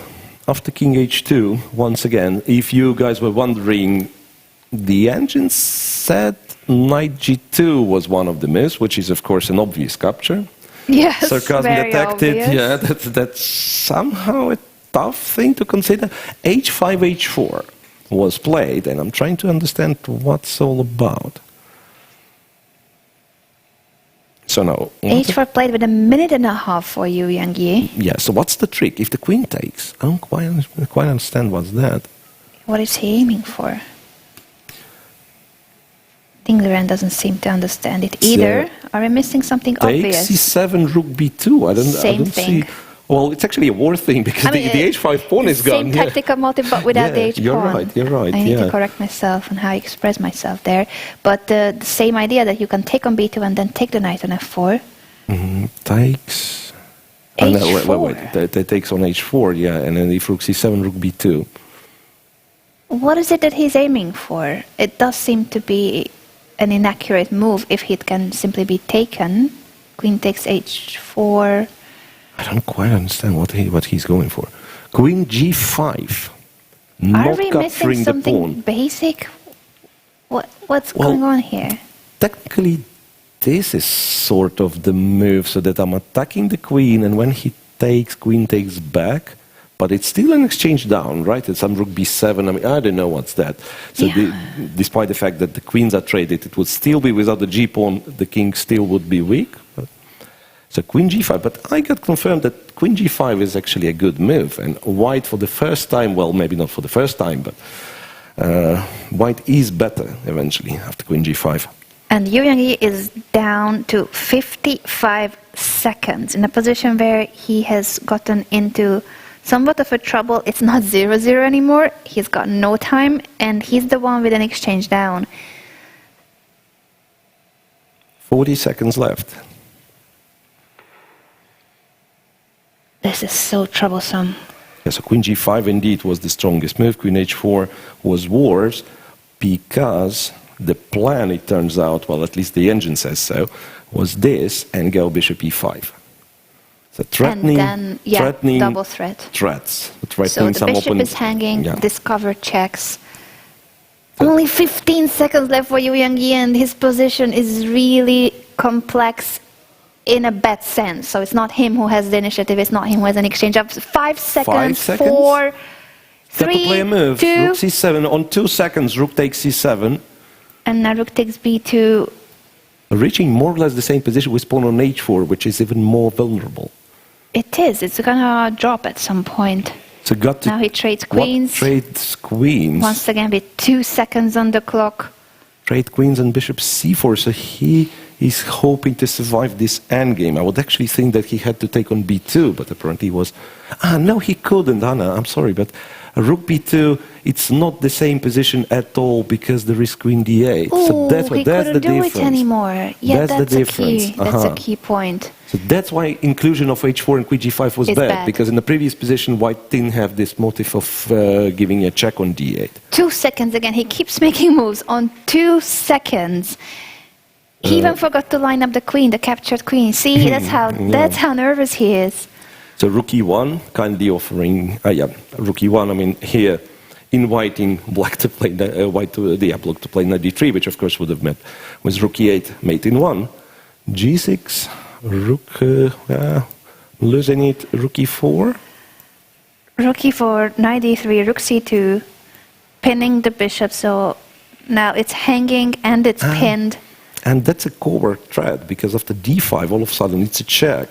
after King H2, once again, if you guys were wondering, the engine said Knight G2 was one of the moves, which is of course an obvious capture. Yes, Sarcasm very detected. obvious. Yeah, that's somehow a tough thing to consider. H5, H4 was played, and I'm trying to understand what's all about. So now, H4 played with 1.5 minutes for Yu Yangyi. Yeah, so what's the trick? If the queen takes, I don't quite understand what's that. What is he aiming for? Dingler doesn't seem to understand it either. Are we missing something obvious? Takes C7, Rook B2. I don't thing. see. Well, it's actually a war thing because the H5 pawn is gone. Same tactical motive, but without the H pawn. You're right. I need to correct myself on how I express myself there. But the same idea that you can take on B2 and then take the knight on F4. Takes. H4. That takes on H4, yeah, and then if Rook C7, Rook B2. What is it that he's aiming for? It does seem to be an inaccurate move if it can simply be taken. Queen takes H4. I don't quite understand what he's going for. Queen G5. Are we missing something basic? What's going on here? Technically, this is sort of the move, so that I'm attacking the queen, and when he takes, queen takes back, but it's still an exchange down, right? It's some Rook B7. I mean, I don't know what's that. So despite the fact that the queens are traded, it would still be without the G pawn, the king still would be weak. So Queen G5, but I got confirmed that Queen G5 is actually a good move, and white for the first time, well, maybe not for the first time, but white is better eventually after Queen G5. And Yu Yangyi is down to 55 seconds in a position where he has gotten into somewhat of a trouble. It's not 0-0 anymore. He's got no time, and he's the one with an exchange down. 40 seconds left. This is so troublesome. Yeah, so Queen G5 indeed was the strongest move. Queen H4 was worse because the plan, it turns out, well, at least the engine says so, was this and go Bishop E5. So threatening, and then, threatening double threat. Threats. So the bishop is hanging, discover checks. Only 15 seconds left for Yu Yangyi, and his position is really complex in a bad sense. So it's not him who has the initiative, it's not him who has an exchange up. 5 seconds, 4, 3, play a move. 2. Rook C7, on 2 seconds, Rook takes C7. And now Rook takes B2. Reaching more or less the same position with pawn on H4, which is even more vulnerable. It is, it's gonna drop at some point. So got to now he trades queens. Trades queens. Once again with 2 seconds on the clock. Trade queens and bishop C4, so he is hoping to survive this endgame. I would actually think that he had to take on B2, but apparently he was... no, he couldn't, Anna, I'm sorry, but Rook B2, it's not the same position at all because there is Queen D8. Ooh, so that's he that's couldn't the do difference. it anymore. Yeah, that's the difference. That's a key point. So that's why inclusion of H4 and Queen G5 was bad, because in the previous position, white didn't have this motive of giving a check on D8. 2 seconds again. He keeps making moves on 2 seconds. He even forgot to line up the queen, the captured queen. See, that's how nervous he is. So rook e1, kindly offering, rook e1, I mean, here, inviting black to play, black to play knight d3, which of course would have met with rook e8, mate in 1. g6, rook, losing it, rook e4. Rook e4, knight d3, rook c2, pinning the bishop, so now it's hanging and it's pinned. And that's a covert threat, because after d5, all of a sudden it's a check,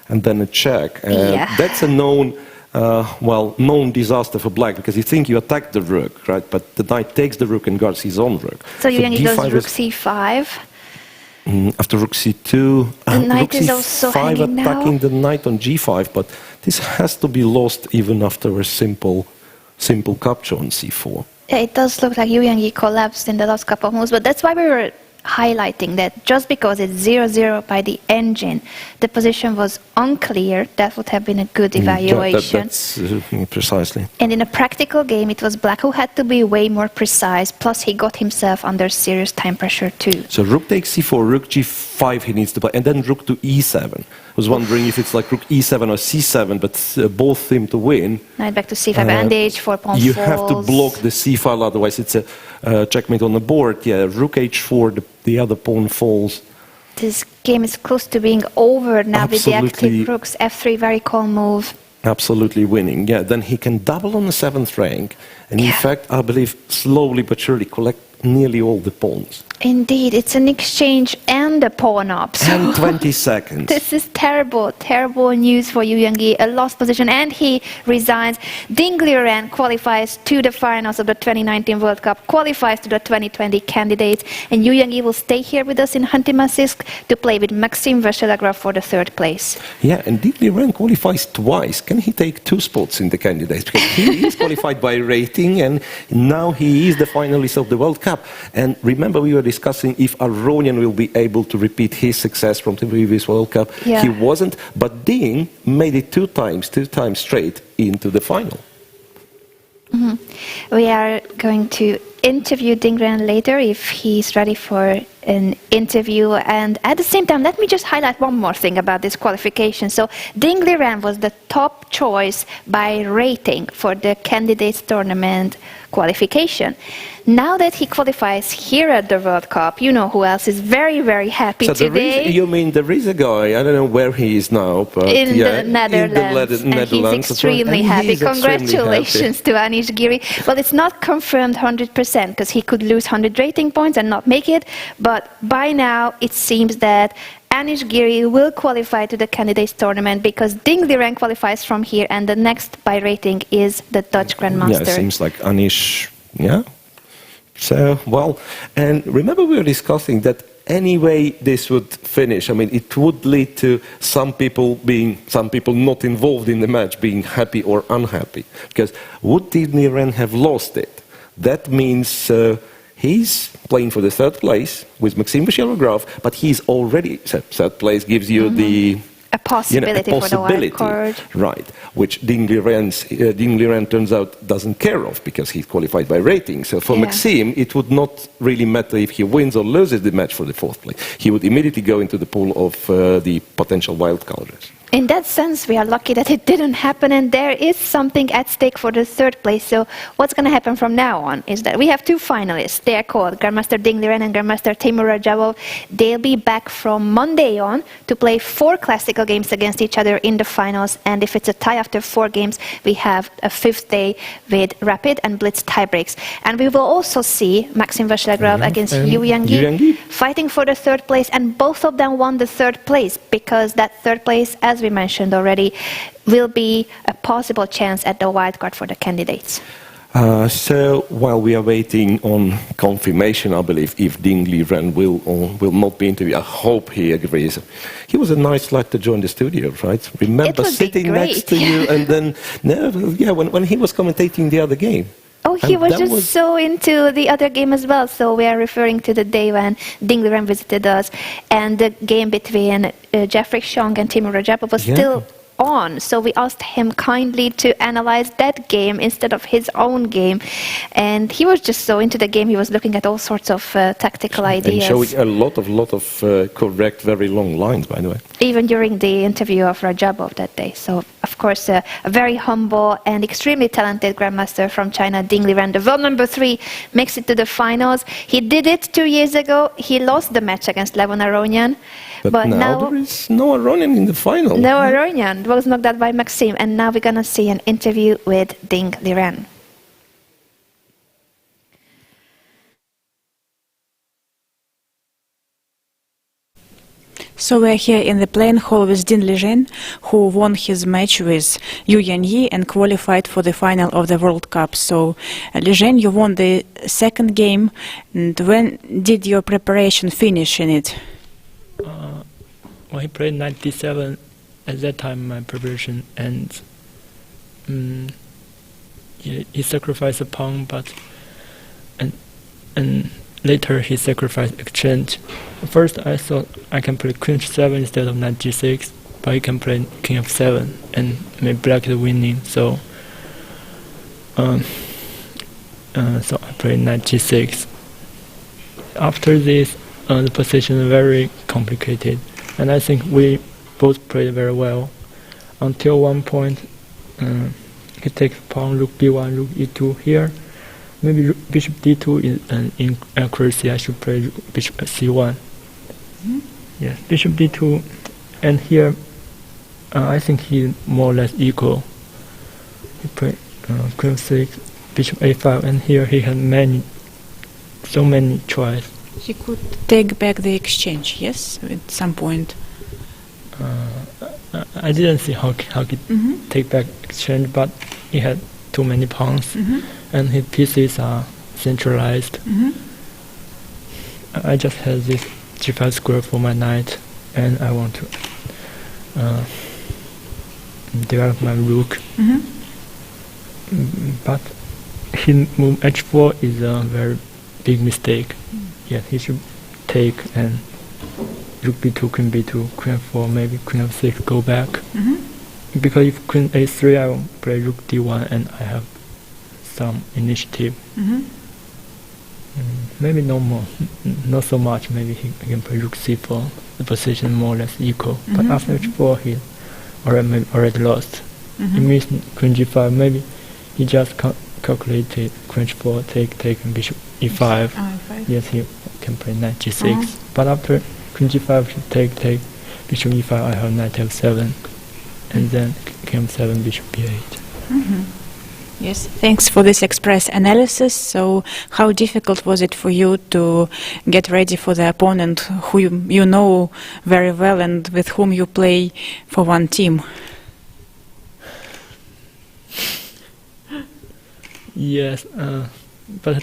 and then a check. That's a known, known disaster for black, because you think you attack the rook, right? But the knight takes the rook and guards his own rook. So Evgeny does rook c5. After rook c2, the knight rook is also hanging attacking now. the knight on g5, but this has to be lost even after a simple capture on c4. It does look like Evgeny collapsed in the last couple of moves, but that's why we were highlighting that just because it's 0-0 by the engine, the position was unclear. That would have been a good evaluation. That's precisely. And in a practical game, it was black who had to be way more precise, plus he got himself under serious time pressure too. So rook takes c4, rook g5 he needs to play, and then rook to e7. I was wondering if it's like rook e7 or c7, but both seem to win. Knight back to c5 and the h4 pawn You falls. have to block the c file, otherwise it's a checkmate on the board. Yeah, rook h4, the other pawn falls. This game is close to being over now with the active rooks. f3, very calm move. Absolutely winning. Yeah, then he can double on the 7th rank, and in fact, I believe, slowly but surely collect nearly all the pawns. Indeed, it's an exchange and a pawn up. So and 20 seconds. This is terrible, terrible news for Evgeny. A lost position, and he resigns. Ding Liren qualifies to the finals of the 2019 World Cup, qualifies to the 2020 candidates, and Evgeny will stay here with us in Khanty-Mansiysk to play with Maxim Vachier-Lagrave for the 3rd place. Yeah, and Ding Liren qualifies twice. Can he take 2 spots in the candidates? Because he is qualified by rating, and now he is the finalist of the World Cup. And remember, we were discussing if Aronian will be able to repeat his success from the previous World Cup. Yeah. He wasn't, but Ding made it two times straight into the final. We are going to interview Ding Liren later if he's ready for an interview. And at the same time, let me just highlight one more thing about this qualification. So Ding Liren was the top choice by rating for the candidates tournament qualification. Now that he qualifies here at the World Cup, you know who else is very, very happy today? You mean there is a guy, I don't know where he is now, but in the Netherlands, and he's extremely happy. Congratulations to Anish Giri. Well, it's not confirmed 100% because he could lose 100 rating points and not make it, but by now it seems that Anish Giri will qualify to the candidates tournament because Ding Liren qualifies from here, and the next by rating is the Dutch Grandmaster. Yeah, it seems like Anish, yeah. So, well, and remember we were discussing that anyway this would finish. I mean, it would lead to some people not involved in the match being happy or unhappy. Because would Ding Liren have lost it? That means he's playing for the 3rd place with Maxim Vachier-Lagrave, but he's already, 3rd place gives you the... A possibility, for the wild card. Right, which Ding Liren turns out doesn't care of because he's qualified by rating. So for Maxim, it would not really matter if he wins or loses the match for the 4th place. He would immediately go into the pool of the potential wild carders. In that sense, we are lucky that it didn't happen, and there is something at stake for the 3rd place. So what's going to happen from now on is that we have 2 finalists. They are called Grandmaster Ding Liren and Grandmaster Timur Radjabov. They'll be back from Monday on to play 4 classical games against each other in the finals. And if it's a tie after 4 games, we have a 5th day with rapid and blitz tiebreaks. And we will also see Maxim Vachier-Lagrave against Evgeny fighting for the 3rd place. And both of them won the 3rd place because that 3rd place, as we mentioned already, will be a possible chance at the wildcard for the candidates. So while we are waiting on confirmation, I believe, if Ding Liren will not be interviewed, I hope he agrees. He was a nice lad to join the studio, right? Remember sitting next to you, and then when he was commentating the other game. Oh, he was just so into the other game as well. So we are referring to the day when Ding Liren visited us, and the game between Jeffrey Chong and Timur Radjabov was still on. So we asked him kindly to analyze that game instead of his own game. And he was just so into the game, he was looking at all sorts of tactical ideas. And showing a lot of correct, very long lines, by the way. Even during the interview of Rajabov that day. So, of course, a very humble and extremely talented grandmaster from China, Ding Liren, the world number 3, makes it to the finals. He did it 2 years ago. He lost the match against Levon Aronian. But now there is no Aronian in the final. No Aronian was knocked out by Maxime. And now we're going to see an interview with Ding Liren. So we're here in the playing hall with Ding Liren, who won his match with Yu Yanyi and qualified for the final of the World Cup. So, Liren, you won the second game. And when did your preparation finish in it? When he played 97, at that time my preparation ends. He sacrificed a pawn, but and later he sacrificed exchange. First I thought I can play Queen h7 instead of Knight g6, but he can play King f7 and maybe Black is winning. So so I played Knight g6. After this, the position is very complicated, and I think we both played very well until one point. He takes pawn, rook b1, rook e2 here. Maybe bishop d2 is an inaccuracy. I should play bishop c1. Yes, bishop d2, and here I think he's more or less equal. He played queen 6, bishop a5, and here he had so many choices. He could take back the exchange, yes, at some point. I didn't see how he take back exchange, but he had too many pawns, and his pieces are centralized. I just had this g5 square for my knight, and I want to develop my rook. But he move h4 is a very big mistake. Yes, he should take and rook b2, queen b2, queen f4, maybe queen f6, go back. Because if queen a3, I will play rook d1 and I have some initiative. Maybe no more, not so much. Maybe he can play rook c4. The position is more or less equal. But after h4, he already lost. It means queen g5. Maybe he just calculated queen h4, take, and bishop e5. Yes, he can play knight g6. But after queen g5, take, bishop e5, I have knight f7, and then king f7, bishop b8. Yes, thanks for this express analysis. So, how difficult was it for you to get ready for the opponent who you know very well and with whom you play for one team? Yes, but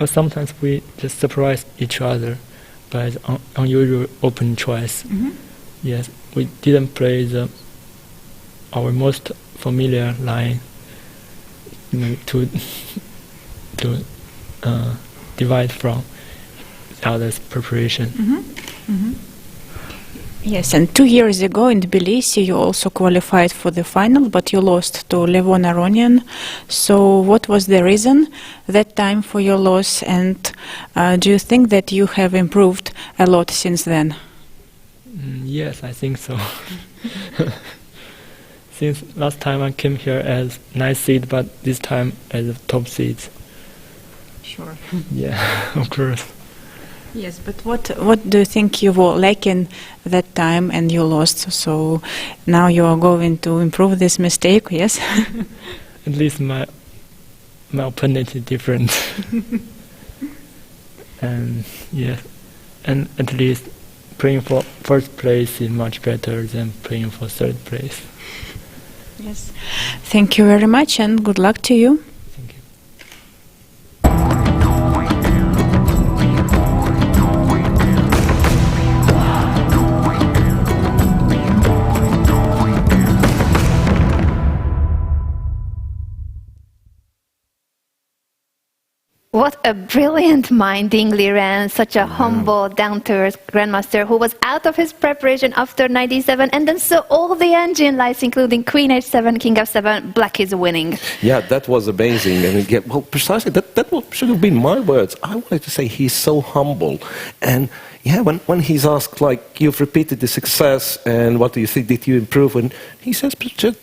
sometimes we just surprise each other by the unusual open choice. Yes, we didn't play our most familiar line, to divide from the other's preparation. Yes, and 2 years ago in Tbilisi you also qualified for the final, but you lost to Levon Aronian. So what was the reason that time for your loss, and do you think that you have improved a lot since then? Yes, I think so. Since last time I came here as 9th seed, but this time as a top seed. Sure. Yeah, of course. Yes, but what do you think you were lacking that time and you lost? So now you are going to improve this mistake, yes? At least my opponent is different. And yes, and at least playing for first place is much better than playing for third place. Yes. Thank you very much and good luck to you. Thank you. What a brilliant mind Ding Liren, such a humble, down-to-earth grandmaster who was out of his preparation after 97 and then saw all the engine lights, including Queen H7, King F7, black is winning. Yeah, that was amazing. And again, well, precisely, that should have been my words. I wanted to say he's so humble. And yeah, when he's asked, like, you've repeated the success, and what do you think, did you improve? And he says,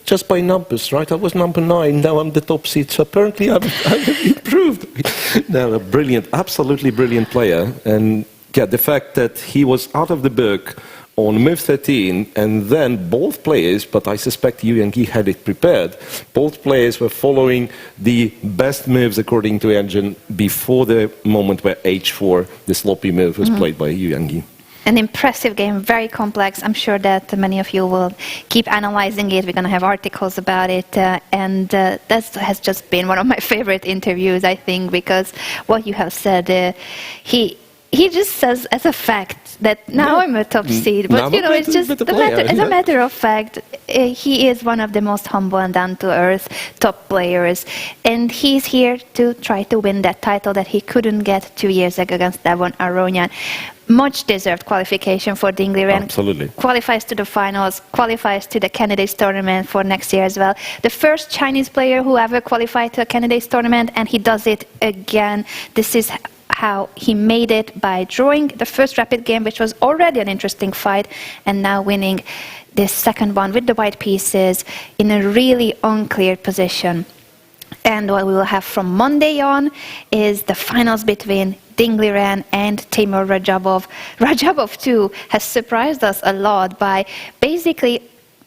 just by numbers, right? I was number 9, now I'm the top seed, so apparently I've improved. No, a brilliant, absolutely brilliant player. And yeah, the fact that he was out of the book on move 13, and then both players, but I suspect Yu Yang-yi had it prepared, both players were following the best moves according to engine before the moment where H4, the sloppy move, was played by Yu Yang-yi. An impressive game, very complex. I'm sure that many of you will keep analyzing it. We're going to have articles about it. And that has just been one of my favorite interviews, I think, because what you have said, he just says as a fact that now I'm a top seed. But, you know, it's just as a matter of fact, he is one of the most humble and down-to-earth top players. And he's here to try to win that title that he couldn't get 2 years ago against Levon Aronian. Much deserved qualification for Ding Liren. Absolutely. Qualifies to the finals, qualifies to the candidates tournament for next year as well. The first Chinese player who ever qualified to a candidates tournament, and he does it again. This is how he made it, by drawing the first rapid game, which was already an interesting fight, and now winning this second one with the white pieces in a really unclear position. And what we will have from Monday on is the finals between Ding Liren and Timur Rajabov. Rajabov too has surprised us a lot by basically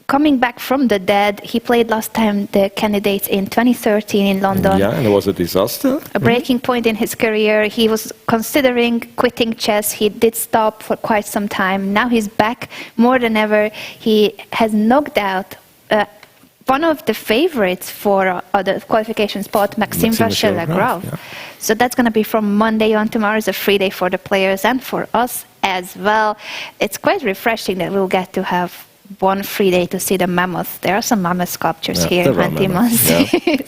coming back from the dead. He played last time the candidates in 2013 in London. Yeah, and it was a disaster. A breaking point in his career. He was considering quitting chess. He did stop for quite some time. Now he's back more than ever. He has knocked out one of the favorites for the qualification spot, Maxime Vachier-Lagrave. Yeah. So that's going to be from Monday on. Tomorrow is a free day for the players and for us as well. It's quite refreshing that we'll get to have one free day to see the mammoths. There are some mammoth sculptures here in Antimonsi.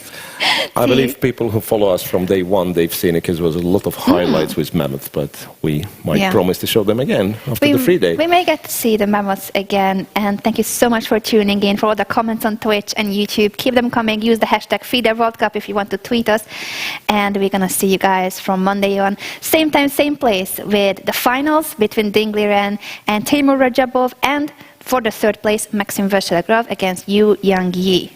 I believe people who follow us from day one, they've seen it because there was a lot of highlights with mammoths, but we might promise to show them again after the free day. We may get to see the mammoths again, and thank you so much for tuning in, for all the comments on Twitch and YouTube. Keep them coming. Use the hashtag FIDE World Cup if you want to tweet us, and we're going to see you guys from Monday on. Same time, same place, with the finals between Ding Liren and Timur Rajabov, and for the third place, Maxime Vachier-Lagrave against Yu Yang-yi.